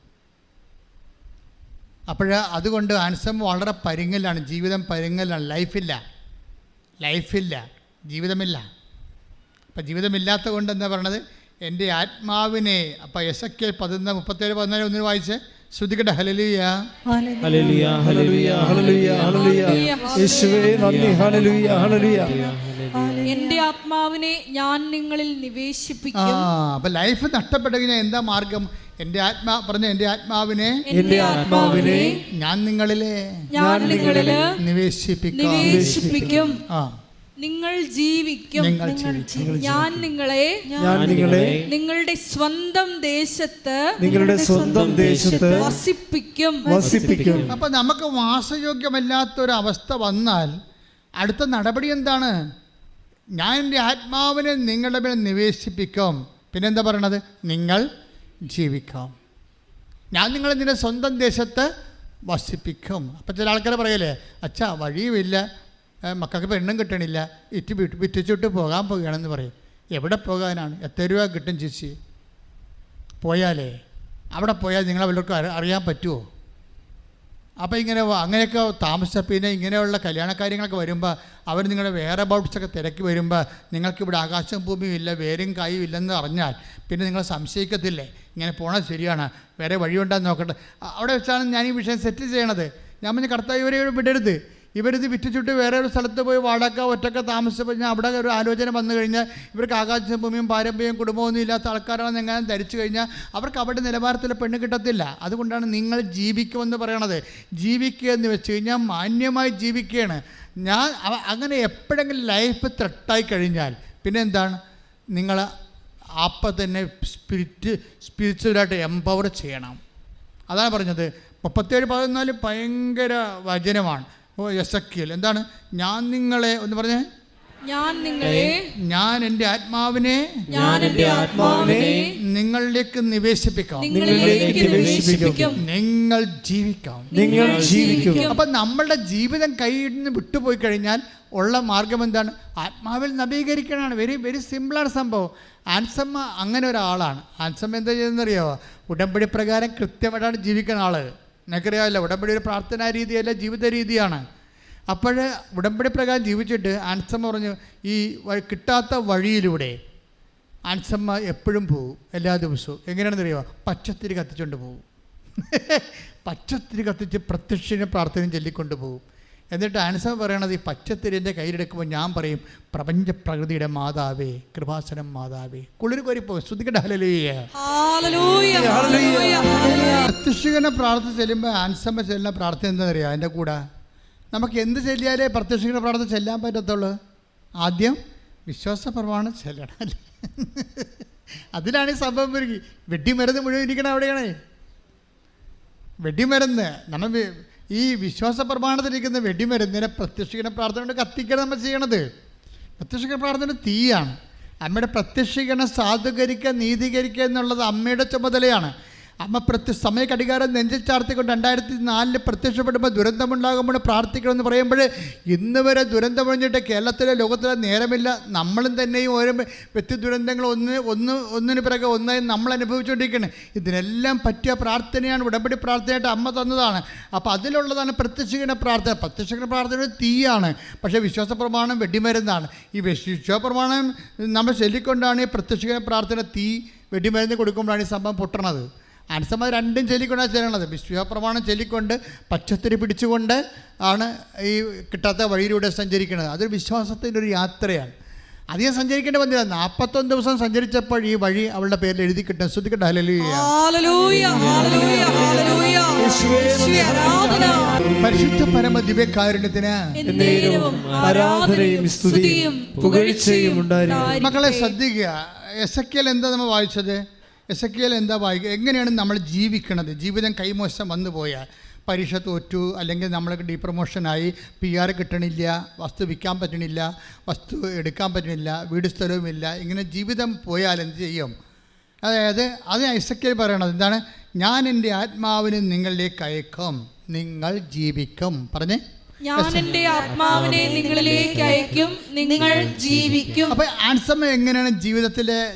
അതുകൊണ്ട് ആൻസമ്മ വളരെ പരുങ്ങലാണ്, ജീവിതം പരുങ്ങലാണ്, ലൈഫില്ല, ജീവിതമില്ല. അപ്പം ജീവിതമില്ലാത്ത കൊണ്ട് എന്താ പറയണത്, എൻ്റെ ആത്മാവിനെ. അപ്പം എസെക്കിയേൽ 17:14 ഒന്ന് വായിച്ച് ശ്രുതിക്കട്ടെ. ഹല്ലേലൂയ ഹല്ലേലൂയ ഹല്ലേലൂയ ഹല്ലേലൂയ ഹല്ലേലൂയ യേശുവേ നന്ദി. ഹല്ലേലൂയ ഹല്ലേലൂയ. എൻ്റെ ആത്മാവിനെ ഞാൻ നിങ്ങളിൽ നിവേശിപ്പിക്കും. അപ്പം ലൈഫ് നഷ്ടപ്പെട്ടെങ്കിൽ എന്താ മാർഗം? എൻ്റെ ആത്മാവിനെ ഞാൻ നിങ്ങളിൽ നിവേശിപ്പിക്കും. നിങ്ങൾ ജീവിക്കും. ഞാൻ നിങ്ങളെ നിങ്ങളുടെ സ്വന്തം ദേശത്ത് വസിപ്പിക്കും. അപ്പൊ നമുക്ക് വാസയോഗ്യമല്ലാത്തൊരവസ്ഥ വന്നാൽ അടുത്ത നടപടി എന്താണ്? ഞാൻ എൻ്റെ ആത്മാവിനെ നിങ്ങളുടെ മേൽ നിവേശിപ്പിക്കും. പിന്നെന്താ പറയണത്? നിങ്ങൾ ജീവിക്കാം. ഞാൻ നിങ്ങളെ നിന്റെ സ്വന്തം ദേശത്ത് വസിപ്പിക്കും. അപ്പം ചില ആൾക്കാർ പറയല്ലേ, അച്ഛാ വഴിയുമില്ല, മക്കൾക്ക് പെണ്ണും കിട്ടണില്ല, വിറ്റിച്ചിട്ട് പോകാൻ പോകുകയാണെന്ന് പറയും. എവിടെ പോകാനാണ്? എത്ര രൂപ കിട്ടും ചേച്ചി? പോയാലേ അവിടെ പോയാൽ നിങ്ങളെ വല്ലവർക്കും അറിയാൻ പറ്റുമോ? അപ്പോൾ അങ്ങനെയൊക്കെ താമസിച്ച പിന്നെ ഇങ്ങനെയുള്ള കല്യാണ കാര്യങ്ങളൊക്കെ വരുമ്പോൾ അവർ നിങ്ങളുടെ വേറെ ബൗട്ട്സൊക്കെ തിരക്കി വരുമ്പോൾ നിങ്ങൾക്കിവിടെ ആകാശവും ഭൂമിയും ഇല്ല, വേരും കായും ഇല്ലെന്ന് അറിഞ്ഞാൽ പിന്നെ നിങ്ങൾ സംശയിക്കത്തില്ലേ, ഇങ്ങനെ പോണത് ശരിയാണ്, വേറെ വഴിയുണ്ടാന്ന് നോക്കട്ടെ. അവിടെ വെച്ചാണ് ഞാൻ ഈ വിഷയം സെറ്റ് ചെയ്യണത്. ഞാൻ പറഞ്ഞ കർത്താവ് ഇവരെ വിടരുത്, ഇവരിത് വിറ്റിച്ചിട്ട് വേറെ ഒരു സ്ഥലത്ത് പോയി വാടക ഒറ്റയ്ക്ക് താമസിച്ചപ്പോൾ ഞാൻ അവിടെ ഒരു ആലോചന വന്നു കഴിഞ്ഞാൽ ഇവർക്ക് ആകാശവും ഭൂമിയും പാരമ്പര്യം കുടുംബമൊന്നും ഇല്ലാത്ത ആൾക്കാരാണെന്ന് എങ്ങനെ ധരിച്ചു കഴിഞ്ഞാൽ അവർക്ക് അവിടെ നിലവാരത്തിൽ പെണ്ണ് കിട്ടത്തില്ല. അതുകൊണ്ടാണ് നിങ്ങൾ ജീവിക്കുമെന്ന് പറയണത്. ജീവിക്കുക എന്ന് വെച്ച് കഴിഞ്ഞാൽ മാന്യമായി ജീവിക്കുകയാണ്. ഞാൻ അങ്ങനെ എപ്പോഴെങ്കിലും ലൈഫ് ത്രട്ടായി കഴിഞ്ഞാൽ പിന്നെ എന്താണ്, നിങ്ങൾ അപ്പം തന്നെ സ്പിരിച്വലായിട്ട് എംപവർ ചെയ്യണം. അതാണ് പറഞ്ഞത്. 37:14 ഭയങ്കര വചനമാണ്. എസെക്കിയേൽ എന്താണ്? ഞാൻ നിങ്ങളെ ഒന്ന് പറഞ്ഞേ, ഞാൻ എൻ്റെ ആത്മാവിനെ നിങ്ങളിലേക്ക് നിവേശിപ്പിക്കാം, നിങ്ങൾ ജീവിക്കാം. അപ്പം നമ്മളുടെ ജീവിതം കയ്യിൽ നിന്ന് വിട്ടുപോയി കഴിഞ്ഞാൽ ഉള്ള മാർഗം എന്താണ്? ആത്മാവിൽ നവീകരിക്കണമാണ്. വെരി വെരി സിമ്പിളാണ് സംഭവം. ആൻസമ്മ അങ്ങനെ ഒരാളാണ്. ആൻസമ്മ എന്താ ചെയ്യുന്നറിയാമോ? ഉടമ്പടി പ്രകാരം കൃത്യമായിട്ടാണ് ജീവിക്കുന്ന ആൾ. നിനക്കറിയാമല്ലോ, ഉടമ്പടി ഒരു പ്രാർത്ഥനാ രീതിയല്ല, ജീവിത രീതിയാണ്. അപ്പോൾ ഉടമ്പടി പ്രകാരം ജീവിച്ചിട്ട് ആൻസമ്മ പറഞ്ഞു, ഈ കിട്ടാത്ത വഴിയിലൂടെ ആൻസമ്മ എപ്പോഴും പോകും, എല്ലാ ദിവസവും. എങ്ങനെയാണെന്ന് അറിയുമോ? പച്ചത്തിരി കത്തിച്ചുകൊണ്ട് പോകും. പച്ചത്തിരി കത്തിച്ച് പ്രത്യക്ഷനും പ്രാർത്ഥനയും ചൊല്ലിക്കൊണ്ട് പോകും. എന്നിട്ട് ആൻസമ്മ പറയണത്, ഈ പച്ചത്തിരിൻ്റെ കയ്യിലെടുക്കുമ്പോൾ ഞാൻ പറയും, പ്രപഞ്ച പ്രകൃതിയുടെ മാതാവേ, കൃപാസനം മാതാവേ, കുളിർ കോരിപ്പോകും. ശ്രദ്ധിക്കട്ടെ. ഹല്ലേലൂയ. പ്രത്യക്ഷീകരണ പ്രാർത്ഥന ചെല്ലുമ്പോൾ ആൻസമ്മ ചെല്ലുന്ന പ്രാർത്ഥന എന്താണെന്നറിയാം? അതിൻ്റെ കൂടെ നമുക്ക് എന്ത് ചെല്ലിയാലേ പ്രത്യക്ഷീകരണ പ്രാർത്ഥന ചെല്ലാൻ പറ്റത്തുള്ളൂ? ആദ്യം വിശ്വാസ പ്രമാണം ചെല്ലണം, അല്ലേ? അതിലാണ് ഈ സംഭവം. വെടിമരുന്ന് മുഴുവൻ ഇരിക്കണം അവിടെയാണ്. വെടിമരുന്ന് നമ്മൾ ഈ വിശ്വാസ പ്രമാണത്തിലിരിക്കുന്ന വെടിമരുന്നിനെ പ്രത്യക്ഷീകരണ പ്രാർത്ഥന കൊണ്ട് കത്തിക്കണം നമ്മൾ ചെയ്യണത്. പ്രത്യക്ഷീകരണ പ്രാർത്ഥന തീയാണ്. അമ്മയുടെ പ്രത്യക്ഷീകരണം സാധൂകരിക്കുക, നീതീകരിക്കുക എന്നുള്ളത് അമ്മയുടെ ചുമതലയാണ്. അമ്മ സമയക്കടികാരം നെഞ്ചിൽ ചാർത്തിക്കൊണ്ട് 2004 പ്രത്യക്ഷപ്പെടുമ്പോൾ ദുരന്തമുണ്ടാകുമ്പോൾ പ്രാർത്ഥിക്കണമെന്ന് പറയുമ്പോൾ ഇന്ന് വരെ ദുരന്തമൊഴിഞ്ഞിട്ട് കേരളത്തിലെ ലോകത്തിലെ നേരമില്ല. നമ്മളും തന്നെയും ഓരോ വ്യക്തി ദുരന്തങ്ങൾ ഒന്നിന് പിറകെ ഒന്നായി നമ്മൾ അനുഭവിച്ചുകൊണ്ടിരിക്കുകയാണ്. ഇതിനെല്ലാം പറ്റിയ പ്രാർത്ഥനയാണ്, ഉടമ്പടി പ്രാർത്ഥനയായിട്ട് അമ്മ തന്നതാണ്. അപ്പോൾ അതിലുള്ളതാണ് പ്രത്യക്ഷീകരണ പ്രാർത്ഥന. പ്രത്യക്ഷീകരണ പ്രാർത്ഥന തീയാണ്, പക്ഷേ വിശ്വാസ പ്രമാണം വെടിമരുന്നാണ്. ഈ വിശ്വാസ പ്രമാണം നമ്മൾ ചൊല്ലിക്കൊണ്ടാണ് ഈ പ്രത്യക്ഷീകരണ പ്രാർത്ഥന തീ വെടിമരുന്ന് കൊടുക്കുമ്പോഴാണ് ഈ സംഭവം പൊട്ടണത്. അനുസമ്മതം രണ്ടും ചൊല്ലിക്കൊണ്ടാണ് ചെയ്യണത്. വിശ്വാസ പ്രമാണം ചൊല്ലിക്കൊണ്ട് പച്ചത്തിരി പിടിച്ചുകൊണ്ട് ആണ് ഈ കിട്ടാത്ത വഴിയിലൂടെ സഞ്ചരിക്കുന്നത്. അതൊരു വിശ്വാസത്തിൻ്റെ ഒരു യാത്രയാണ്. അധികം സഞ്ചരിക്കേണ്ടി വന്നില്ല. 41 ദിവസം സഞ്ചരിച്ചപ്പോൾ ഈ വഴി അവളുടെ പേരിൽ എഴുതി കിട്ടും. ശ്രദ്ധിക്കട്ടെ. പരിശുദ്ധ പരമ ദിവ്യകാരുണ്യത്തിന് ആരാധനയും സ്തുതിയും പുകഴ്ചയും ഉണ്ടായിരിക്കട്ടെ. മക്കളെ ശ്രദ്ധിക്കുക. എസെക്കിയേൽ എന്താ നമ്മൾ വായിച്ചത്? എസെക്കിയേൽ എന്താ വായിക്കുക? എങ്ങനെയാണ് നമ്മൾ ജീവിക്കണത്? ജീവിതം കൈമോശം വന്നു പോയാൽ, പരീക്ഷ തോറ്റു, അല്ലെങ്കിൽ നമ്മൾക്ക് ഡീപ്രമോഷനായി, PR കിട്ടണില്ല, വസ്തു വിൽക്കാൻ പറ്റണില്ല, വസ്തു എടുക്കാൻ പറ്റണില്ല, വീട് സ്ഥലവുമില്ല, ഇങ്ങനെ ജീവിതം പോയാൽ എന്ത് ചെയ്യും? അതായത് അത് എസെക്കിയേൽ പറയണത് എന്താണ്? ഞാൻ എൻ്റെ ആത്മാവിനെ നിങ്ങളിലേക്ക് അയക്കും, നിങ്ങൾ ജീവിക്കും. പറഞ്ഞേ, ഞാൻ എൻ്റെ ആത്മാവിനെ നിങ്ങളിലേക്ക് അയക്കും, നിങ്ങൾ ജീവിക്കും. അപ്പോൾ ആൻസമ്മ എങ്ങനെയാണ്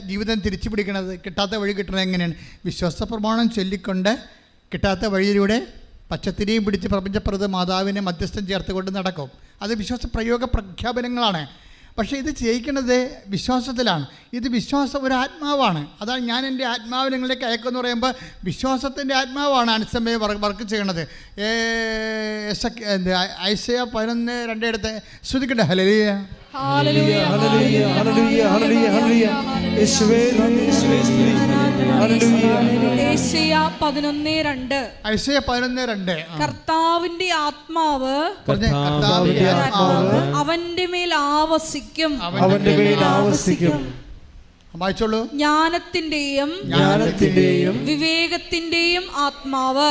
ജീവിതം തിരിച്ചു പിടിക്കണത്? കിട്ടാത്ത വഴി കിട്ടണത് എങ്ങനെയാണ്? വിശ്വാസ പ്രമാണം ചൊല്ലിക്കൊണ്ട് കിട്ടാത്ത വഴിയിലൂടെ പച്ചത്തിരിയും പിടിച്ച് പ്രപഞ്ചപ്രദ മാതാവിനെ മധ്യസ്ഥം ചേർത്തുകൊണ്ട് നടക്കും. അത് വിശ്വാസ പ്രഖ്യാപനങ്ങളാണ്. പക്ഷേ ഇത് ചെയ്യിക്കുന്നത് വിശ്വാസത്തിലാണ്. ഇത് വിശ്വാസം ഒരു ആത്മാവാണ്. അതാണ് ഞാൻ എൻ്റെ ആത്മാവ് നിങ്ങളിലേക്ക് അയക്കുമെന്ന് പറയുമ്പോൾ വിശ്വാസത്തിൻ്റെ ആത്മാവാണ് അനുസമയം വർക്ക് ചെയ്യണത്. ഐസയ 11:2 എടുത്ത് ശ്രദ്ധിക്കട്ടെ. ഹല്ലേലൂയ, ഹല്ലേലൂയ, ഹല്ലേലൂയ, ഹല്ലേലൂയ, ഹല്ലേലൂയ, ഹല്ലേലൂയ. യേശുവേ നന്ദി, യേശുവേ സ്തുതി. ഹല്ലേലൂയ. യേശയ്യ 11:2. ഐസയ 11:2. കർത്താവിന്റെ ആത്മാവ് കർത്താവിന്റെ ആത്മാവ് അവന്റെ മേൽ ആവസിക്കും, അവന്റെ മേൽ ആവസിക്കും. വായിച്ചോളൂ. ജ്ഞാനത്തിന്റെയും വിവേകത്തിന്റെയും ആത്മാവ്,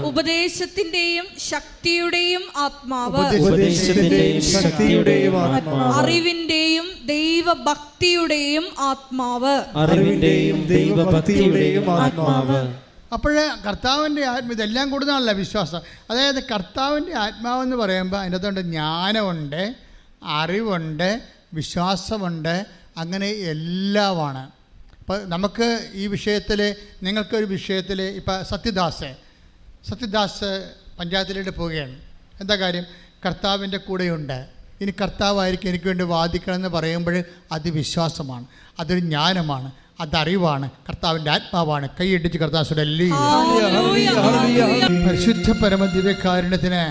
ഉപദേശത്തിന്റെയും ശക്തിയുടെയും ആത്മാവ്, അറിവിന്റെയും ദൈവഭക്തിയുടെയും ആത്മാവ്. അപ്പോഴേ കർത്താവിൻ്റെ ഇതെല്ലാം കൂടുന്നതാണല്ലോ വിശ്വാസം. അതായത് കർത്താവിൻ്റെ ആത്മാവെന്ന് പറയുമ്പോൾ അതിനകത്തുണ്ട് ജ്ഞാനമുണ്ട്, അറിവുണ്ട്, വിശ്വാസമുണ്ട്, അങ്ങനെ എല്ലാമാണ്. ഇപ്പോൾ നമുക്ക് ഈ വിഷയത്തിൽ, നിങ്ങൾക്കൊരു വിഷയത്തിൽ, ഇപ്പോൾ സത്യദാസ് പഞ്ചായത്തിലേക്ക് പോവുകയാണ്. എന്താ കാര്യം? കർത്താവിൻ്റെ കൂടെയുണ്ട്. ഇനി കർത്താവായിരിക്കും എനിക്ക് വേണ്ടി വാദിക്കണമെന്ന് പറയുമ്പോൾ അത് വിശ്വാസമാണ്, അതൊരു ജ്ഞാനമാണ്, അതറിവാണ്, കർത്താവിൻ്റെ ആത്മാവാണ്. കൈയിടിച്ച് കർത്താവിന്റെ പരിശുദ്ധ പരമ ദിവ്യകാരുണ്യത്തിന്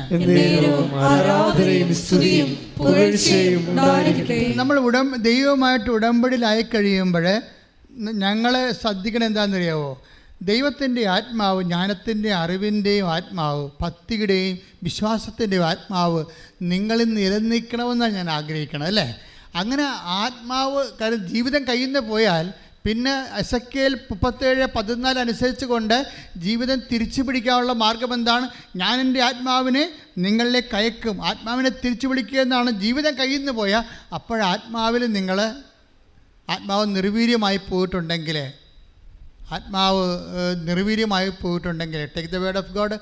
നമ്മൾ ദൈവമായിട്ട് ഉടമ്പടിയിലായി കഴിയുമ്പോൾ ഞങ്ങളെ ശ്രദ്ധിക്കണം. എന്താണെന്നറിയാവോ? ദൈവത്തിൻ്റെ ആത്മാവ്, ജ്ഞാനത്തിൻ്റെ അറിവിൻ്റെയും ആത്മാവ്, ഭക്തിയുടെയും വിശ്വാസത്തിൻ്റെയും ആത്മാവ് നിങ്ങളിൽ നിലനിൽക്കണമെന്നാണ് ഞാൻ ആഗ്രഹിക്കണം, അല്ലേ? അങ്ങനെ ആത്മാവ്, കാരണം ജീവിതം കയ്യിൽ നിന്ന് പോയാൽ പിന്നെ എസെക്കിയേൽ 37:14 അനുസരിച്ച് കൊണ്ട് ജീവിതം തിരിച്ചു പിടിക്കാനുള്ള മാർഗം എന്താണ്? ഞാൻ എൻ്റെ ആത്മാവിനെ നിങ്ങളിലേക്ക് അയക്കും. ആത്മാവിനെ തിരിച്ചു പിടിക്കുക എന്നാണ്. ജീവിതം കയ്യിൽ നിന്ന് പോയാൽ അപ്പോഴാത്മാവിൽ ആത്മാവ് നിർവീര്യമായി പോയിട്ടുണ്ടെങ്കിൽ, take the word of God.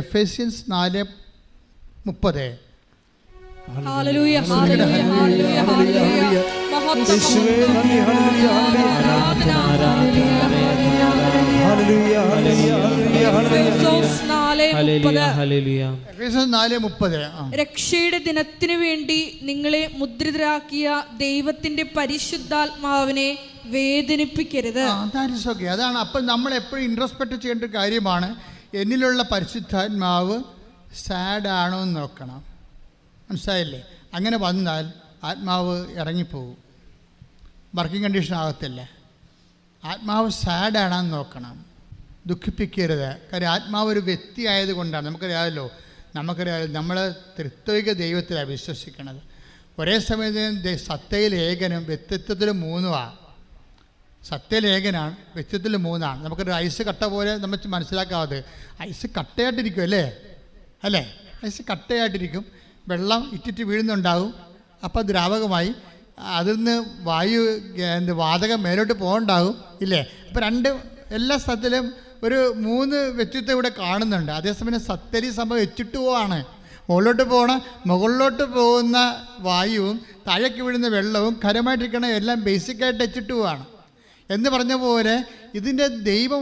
Ephesians 4:30. ഹല്ലേലൂയ, ഹല്ലേലൂയ, ഹല്ലേലൂയ, ഹല്ലേലൂയ. യേശുവേ നന്ദി, ഹല്ലേലൂയ, ഹല്ലേലൂയ, ഹല്ലേലൂയ. എഫേസ്യൻസ് 4:30. രക്ഷയുടെ ദിനത്തിനു വേണ്ടി നിങ്ങളെ മുദ്രിതരാക്കിയ ദൈവത്തിന്റെ പരിശുദ്ധാത്മാവിനെ വേദനിപ്പിക്കരുത്. അതാണ്. അപ്പം നമ്മൾ എപ്പോഴും ഇൻട്രോസ്പെക്ട് ചെയ്യേണ്ട ഒരു കാര്യമാണ്. എന്നിലുള്ള പരിശുദ്ധാത്മാവ് സാഡാണോ എന്ന് നോക്കണം. മനസ്സിലായില്ലേ? അങ്ങനെ വന്നാൽ ആത്മാവ് ഇറങ്ങിപ്പോവും, വർക്കിംഗ് കണ്ടീഷൻ ആകത്തില്ല. ആത്മാവ് സാഡാണെന്ന് നോക്കണം, ദുഃഖിപ്പിക്കരുത്. കാര്യം ആത്മാവ് ഒരു വ്യക്തി ആയതുകൊണ്ടാണ്. നമുക്കറിയാമല്ലോ, നമ്മൾ ത്രിത്വിക ദൈവത്തിലാണ് വിശ്വസിക്കുന്നത്. ഒരേ സമയത്ത് സത്തയിൽ ഏകനും വ്യക്തിത്വത്തിൽ മൂന്നുമാണ്. സത്യയിൽ ഏകനാണ്, വ്യക്തിത്വത്തിൽ മൂന്നാണ്. നമുക്കൊരു ഐസ് കട്ട പോലെ നമുക്ക് മനസ്സിലാക്കാതെ, ഐസ് കട്ടയായിട്ടിരിക്കും, അല്ലേ? ഐസ് കട്ടയായിട്ടിരിക്കും, വെള്ളം ഇറ്റിറ്റ് വീഴുന്നുണ്ടാവും, അപ്പോൾ ദ്രാവകമായി. അതിൽ നിന്ന് വാതകം മേലോട്ട് പോകണ്ടാകും ഇല്ലേ? അപ്പോൾ എല്ലാ സ്ഥലത്തിലും ഒരു 3 വ്യക്തിത്വം ഇവിടെ കാണുന്നുണ്ട്. അതേസമയം സത്തരി സംഭവം H2O ആണ്. മുകളിലോട്ട് പോകുന്ന വായുവും താഴേക്ക് വീഴുന്ന വെള്ളവും ഖരമായിട്ടിരിക്കണ എല്ലാം ബേസിക്കായിട്ട് H2O ആണ് എന്ന് പറഞ്ഞ പോലെ ഇതിൻ്റെ ദൈവം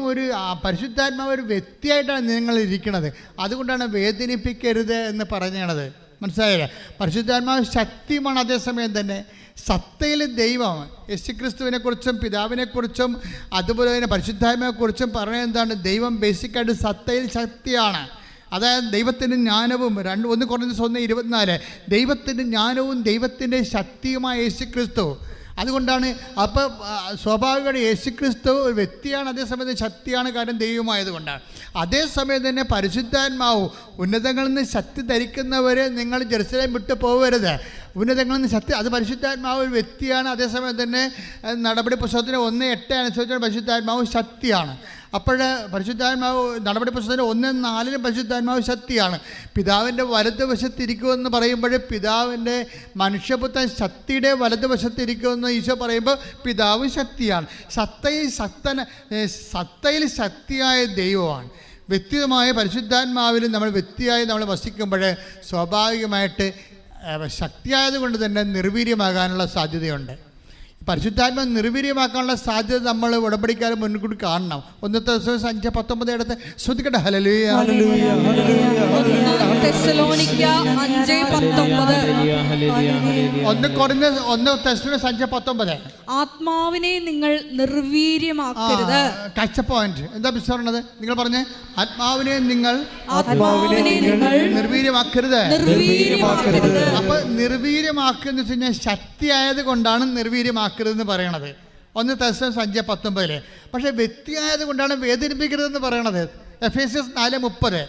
പരിശുദ്ധാത്മാവ് ഒരു വ്യക്തിയായിട്ടാണ് നിങ്ങൾ ഇരിക്കുന്നത്. അതുകൊണ്ടാണ് വേദനിപ്പിക്കരുത് എന്ന് പറഞ്ഞത്. മനസ്സിലായില്ലേ? പരിശുദ്ധാത്മാവ് ശക്തിയുമാണ്. അതേസമയം തന്നെ സത്തയിൽ ദൈവം യേശുക്രിസ്തുവിനെക്കുറിച്ചും പിതാവിനെക്കുറിച്ചും അതുപോലെ തന്നെ പരിശുദ്ധാത്മാവിനെക്കുറിച്ചും പറയുന്നത് എന്താണ്? ദൈവം ബേസിക്കായിട്ട് സത്തയിൽ ശക്തിയാണ്. അതായത് ദൈവത്തിൻ്റെ ജ്ഞാനവും 1 Corinthians 1:24 ദൈവത്തിൻ്റെ ജ്ഞാനവും ദൈവത്തിൻ്റെ ശക്തിയുമായ യേശുക്രിസ്തു. അതുകൊണ്ടാണ് അപ്പോൾ സ്വാഭാവികമായിട്ട് യേശുക്രിസ്തു ഒരു വ്യക്തിയാണ്, അതേസമയത്ത് ശക്തിയാണ്, കാരണം ദൈവമായതുകൊണ്ടാണ്. അതേസമയം തന്നെ പരിശുദ്ധാത്മാവ് ഉന്നതങ്ങളിൽ നിന്ന് ശക്തി ധരിക്കുന്നവർ നിങ്ങൾ ജെറുസലേം വിട്ടു പോകരുത്. ഉന്നതങ്ങളിൽ നിന്ന് ശക്തി, അത് പരിശുദ്ധാത്മാവ് ഒരു വ്യക്തിയാണ്. അതേസമയം തന്നെ നടപടി പുസ്തകത്തിന് 1:8 അനുസരിച്ച് പരിശുദ്ധാത്മാവ് ശക്തിയാണ്. അപ്പോൾ പരിശുദ്ധാത്മാവ് നടപടി പുസ്തകത്തിന് 1:4 പരിശുദ്ധാത്മാവ് ശക്തിയാണ്. പിതാവിൻ്റെ വലതുവശത്തിരിക്കുമെന്ന് പറയുമ്പോൾ പിതാവിൻ്റെ മനുഷ്യപുത്രൻ ശക്തിയുടെ വലതുവശത്തിരിക്കുമെന്ന് ഈശോ പറയുമ്പോൾ പിതാവ് ശക്തിയാണ്. സത്തയിൽ ശക്തിയായ ദൈവമാണ്. വ്യക്തിപരമായ പരിശുദ്ധാത്മാവിൽ നമ്മൾ വ്യക്തിയായി നമ്മൾ വസിക്കുമ്പോൾ സ്വാഭാവികമായിട്ട് ശക്തിയായത് കൊണ്ട് തന്നെ നിർവീര്യമാകാനുള്ള സാധ്യതയുണ്ട്. പരിശുദ്ധാത്മാവ് നിർവീര്യമാക്കാനുള്ള സാധ്യത നമ്മൾ ഉടമ്പടിക്കാരെ മുൻകൂട്ടി കാണണം. 1 Thessalonians 5:19 എടുത്ത് ശ്രദ്ധിക്കട്ടെ. ഹല്ലേലൂയ, ഹല്ലേലൂയ, ഹല്ലേലൂയ. 1 Thessalonica 5:19 1 Thessalonians 5:19 ആത്മാവിനെ നിങ്ങൾ നിർവീര്യമാക്കരുത്. കാഴ്ച പോയിന്റ് എന്താ പറഞ്ഞത്? നിങ്ങൾ പറഞ്ഞേ, ആത്മാവിനെ നിങ്ങൾ നിർവീര്യമാക്കരുത്. അപ്പൊ നിർവീര്യമാക്കുന്ന വെച്ച് കഴിഞ്ഞാൽ ശക്തിയായത് കൊണ്ടാണ് നിർവീര്യമാക്കരുതെന്ന് പറയണത് 1 Thessalonians 5:19. പക്ഷേ വ്യക്തിയായത് കൊണ്ടാണ് വേദനിപ്പിക്കരുതെന്ന് പറയണത് Ephesians 4:30.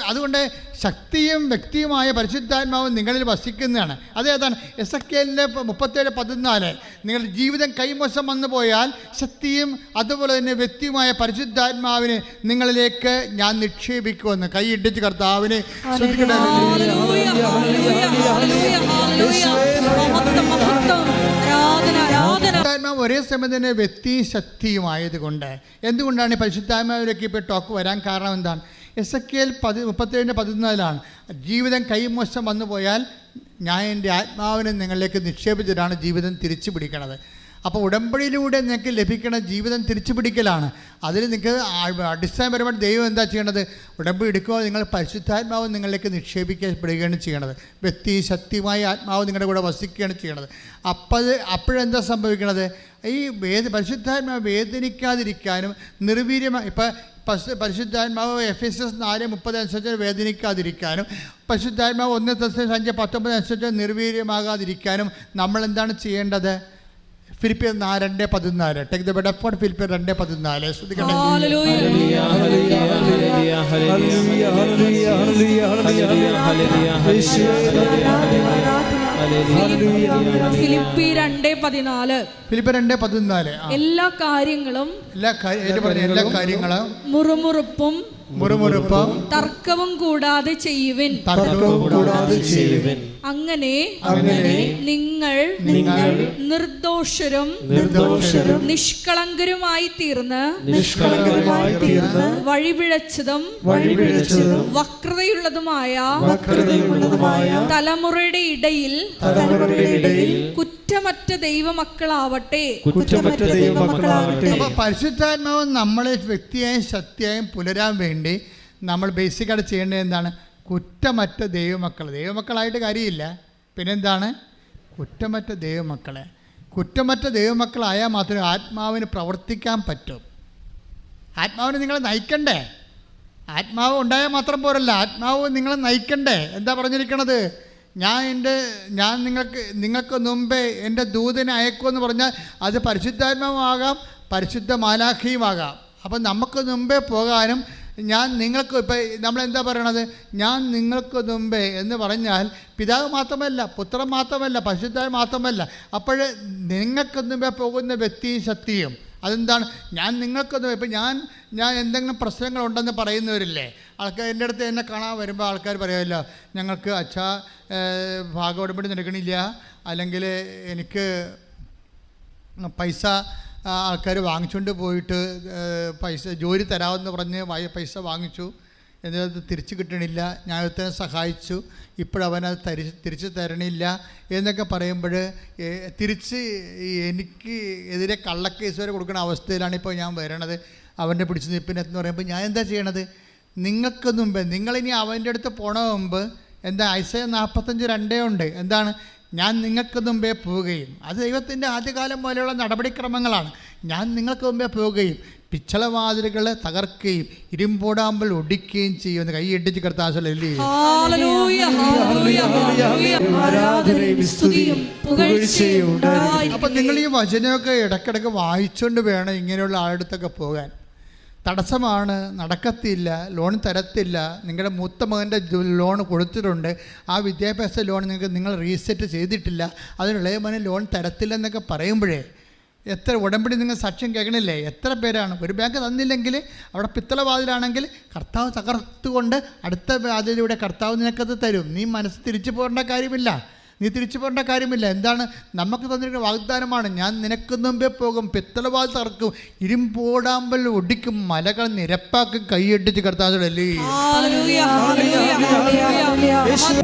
അതുകൊണ്ട് ശക്തിയും വ്യക്തിയുമായ പരിശുദ്ധാത്മാവും നിങ്ങളിൽ വസിക്കുന്നതാണ്. അതേതാണ്? എസെക്കിയേലിൻ്റെ 37:14 നിങ്ങളുടെ ജീവിതം കൈമോശം വന്നു പോയാൽ ശക്തിയും അതുപോലെ തന്നെ വ്യക്തിയുമായ പരിശുദ്ധാത്മാവിനെ നിങ്ങളിലേക്ക് ഞാൻ നിക്ഷേപിക്കുമെന്ന്. കൈയിടിച്ച് കർത്താവിനെ പരിശുദ്ധാത്മാവ് ഒരേ സമയം തന്നെ വ്യക്തിയും ശക്തിയുമായതുകൊണ്ട് എന്തുകൊണ്ടാണ് പരിശുദ്ധാത്മാവിലേക്ക് ഇപ്പോൾ ടോക്ക് വരാൻ കാരണം എന്താണ്? എസെക്കിയേൽ 37:14 ജീവിതം കൈമോശം വന്നു പോയാൽ ഞാൻ എൻ്റെ ആത്മാവിനെ നിങ്ങളിലേക്ക് നിക്ഷേപിച്ചിട്ടാണ് ജീവിതം തിരിച്ചു പിടിക്കണത്. അപ്പോൾ ഉടമ്പടിയിലൂടെ നിങ്ങൾക്ക് ലഭിക്കുന്ന ജീവിതം തിരിച്ചു പിടിക്കലാണ്. അതിൽ നിങ്ങൾക്ക് അടിസ്ഥാനപരമായിട്ട് ദൈവം എന്താ ചെയ്യണത്? ഉടമ്പടി എടുക്കുക, നിങ്ങൾ പരിശുദ്ധാത്മാവ് നിങ്ങളിലേക്ക് നിക്ഷേപിക്കപ്പെടുകയാണ് ചെയ്യണത്. വ്യക്തി ശക്തിയുമായ ആത്മാവ് നിങ്ങളുടെ കൂടെ വസിക്കുകയാണ് ചെയ്യണത്. അപ്പോഴെന്താ സംഭവിക്കണത്? ഈ പരിശുദ്ധാത്മാവ് വേദനിക്കാതിരിക്കാനും നിർവീര്യമായി പരിശുദ്ധാത്മാവ് Ephesians 4:30 അനുസരിച്ച് വേദനിക്കാതിരിക്കാനും പരിശുദ്ധാത്മാവ് 1 Thessalonians 5:19 അനുസരിച്ച് നിർവീര്യമാകാതിരിക്കാനും നമ്മൾ എന്താണ് ചെയ്യേണ്ടത്? ഫിലിപ്പിയർ 2:14 ടേക്ക് ദ ബെഡ് ഓഫ് ഫിലിപ്പിയർ 2:14 ശ്രദ്ധിക്കണം. ഫിലിപ്പിയർ 2:14 എല്ലാ കാര്യങ്ങളും മുറുമുറുപ്പും തർക്കവും കൂടാതെ ചെയ്യുവിൻ. അങ്ങനെ നിങ്ങൾ നിർദോഷരും നിഷ്കളങ്കരുമായി തീർന്ന് വഴിപിഴച്ചതും വക്രതയുള്ളതുമായ തലമുറയുടെ ഇടയിൽ കുറ്റമറ്റ ദൈവമക്കളാവട്ടെ. പരിശുദ്ധാത്മാവ് നമ്മളെ വ്യക്തിയായും ശക്തിയായും പുലരാൻ വേണ്ടി നമ്മൾ ബേസിക്കായിട്ട് ചെയ്യേണ്ടത് എന്താണ്? കുറ്റമറ്റ ദൈവമക്കളായിട്ട് കാര്യമില്ല. പിന്നെന്താണ്? കുറ്റമറ്റ ദൈവമക്കളായാൽ മാത്രമേ ആത്മാവിന് പ്രവർത്തിക്കാൻ പറ്റൂ. ആത്മാവിന് നിങ്ങളെ നയിക്കണ്ടേ? ആത്മാവ് ഉണ്ടായാൽ മാത്രം പോരല്ല, ആത്മാവ് നിങ്ങളെ നയിക്കണ്ടേ? എന്താ പറഞ്ഞിരിക്കണത്? ഞാൻ നിങ്ങൾക്ക് മുമ്പേ എൻ്റെ ദൂതനെ അയക്കുമെന്ന് പറഞ്ഞാൽ അത് പരിശുദ്ധാത്മാവാകാം, പരിശുദ്ധ മാലാഖയുമാകാം. അപ്പം നമുക്ക് മുമ്പേ പോകാനും നമ്മളെന്താ പറയണത്? ഞാൻ നിങ്ങൾക്ക് മുമ്പേ എന്ന് പറഞ്ഞാൽ പിതാവ് മാത്രമല്ല, പുത്രൻ മാത്രമല്ല, പരിശുദ്ധാത്മാവ് മാത്രമല്ല. അപ്പോൾ നിങ്ങൾക്ക് മുമ്പേ പോകുന്ന വ്യക്തിയും ശക്തിയും അതെന്താണ്? ഞാൻ നിങ്ങൾക്ക് ഇപ്പം ഞാൻ എന്തെങ്കിലും പ്രശ്നങ്ങളുണ്ടെന്ന് പറയുന്നവരില്ലേ, ആൾക്കാർ എൻ്റെ അടുത്ത് എന്നെ കാണാൻ വരുമ്പോൾ ആൾക്കാർ പറയുമല്ലോ, ഞങ്ങൾക്ക് അച്ഛാ ഭാഗോടമ്പടി നടക്കണില്ല, അല്ലെങ്കിൽ എനിക്ക് പൈസ ആൾക്കാർ വാങ്ങിച്ചുകൊണ്ട് പോയിട്ട് പൈസ ജോലി തരാമെന്ന് പറഞ്ഞ് പൈസ വാങ്ങിച്ചു, എന്നിട്ട് തിരിച്ചു കിട്ടണില്ല, ഞാൻ ഒരുത്തനെ സഹായിച്ചു, ഇപ്പോഴവനത് തിരിച്ചു തരണില്ല എന്നൊക്കെ പറയുമ്പോൾ തിരിച്ച് എനിക്ക് എതിരെ കള്ളക്കേസ് വരെ കൊടുക്കുന്ന അവസ്ഥയിലാണ് ഇപ്പോൾ ഞാൻ വരണത്. അവൻ്റെ പിടിച്ച് നിൽപ്പിനെന്ന് പറയുമ്പോൾ ഞാൻ എന്താ ചെയ്യണത്? നിങ്ങൾക്ക് മുമ്പ് നിങ്ങളിനി അവൻ്റെ അടുത്ത് പോണ മുമ്പ് എന്താ ഐസയ 45:2 ഉണ്ട്, എന്താണ്? ഞാൻ നിങ്ങൾക്ക് മുമ്പേ പോവുകയും, അത് ദൈവത്തിൻ്റെ ആദ്യകാലം പോലെയുള്ള നടപടിക്രമങ്ങളാണ്. ഞാൻ നിങ്ങൾക്ക് മുമ്പേ പോവുകയും പിച്ചളവാതിലുകളെ തകർക്കുകയും ഇരുമ്പോടാമ്പൽ ഒടിക്കുകയും ചെയ്യുമെന്ന് കൈയിട്ടിച്ച് കർത്താവല്ലേ. അപ്പം നിങ്ങൾ ഈ വചനമൊക്കെ ഇടയ്ക്കിടയ്ക്ക് വായിച്ചുകൊണ്ട് വേണം ഇങ്ങനെയുള്ള ആളുടെ പോകാൻ. തടസ്സമാണ്, നടക്കത്തില്ല, ലോൺ തരത്തില്ല, നിങ്ങളുടെ മൂത്ത മകൻ്റെ ലോൺ കൊടുത്തിട്ടുണ്ട്, ആ വിദ്യാഭ്യാസ ലോൺ നിങ്ങൾ റീസെറ്റ് ചെയ്തിട്ടില്ല, അതിനുള്ള മകന് ലോൺ തരത്തില്ലെന്നൊക്കെ പറയുമ്പോഴേ എത്ര ഉടമ്പടി നിങ്ങൾ സാക്ഷ്യം കേൾക്കണില്ലേ? എത്ര പേരാണ്? ഒരു ബാങ്ക് തന്നില്ലെങ്കിൽ അവിടെ പിത്തളവാതിലാണെങ്കിൽ കർത്താവ് തകർത്തുകൊണ്ട് അടുത്ത വാതിലൂടെ കർത്താവ് നിനക്കത് തരും. നീ മനസ്സ് തിരിച്ചു പോകേണ്ട കാര്യമില്ല, നീ തിരിച്ചു പോകേണ്ട കാര്യമില്ല. എന്താണ് നമുക്ക് തന്നിരിക്കുന്ന വാഗ്ദാനമാണ്, ഞാൻ നിനക്ക് മുമ്പേ പോകും, പിത്തളവാൽ തറക്കും, ഇരുമ്പോടാമ്പൽ ഒടിക്കും, മലകൾ നിരപ്പാക്കും, കൈയടിച്ച് കർത്താവല്ലേ.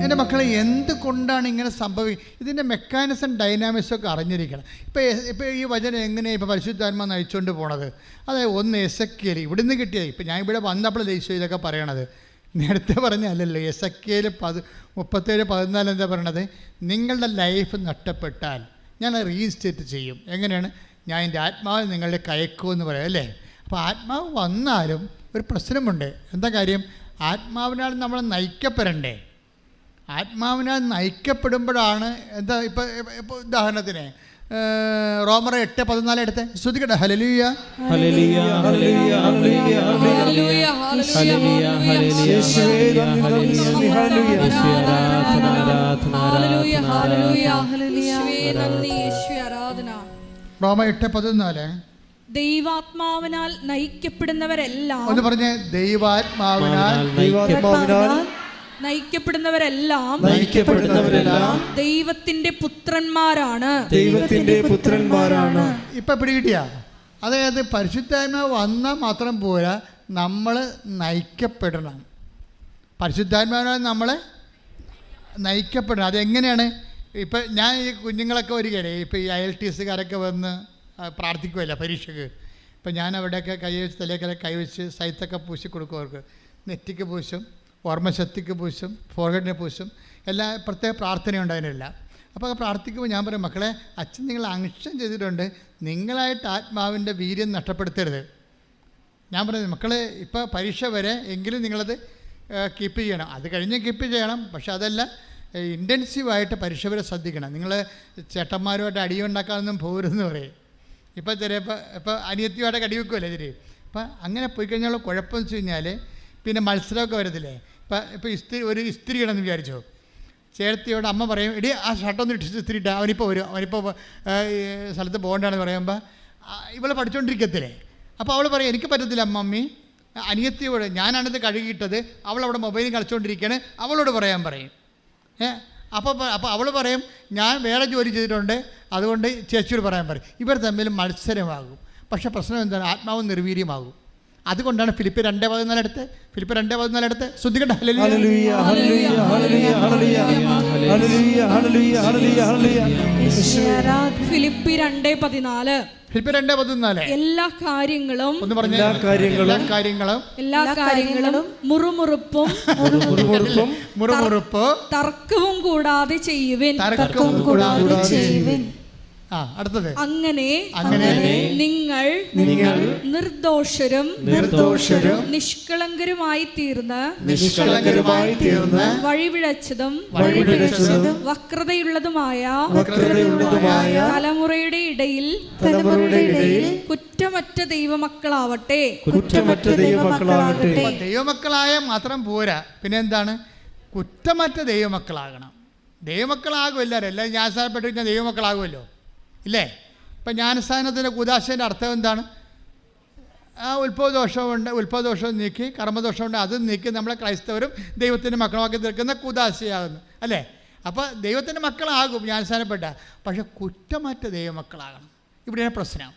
എൻ്റെ മക്കളെ, എന്തുകൊണ്ടാണ് ഇങ്ങനെ സംഭവിക്കുക? ഇതിൻ്റെ മെക്കാനിസം ഡൈനാമിക്സൊക്കെ അറിഞ്ഞിരിക്കണം. ഇപ്പോൾ ഈ വചനം എങ്ങനെയാണ് ഇപ്പോൾ പരിശുദ്ധാത്മാ നയിച്ചുകൊണ്ട് പോണത്? അതായത് ഒന്ന് എസെക്കിയേൽ ഇവിടുന്ന് കിട്ടിയത്. ഇപ്പം ഞാൻ ഇവിടെ വന്നപ്പോൾ ദേശീയ ഇതൊക്കെ പറയണത് നേരത്തെ പറഞ്ഞല്ലല്ലോ. എസെക്കിയേൽ 37:14 എന്താ പറയണത്? നിങ്ങളുടെ ലൈഫ് നഷ്ടപ്പെട്ടാൽ ഞാൻ റീസ്റ്റേറ്റ് ചെയ്യും. എങ്ങനെയാണ്? ഞാൻ എൻ്റെ ആത്മാവ് നിങ്ങളുടെ കയക്കുമെന്ന് പറയാം അല്ലേ? അപ്പോൾ ആത്മാവ് വന്നാലും ഒരു പ്രശ്നമുണ്ട്. എന്താ കാര്യം? ആത്മാവിനാൽ നമ്മൾ നയിക്കപ്പെടണ്ടേ? ആത്മാവിനാൽ നയിക്കപ്പെടുമ്പോഴാണ് എന്താ ഇപ്പോൾ ഉദാഹരണത്തിന് റോമർ 8:14 എടുത്ത് ശ്രദ്ധിക്കട്ടെ. ഹല്ലേലൂയ ഹല്ലേലൂയ ഹല്ലേലൂയ ഹല്ലേലൂയ ഹല്ലേലൂയ റോമ 8:14 ദൈവാത്മാവിനാൽ നയിക്കപ്പെടുന്നവരെല്ലാം ഒന്ന് പറഞ്ഞേ. ദൈവാത്മാവിനാൽ നയിക്കപ്പെടുന്നവരെല്ലാം ദൈവത്തിന്റെ പുത്രന്മാരാണ്. ഇപ്പൊ പിടികിട്ടിയ? അതായത് പരിശുദ്ധാത്മാവ് വന്നാൽ മാത്രം പോരാ, നമ്മൾ നയിക്കപ്പെടണം. പരിശുദ്ധാത്മാവിനാൽ നമ്മൾ നയിക്കപ്പെടണം. അതെങ്ങനെയാണ്? ഇപ്പം ഞാൻ ഈ കുഞ്ഞുങ്ങളൊക്കെ ഒരു കാര്യം, ഇപ്പോൾ ഈ IELTS-കാരൊക്കെ വന്ന് പ്രാർത്ഥിക്കുമല്ല പരീക്ഷയ്ക്ക്. ഇപ്പം ഞാൻ അവിടെയൊക്കെ കൈവച്ച് തലേക്കൊക്കെ കൈവച്ച് സൈത്തൊക്കെ പൂശി കൊടുക്കും. അവർക്ക് നെറ്റിക്ക് പൂശും, ഓർമ്മശക്തിക്ക് പൂശും, ഫോർഗഡിനെ പൂശും, എല്ലാ പ്രത്യേക പ്രാർത്ഥനയുണ്ട് അതിനെല്ലാം. അപ്പോൾ പ്രാർത്ഥിക്കുമ്പോൾ ഞാൻ പറയും, മക്കളെ, അച്ഛൻ നിങ്ങൾ അങ്ഷം ചെയ്തിട്ടുണ്ട്, നിങ്ങളായിട്ട് ആത്മാവിൻ്റെ വീര്യം നഷ്ടപ്പെടുത്തരുത്. ഞാൻ പറയുന്നത്, മക്കളെ, ഇപ്പോൾ പരീക്ഷ വരെ എങ്കിലും നിങ്ങളത് കീപ്പ് ചെയ്യണം. അത് കഴിഞ്ഞ് കീപ്പ് ചെയ്യണം, പക്ഷെ അതല്ല, ഇൻറ്റൻസീവായിട്ട് പരീക്ഷ വരെ ശ്രദ്ധിക്കണം. നിങ്ങൾ ചേട്ടന്മാരുമായിട്ട് അടിയുണ്ടാക്കാനൊന്നും പോരുതെന്ന് പറയും. ഇപ്പോൾ ഇപ്പോൾ അനിയത്തിയുമായിട്ട് അടി വെക്കുമല്ലേ ഇതിൽ. അപ്പം അങ്ങനെ പോയി കഴിഞ്ഞാൽ കുഴപ്പമെന്ന് വെച്ച് കഴിഞ്ഞാൽ പിന്നെ മത്സരമൊക്കെ വരത്തില്ലേ. ഇപ്പോൾ ഒരു ഇസ്തിരി ഇടണമെന്ന് വിചാരിച്ചോ, ചേർത്തിയോട് അമ്മ പറയും, എടി ആ ഷർട്ടൊന്ന് ഇസ്തിരി ഇട്ടാൽ അവനിപ്പോൾ വരും, അവനിപ്പോൾ സ്ഥലത്ത് പോകേണ്ടതാണെന്ന് പറയുമ്പോൾ ഇവളെ പഠിച്ചുകൊണ്ടിരിക്കത്തില്ലേ. അപ്പോൾ അവൾ പറയും, എനിക്ക് പറ്റത്തില്ല മമ്മി, അനിയത്തിയോട്, ഞാനാണിത് കഴുകിയിട്ടത്, അവളവിടെ മൊബൈലിൽ കളിച്ചുകൊണ്ടിരിക്കുകയാണ്, അവളോട് പറയാൻ പറയും. അപ്പോൾ അവൾ പറയും, ഞാൻ വേറെ ജോലി ചെയ്തിട്ടുണ്ട്, അതുകൊണ്ട് ചേച്ചിയോട് പറയാൻ പറയും. ഇവർ തമ്മിൽ മത്സരമാകും. പക്ഷേ പ്രശ്നം എന്താണ്? ആത്മാവ് നിർവീര്യമാകും. അതുകൊണ്ടാണ് ഫിലിപ്പ് 2:14 എടുത്ത് ശ്രദ്ധിക്കട്ടെ. ഫിലിപ്പി 2:14 എല്ലാ കാര്യങ്ങളും മുറുമുറുപ്പും തർക്കവും കൂടാതെ ചെയ്യുവിൻ. അടുത്തത്, അങ്ങനെ നിങ്ങൾ നിർദോഷരും നിഷ്കളങ്കരുമായി തീർന്ന് വഴിപിഴച്ചതും വക്രതയുള്ളതുമായ തലമുറയുടെ ഇടയിൽ കുറ്റമറ്റ ദൈവമക്കളാവട്ടെ. ദൈവമക്കളായ മാത്രം പോരാ, പിന്നെ എന്താണ്? കുറ്റമറ്റ ദൈവമക്കളാകണം. ദൈവമക്കളാകും എല്ലാവരും ജ്ഞാനസ്ഥാനപ്പെട്ട് കഴിഞ്ഞാൽ ദൈവമക്കളാകുമല്ലോ, ഇല്ലേ? ഇപ്പം ജ്ഞാനസ്ഥാനത്തിൻ്റെ കുദാശേൻ്റെ അർത്ഥം എന്താണ്? ആ ഉത്ഭവദോഷവും നീക്കി, കർമ്മദോഷമുണ്ട് അതും നീക്കി നമ്മളെ ക്രൈസ്തവരും ദൈവത്തിൻ്റെ മക്കളുമാക്കി തീർക്കുന്ന കുദാശയാകുന്നു അല്ലേ. അപ്പോൾ ദൈവത്തിൻ്റെ മക്കളാകും ജ്ഞാനസ്നാനപ്പെട്ട, പക്ഷെ കുറ്റമറ്റ ദൈവമക്കളാകണം. ഇവിടെയാണ് പ്രശ്നം.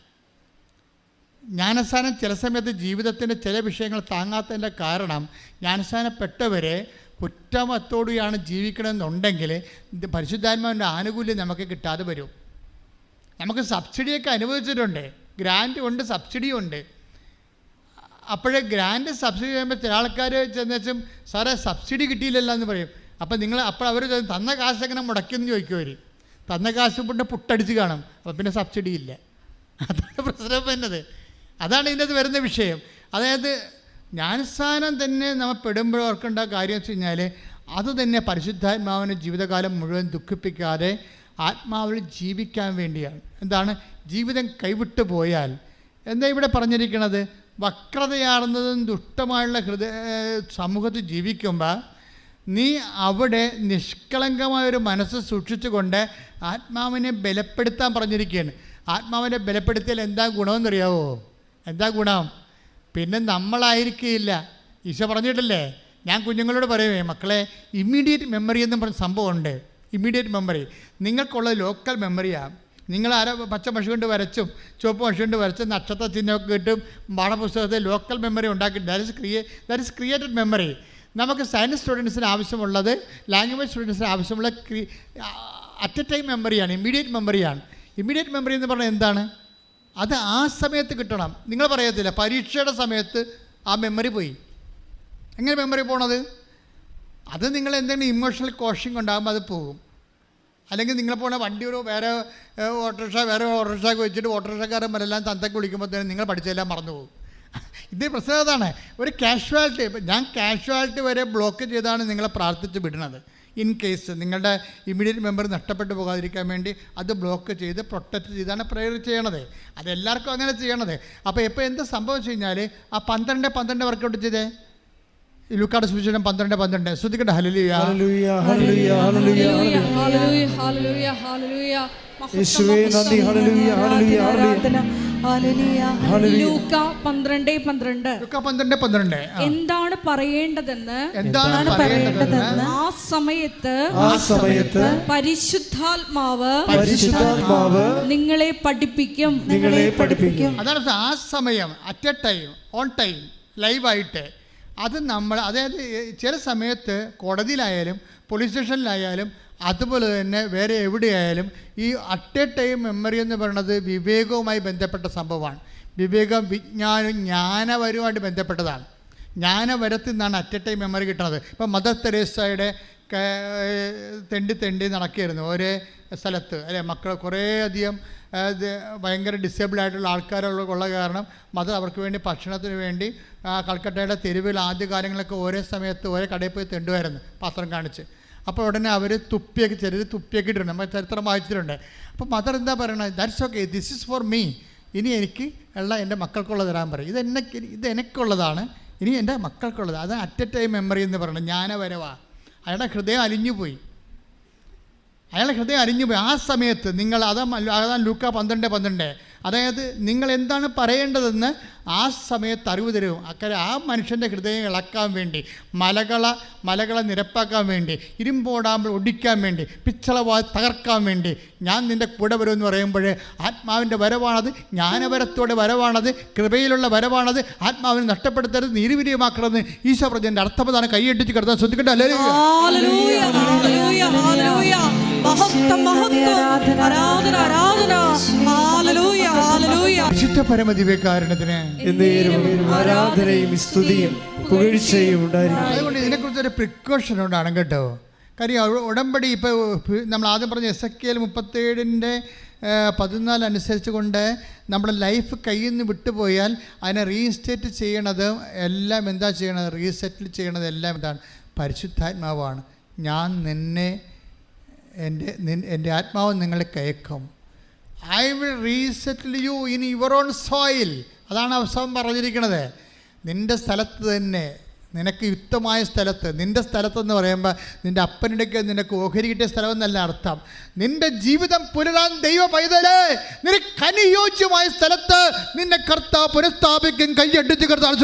ജ്ഞാനസ്നാനം ചില സമയത്ത് ജീവിതത്തിൻ്റെ ചില വിഷയങ്ങൾ താങ്ങാത്തതിൻ്റെ കാരണം ജ്ഞാനസ്നാനപ്പെട്ടവരെ കുറ്റമത്തോടെയാണ് ജീവിക്കണമെന്നുണ്ടെങ്കിൽ പരിശുദ്ധാത്മാവിൻ്റെ ആനുകൂല്യം നമുക്ക് കിട്ടാതെ വരും. നമുക്ക് സബ്സിഡിയൊക്കെ അനുവദിച്ചിട്ടുണ്ട്, ഗ്രാൻഡ് ഉണ്ട്, സബ്സിഡിയും ഉണ്ട്. അപ്പോഴേ ഗ്രാൻഡ് സബ്സിഡി ചെയ്യുമ്പോൾ ചില ആൾക്കാർ ചെന്നുവെച്ചും സാറേ സബ്സിഡി കിട്ടിയില്ലല്ലോ എന്ന് പറയും. അപ്പോൾ അപ്പോൾ അവർ തന്ന കാശ് എങ്ങനെ മുടക്കിയെന്ന് ചോദിക്കും. അവർ തന്ന കാശ് കൊണ്ട് പുട്ടടിച്ച് കാണും, അപ്പോൾ പിന്നെ സബ്സിഡി ഇല്ല. അതാണ് പ്രശ്നം വരുന്നത്. അതാണ് ഇതിൻ്റെ അത് വരുന്ന വിഷയം. അതായത് ജ്ഞാനസ്നാനം തന്നെ നമ്മൾ പെടുമ്പോൾ ഓർക്കേണ്ട കാര്യം വെച്ച് കഴിഞ്ഞാൽ അത് തന്നെ പരിശുദ്ധാത്മാവിനെ ജീവിതകാലം മുഴുവൻ ദുഃഖിപ്പിക്കാതെ ആത്മാവിൽ ജീവിക്കാൻ വേണ്ടിയാണ്. എന്താണ് ജീവിതം കൈവിട്ടു പോയാൽ എന്താ ഇവിടെ പറഞ്ഞിരിക്കുന്നത്? വക്രതയാർന്നതും ദുഷ്ടമായുള്ള സമൂഹത്തിൽ ജീവിക്കുമ്പോൾ നീ അവിടെ നിഷ്കളങ്കമായൊരു മനസ്സ് സൂക്ഷിച്ചുകൊണ്ട് ആത്മാവിനെ ബലപ്പെടുത്താൻ പറഞ്ഞിരിക്കുകയാണ്. ആത്മാവിനെ ബലപ്പെടുത്തിയാൽ എന്താ ഗുണമെന്നറിയാവോ? എന്താ ഗുണം? പിന്നെ നമ്മളായിരിക്കില്ല. ഈശോ പറഞ്ഞിട്ടില്ലേ, ഞാൻ കുഞ്ഞുങ്ങളോട് പറയുമേ മക്കളെ, ഇമ്മീഡിയറ്റ് മെമ്മറി എന്നും പറഞ്ഞ സംഭവമുണ്ട്. ഇമ്മീഡിയറ്റ് മെമ്മറി നിങ്ങൾക്കുള്ള ലോക്കൽ മെമ്മറിയാണ്. നിങ്ങൾ പച്ച മഷി കൊണ്ട് വരച്ചും ചുവപ്പ് മഷി കൊണ്ട് വരച്ചും നക്ഷത്ര ചിഹ്നമൊക്കെ കിട്ടും പാഠപുസ്തകത്തിൽ ലോക്കൽ മെമ്മറി ഉണ്ടാക്കി. That is created memory. നമുക്ക് സയൻസ് സ്റ്റുഡൻസിന് ആവശ്യമുള്ളത്, ലാംഗ്വേജ് സ്റ്റുഡൻസിന് ആവശ്യമുള്ള അറ്റ് എ ടൈം മെമ്മറിയാണ്, ഇമ്മീഡിയറ്റ് മെമ്മറിയാണ്. ഇമ്മീഡിയറ്റ് മെമ്മറി എന്ന് പറഞ്ഞാൽ എന്താണ്? അത് ആ സമയത്ത് കിട്ടണം. നിങ്ങൾ പറയത്തില്ല പരീക്ഷയുടെ സമയത്ത് ആ മെമ്മറി പോയി. എങ്ങനെ മെമ്മറി പോണത്? അത് നിങ്ങൾ എന്തെങ്കിലും ഇമോഷണൽ കോഷിങ് ഉണ്ടാകുമ്പോൾ അത് പോകും. അല്ലെങ്കിൽ നിങ്ങൾ പോണ വണ്ടി ഒരു വേറെ ഓട്ടോറിക്ഷ വെച്ചിട്ട് ഓട്ടോറിക്ഷക്കാരന്മാരെല്ലാം തന്തയ്ക്ക് വിളിക്കുമ്പോഴത്തേനും നിങ്ങൾ പഠിച്ചതെല്ലാം മറന്നു പോകും. ഇതേ പ്രശ്നം അതാണ്. ഒരു കാഷ്വാലിറ്റി, ഞാൻ കാഷ്വാലിറ്റി വരെ ബ്ലോക്ക് ചെയ്താണ് നിങ്ങളെ പ്രാർത്ഥിച്ച് വിടുന്നത്. ഇൻ കേസ് നിങ്ങളുടെ ഇമ്മീഡിയറ്റ് മെമ്മറി നഷ്ടപ്പെട്ടു പോകാതിരിക്കാൻ വേണ്ടി അത് ബ്ലോക്ക് ചെയ്ത് പ്രൊട്ടക്റ്റ് ചെയ്താണ് പ്രേയർ ചെയ്യണത്. അതെല്ലാവർക്കും അങ്ങനെ ചെയ്യണത്. അപ്പോൾ ഇപ്പോൾ എന്താ സംഭവിച്ചു കഴിഞ്ഞാൽ ആ 12 വർക്കൗട്ട് ചെയ്തേ. ലൂക്കായുടെ സുവിശേഷം 12:12 ശ്രദ്ധിക്കട്ടെ. ഹല്ലേലൂയ ഹല്ലേലൂയ ഹല്ലേലൂയ ഹല്ലേലൂയ ഹല്ലേലൂയ ഹല്ലേലൂയ ഹല്ലേലൂയ യേശുവേ നന്ദി. ഹല്ലേലൂയ ഹല്ലേലൂയ ഹല്ലേലൂയ. ലൂക്ക 12:12 എന്താണ് പറയേണ്ടതെന്ന് ആ സമയത്ത് പരിശുദ്ധാത്മാവ് നിങ്ങളെ പഠിപ്പിക്കും. അതാണ് ആ സമയം, at a time, on time, ലൈവായിട്ട്. അത് നമ്മൾ, അതായത് ചില സമയത്ത് കോടതിയിലായാലും പോലീസ് സ്റ്റേഷനിലായാലും അതുപോലെ തന്നെ വേറെ എവിടെയായാലും ഈ അറ്റ് എ ടൈം മെമ്മറി എന്ന് പറയുന്നത് വിവേകവുമായി ബന്ധപ്പെട്ട സംഭവമാണ്. വിവേകം, വിജ്ഞാനം, ജ്ഞാനപരവുമായിട്ട് ബന്ധപ്പെട്ടതാണ്. ജ്ഞാനപരത്തിൽ നിന്നാണ് അറ്റ് എ ടൈം മെമ്മറി കിട്ടുന്നത്. ഇപ്പം മദർ തെരേസയുടെ തെണ്ടി നടക്കുകയായിരുന്നു ഒരേ സ്ഥലത്ത് അല്ലേ. മക്കൾ കുറേയധികം ഭയങ്കര ഡിസേബിൾ ആയിട്ടുള്ള ആൾക്കാരുള്ള കാരണം മദർ അവർക്ക് വേണ്ടി ഭക്ഷണത്തിന് വേണ്ടി കൽക്കട്ടയുടെ തെരുവിൽ ആദ്യ കാലങ്ങളൊക്കെ ഓരോ സമയത്ത് ഓരോ കടയിൽ പോയി തെണ്ടുമായിരുന്നു പാത്രം കാണിച്ച്. അപ്പോൾ ഉടനെ അവർ ചിലർ തുപ്പിയൊക്കെ ഇട്ടിട്ടുണ്ട്. നമ്മൾ ചരിത്രം വായിച്ചിട്ടുണ്ട്. അപ്പോൾ മദർ എന്താ പറയണത്? That's okay, this is for me. ഇനി എനിക്ക് എൻ്റെ മക്കൾക്കുള്ളത് തരാൻ പറയും. ഇത് എനിക്കുള്ളതാണ്, ഇനി എൻ്റെ മക്കൾക്കുള്ളത്. അത് അറ്റ് എ ടൈം മെമ്മറി എന്ന് പറയുന്നത് ജ്ഞാനപരവാ. അയാളുടെ ഹൃദയം അലിഞ്ഞുപോയി. ആ സമയത്ത് നിങ്ങൾ അതാണ് ലൂക്ക 12:12. അതായത് നിങ്ങൾ എന്താണ് പറയേണ്ടതെന്ന് ആ സമയത്ത് അറിവ് തരും. അക്കരെ ആ മനുഷ്യൻ്റെ ഹൃദയം ഇളക്കാൻ വേണ്ടി, മലകളെ നിരപ്പാക്കാൻ വേണ്ടി, ഇരുമ്പോടാമ്പൽ ഒടിക്കാൻ വേണ്ടി, പിച്ചള തകർക്കാൻ വേണ്ടി ഞാൻ നിൻ്റെ കൂടെ വരുമെന്ന് പറയുമ്പോൾ ആത്മാവിൻ്റെ വരവാണത്, ജ്ഞാനപരത്തോടെ വരവാണത്, കൃപയിലുള്ള വരവാണത്. ആത്മാവിനെ നഷ്ടപ്പെടുത്തരുത്, നീരുവിരിയമാക്കണമെന്ന് ഈശോ പറഞ്ഞതിൻ്റെ അർത്ഥപ്രധാനം കൈയടിച്ച് കിടത്താൻ ശ്രദ്ധിക്കട്ടെ. വിശുദ്ധ പരമദിവ്യകാരുണ്യത്തിന് ആരാധനയും സ്തുതിയും പുകഴ്ചയും ഉണ്ടായിരിക്കും. അതുകൊണ്ട് ഇതിനെക്കുറിച്ചൊരു പ്രിക്കോഷൻ ഉണ്ടാണ് കേട്ടോ. കാര്യം ഉടമ്പടി ഇപ്പോൾ നമ്മൾ ആദ്യം പറഞ്ഞ എസെക്കിയേൽ 37:14 അനുസരിച്ച് കൊണ്ട് നമ്മുടെ ലൈഫ് കയ്യിൽ നിന്ന് വിട്ടുപോയാൽ അതിനെ റീഇൻസ്റ്റേറ്റ് ചെയ്യണത് എല്ലാം എന്താ ചെയ്യണത്? റീസെറ്റിൽ ചെയ്യണത് എല്ലാം എന്താണ്? പരിശുദ്ധാത്മാവാണ്. ഞാൻ എൻ്റെ ആത്മാവ് നിങ്ങളെ കയക്കും. I will resettle you in your own soil. അതാണ് അവസാനം പറഞ്ഞിരിക്കുന്നത്. നിൻ്റെ സ്ഥലത്ത് തന്നെ നിനക്ക് യുക്തമായ സ്ഥലത്ത്, നിൻ്റെ സ്ഥലത്തെന്ന് പറയുമ്പോൾ നിൻ്റെ അപ്പനിടയ്ക്ക് നിനക്ക് ഓഹരി കിട്ടിയ സ്ഥലമെന്നല്ല അർത്ഥം. നിൻ്റെ ജീവിതം പുലരാൻ ദൈവ പൈതലേ, നിനക്ക് അനുയോജ്യമായ സ്ഥലത്ത് നിന്നെ കർത്താവ് പുനഃസ്ഥാപിക്കും. കൈയടിച്ച് കർത്താവ്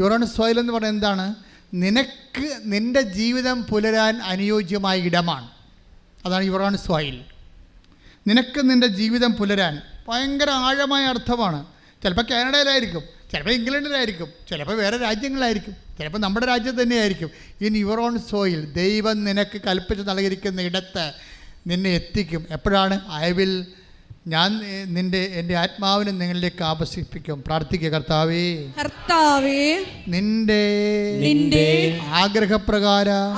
യോറാണ് സോയിൽ എന്ന് പറയുന്നത് എന്താണ്? നിനക്ക് നിൻ്റെ ജീവിതം പുലരാൻ അനുയോജ്യമായ ഇടമാണ്. അതാണ് യുവറാണ് സോയിൽ. നിനക്ക് നിൻ്റെ ജീവിതം പുലരാൻ ഭയങ്കര ആഴമായ അർത്ഥമാണ്. ചിലപ്പോൾ കാനഡയിലായിരിക്കും, ചിലപ്പോൾ ഇംഗ്ലണ്ടിലായിരിക്കും, ചിലപ്പോൾ വേറെ രാജ്യങ്ങളായിരിക്കും, ചിലപ്പോൾ നമ്മുടെ രാജ്യത്ത് തന്നെയായിരിക്കും. ഇൻ യുവർ ഓൺ സോയിൽ ദൈവം നിനക്ക് കൽപ്പിച്ച് നൽകിയിരിക്കുന്ന ഇടത്ത് നിന്നെ എത്തിക്കും. എപ്പോഴാണ്? ഞാൻ എൻ്റെ ആത്മാവിനെ നിങ്ങളിലേക്ക് ആകർഷിപ്പിക്കും. പ്രാർത്ഥിക്കുക, കർത്താവേ നിന്റെ ആഗ്രഹപ്രകാരം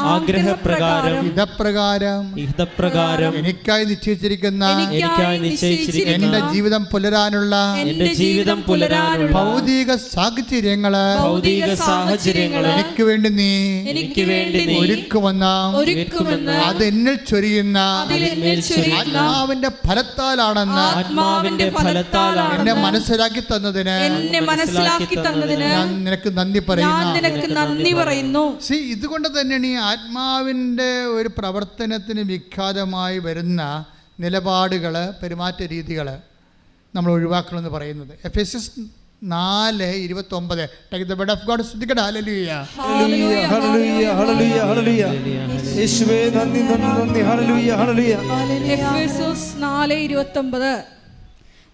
ഹിതപ്രകാരം എനിക്കായി നിശ്ചയിച്ചിരിക്കുന്ന എൻ്റെ ജീവിതം പുലരാനുള്ള ഭൗതിക സാഹചര്യങ്ങള് എനിക്ക് വേണ്ടി നീ ഒരുക്കുമെന്ന അത് എന്നിൽ ചൊരിയുന്ന ആത്മാവിന്റെ ഫലത്താലാണെന്ന് എന്നെ മനസ്സിലാക്കി തന്നതിന് ഞാൻ നിനക്ക് നന്ദി പറയുന്നു. ഇതുകൊണ്ട് തന്നെയാണ് ഈ ആത്മാവിൻ്റെ ഒരു പ്രവർത്തനത്തിന് വിഖ്യാതമായി വരുന്ന നിലപാടുകൾ, പെരുമാറ്റ രീതികൾ നമ്മൾ ഒഴിവാക്കണമെന്ന് പറയുന്നത്. എഫെസ്യസ് 4:29 Take the word of God. Hallelujah. Hallelujah. Hallelujah. Hallelujah. Hallelujah. യേശുവേ നന്ദി നന്ദി നന്ദി. Hallelujah. Hallelujah. എഫെസ്യോസ് 4:29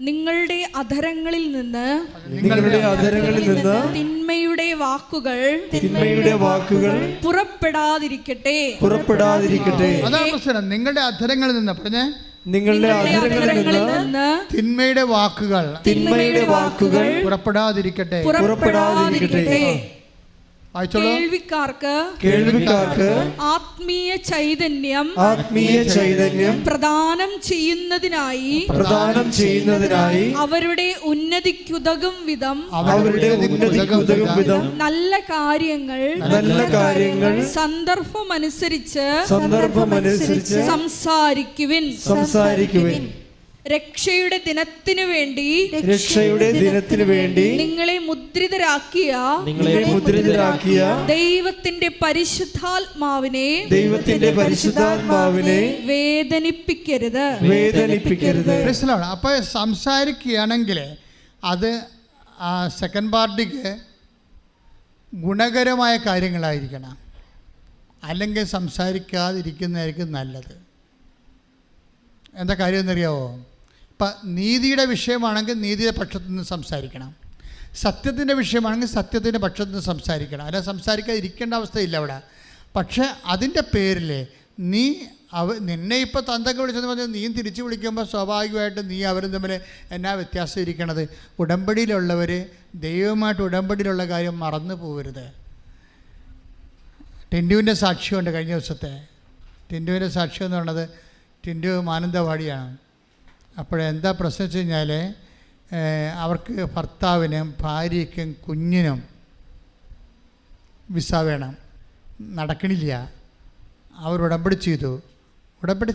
നിങ്ങളുടെ അധരങ്ങളിൽ നിന്ന് തിന്മയുടെ വാക്കുകൾ പുറപ്പെടാതിരിക്കട്ടെ. അതാണ് പ്രശ്നം. നിങ്ങളുടെ അധരങ്ങളിൽ നിന്ന് പറഞ്ഞേ, നിങ്ങളുടെ അധരങ്ങളിൽ നിന്ന് തിന്മയുടെ വാക്കുകൾ പുറപ്പെടാതിരിക്കട്ടെ. കേൾവിക്കാർക്ക് ആത്മീയ ചൈതന്യം പ്രദാനം ചെയ്യുന്നതിനായി അവരുടെ ഉന്നതിക്കുതകും വിധം നല്ല കാര്യങ്ങൾ സന്ദർഭമനുസരിച്ച് സംസാരിക്കുവിൻ. രക്ഷയുടെ ദിനത്തിനു വേണ്ടി നിങ്ങളെ മുദ്രിതരാക്കിയ ദൈവത്തിന്റെ പരിശുദ്ധാത്മാവിനെ വേദനിപ്പിക്കരുത്. അപ്പൊ സംസാരിക്കുകയാണെങ്കിൽ അത് സെക്കൻഡ് പാർട്ടിക്ക് ഗുണകരമായ കാര്യങ്ങളായിരിക്കണം, അല്ലെങ്കിൽ സംസാരിക്കാതിരിക്കുന്നതായിരിക്കും നല്ലത്. എന്താ കാര്യം എന്നറിയാവോ? ഇപ്പം നീതിയുടെ വിഷയമാണെങ്കിൽ നീതിയുടെ പക്ഷത്തു നിന്ന് സംസാരിക്കണം, സത്യത്തിൻ്റെ വിഷയമാണെങ്കിൽ സത്യത്തിൻ്റെ പക്ഷത്തു നിന്ന് സംസാരിക്കണം. അല്ല, സംസാരിക്കാതിരിക്കേണ്ട അവസ്ഥയില്ല അവിടെ. പക്ഷേ അതിൻ്റെ പേരിൽ നിന്നെ ഇപ്പോൾ തന്തൊക്കെ വിളിച്ചെന്ന് പറഞ്ഞാൽ നീയും തിരിച്ചു വിളിക്കുമ്പോൾ സ്വാഭാവികമായിട്ടും നീ അവരും തമ്മിൽ എന്നാ വ്യത്യാസം ഇരിക്കണത്? ഉടമ്പടിയിലുള്ളവർ ദൈവമായിട്ട് ഉടമ്പടിയിലുള്ള കാര്യം മറന്നു പോകരുത്. ടിൻഡുവിൻ്റെ സാക്ഷ്യമുണ്ട് കഴിഞ്ഞ ദിവസത്തെ. ടിൻഡുവിൻ്റെ സാക്ഷ്യം എന്ന് പറയുന്നത്, ടിൻഡു മാനന്തവാടിയാണ്. അപ്പോഴെന്താ പ്രശ്നം വെച്ച് കഴിഞ്ഞാൽ അവർക്ക് ഭർത്താവിനും ഭാര്യയ്ക്കും കുഞ്ഞിനും വിസ വേണം, നടക്കണില്ല. അവർ ഉടമ്പടി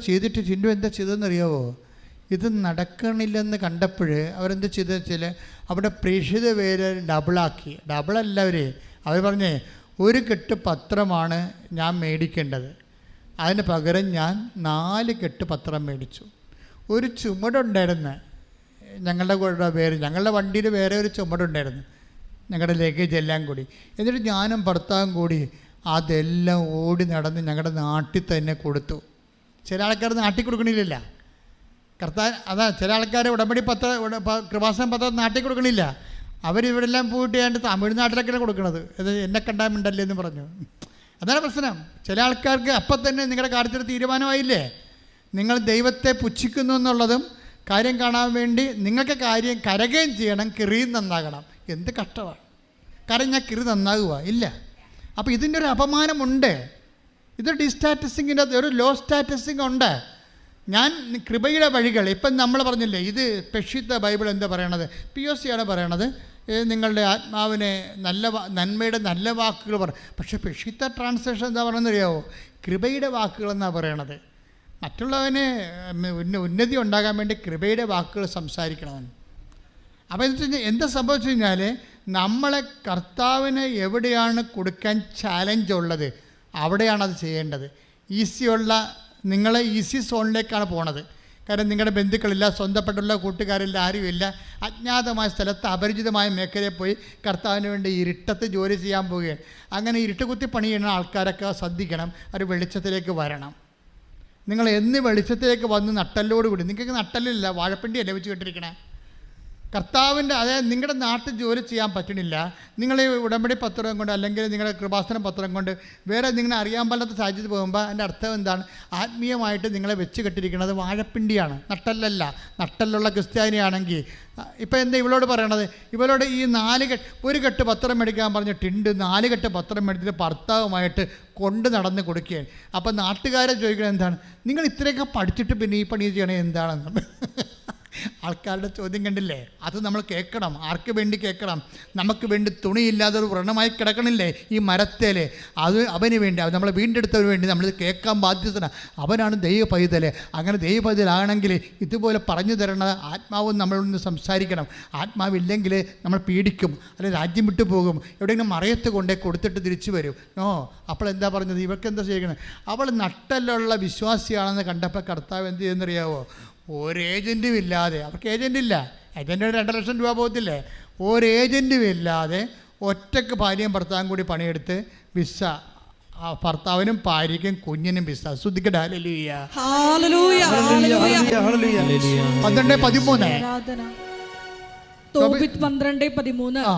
ചെയ്തിട്ട് ടിൻഡു എന്താ ചെയ്തതെന്നറിയാവോ? ഇത് നടക്കണില്ലെന്ന് കണ്ടപ്പോൾ അവരെന്താ ചെയ്തതെന്ന് വെച്ചാൽ അവിടെ പ്രേക്ഷിത പേര് ഡബിളല്ല അവർ പറഞ്ഞേ, ഒരു കെട്ട് പത്രമാണ് ഞാൻ മേടിക്കേണ്ടത്, അതിന് പകരം ഞാൻ 4 കെട്ട് പത്രം മേടിച്ചു. ഒരു ചുമടുണ്ടായിരുന്നു ഞങ്ങളുടെ വണ്ടിയിൽ വേറെ ഒരു ചുമടുണ്ടായിരുന്നു, ഞങ്ങളുടെ ലഗേജ് എല്ലാം കൂടി. എന്നിട്ട് ഞാനും ഭർത്താവും കൂടി അതെല്ലാം ഓടി നടന്ന് ഞങ്ങളുടെ നാട്ടിൽ തന്നെ കൊടുത്തു. ചില ആൾക്കാർ നാട്ടിൽ കൊടുക്കണില്ല. ചില ആൾക്കാർ ഉടമ്പടി കൃപാസനം പത്രം നാട്ടിൽ കൊടുക്കണില്ല. അവരിവിടെല്ലാം പോയിട്ട് ഞാൻ തമിഴ്നാട്ടിലൊക്കെയാണ് കൊടുക്കണത്. ഇത് എന്നെ കണ്ടാൽ മിണ്ടല്ലേ എന്ന് പറഞ്ഞു. അതാണ് പ്രശ്നം. ചില ആൾക്കാർക്ക് അപ്പം തന്നെ നിങ്ങളുടെ കാര്യത്തിൽ തീരുമാനമായില്ലേ, നിങ്ങൾ ദൈവത്തെ പുച്ഛിക്കുന്നു എന്നുള്ളതും കാര്യം കാണാൻ വേണ്ടി നിങ്ങൾക്ക് കാര്യം കരകയും ചെയ്യണം, കിറിയും നന്നാകണം. എന്ത് കഷ്ടമാണ്! കാരണം ഞാൻ കിറി നന്നാകുക ഇല്ല. അപ്പോൾ ഇതിൻ്റെ ഒരു അപമാനമുണ്ട്. ഇത് ഡിസ്റ്റാറ്റസിങ്ങിൻ്റെ ഒരു ലോ സ്റ്റാറ്റസിങ് ഉണ്ട്. ഞാൻ കൃപയുടെ വഴികൾ, ഇപ്പം നമ്മൾ പറഞ്ഞില്ലേ, ഇത് പെഷിത്ത ബൈബിൾ എന്താ പറയണത്? POC ആണ് പറയണത്, നിങ്ങളുടെ ആത്മാവിനെ നന്മയുടെ നല്ല വാക്കുകൾ പക്ഷേ പെഷിത്ത ട്രാൻസ്ലേഷൻ എന്താ പറയുന്നത് അറിയാവോ? കൃപയുടെ വാക്കുകൾ എന്നാണ് പറയണത്. മറ്റുള്ളവന് ഉന്നതി ഉണ്ടാകാൻ വേണ്ടി കൃപയുടെ വാക്കുകൾ സംസാരിക്കണം. അപ്പോൾ എന്ന് വെച്ച് കഴിഞ്ഞാൽ എന്താ സംഭവിച്ചു കഴിഞ്ഞാൽ, നമ്മളെ കർത്താവിന് എവിടെയാണ് കൊടുക്കാൻ ചാലഞ്ച് ഉള്ളത് അവിടെയാണ് അത് ചെയ്യേണ്ടത്. നിങ്ങളെ ഈസി സോണിലേക്കാണ് പോണത്. കാരണം നിങ്ങളുടെ ബന്ധുക്കളില്ല, സ്വന്തപ്പെട്ടുള്ള കൂട്ടുകാരില്ല, ആരുമില്ല. അജ്ഞാതമായ സ്ഥലത്ത് അപരിചിതമായ മേഖലയിൽ പോയി കർത്താവിന് വേണ്ടി ഇരുട്ടത്ത് ജോലി ചെയ്യാൻ പോവുകയാണ്. അങ്ങനെ ഇരുട്ടുകുത്തി പണി ചെയ്യുന്ന ആൾക്കാരൊക്കെ ശ്രദ്ധിക്കണം, അവർ വെളിച്ചത്തിലേക്ക് വരണം. നിങ്ങൾ എന്ന് വെളിച്ചത്തിലേക്ക് വന്ന് നട്ടലോടുകൂടി, നിങ്ങൾക്ക് നട്ടലില്ല, വാഴപ്പിണ്ടിയല്ലേ വെച്ച് കെട്ടിരിക്കണേ. കർത്താവിൻ്റെ, അതായത് നിങ്ങളുടെ നാട്ടിൽ ജോലി ചെയ്യാൻ പറ്റണില്ല, നിങ്ങൾ ഈ ഉടമ്പടി പത്രം കൊണ്ട് അല്ലെങ്കിൽ നിങ്ങളുടെ കൃപാസന പത്രം കൊണ്ട് വേറെ നിങ്ങളെ അറിയാൻ പാടാത്ത സാഹചര്യത്തിൽ പോകുമ്പോൾ അതിൻ്റെ അർത്ഥം എന്താണ്? ആത്മീയമായിട്ട് നിങ്ങളെ വെച്ച് കെട്ടിരിക്കുന്നത് വാഴപ്പിണ്ടിയാണ്, നട്ടല്ലല്ല. നട്ടലുള്ള ക്രിസ്ത്യാനിയാണെങ്കിൽ ഇപ്പം എന്താ ഇവളോട് പറയണത്? ഇവളോട് ഈ 4 ഒരു കെട്ട് പത്രം മേടിക്കാൻ പറഞ്ഞിട്ടുണ്ട്, 4 കെട്ട് പത്രം മേടിച്ചിട്ട് ഭർത്താവുമായിട്ട് കൊണ്ട് നടന്ന് കൊടുക്കുകയാണ്. അപ്പം നാട്ടുകാരെ ചോദിക്കുന്നത് എന്താണ്? നിങ്ങൾ ഇത്രയൊക്കെ പഠിച്ചിട്ട് പിന്നെ ഈ പണി ചെയ്യണേ എന്താണെന്ന് ആൾക്കാരുടെ ചോദ്യം കണ്ടില്ലേ? അത് നമ്മൾ കേൾക്കണം. ആർക്ക് വേണ്ടി കേൾക്കണം? നമുക്ക് വേണ്ടി തുണിയില്ലാതെ ഒരു വ്രണമായി കിടക്കണില്ലേ ഈ മരത്തേൽ? അത് അവന് വേണ്ടി, നമ്മളെ വീണ്ടെടുത്തവന് വേണ്ടി നമ്മളിത് കേൾക്കാൻ ബാധ്യതയാണ്. അവനാണ് ദൈവ പൈതൽ. അങ്ങനെ ദൈവ പൈതലാണെങ്കിൽ ഇതുപോലെ പറഞ്ഞു തരണ ആത്മാവും നമ്മളൊന്ന് സംസാരിക്കണം. ആത്മാവില്ലെങ്കിൽ നമ്മൾ പീഡിക്കും, അല്ലെങ്കിൽ രാജ്യം വിട്ടു പോകും, എവിടെയെങ്കിലും മറയത്ത് കൊണ്ടേ കൊടുത്തിട്ട് തിരിച്ചു വരും. അപ്പോൾ എന്താ പറഞ്ഞത്? ഇവർക്ക് എന്താ ചെയ്യണം? അവൾ നട്ടലുള്ള വിശ്വാസിയാണെന്ന് കണ്ടപ്പോൾ കർത്താവ് എന്ത് ചെയ്യുന്നറിയാവോ? ഒരു ഏജൻറ്റും ഇല്ലാതെ, അവർക്ക് ഏജൻറ്റില്ല, ഏജൻറ്റിന് 2 ലക്ഷം രൂപ പോകത്തില്ലേ? ഒരു ഏജൻറ്റും ഇല്ലാതെ ഒറ്റയ്ക്ക് ഭാര്യയും ഭർത്താവും കൂടി പണിയെടുത്ത് വിസ, ഭർത്താവിനും ഭാര്യയ്ക്കും കുഞ്ഞിനും വിസ. ശ്രദ്ധിക്കട്ടെ. ഹല്ലേലൂയ, ഹല്ലേലൂയ, ഹല്ലേലൂയ. 12:13 തോബിത്ത് 12:13.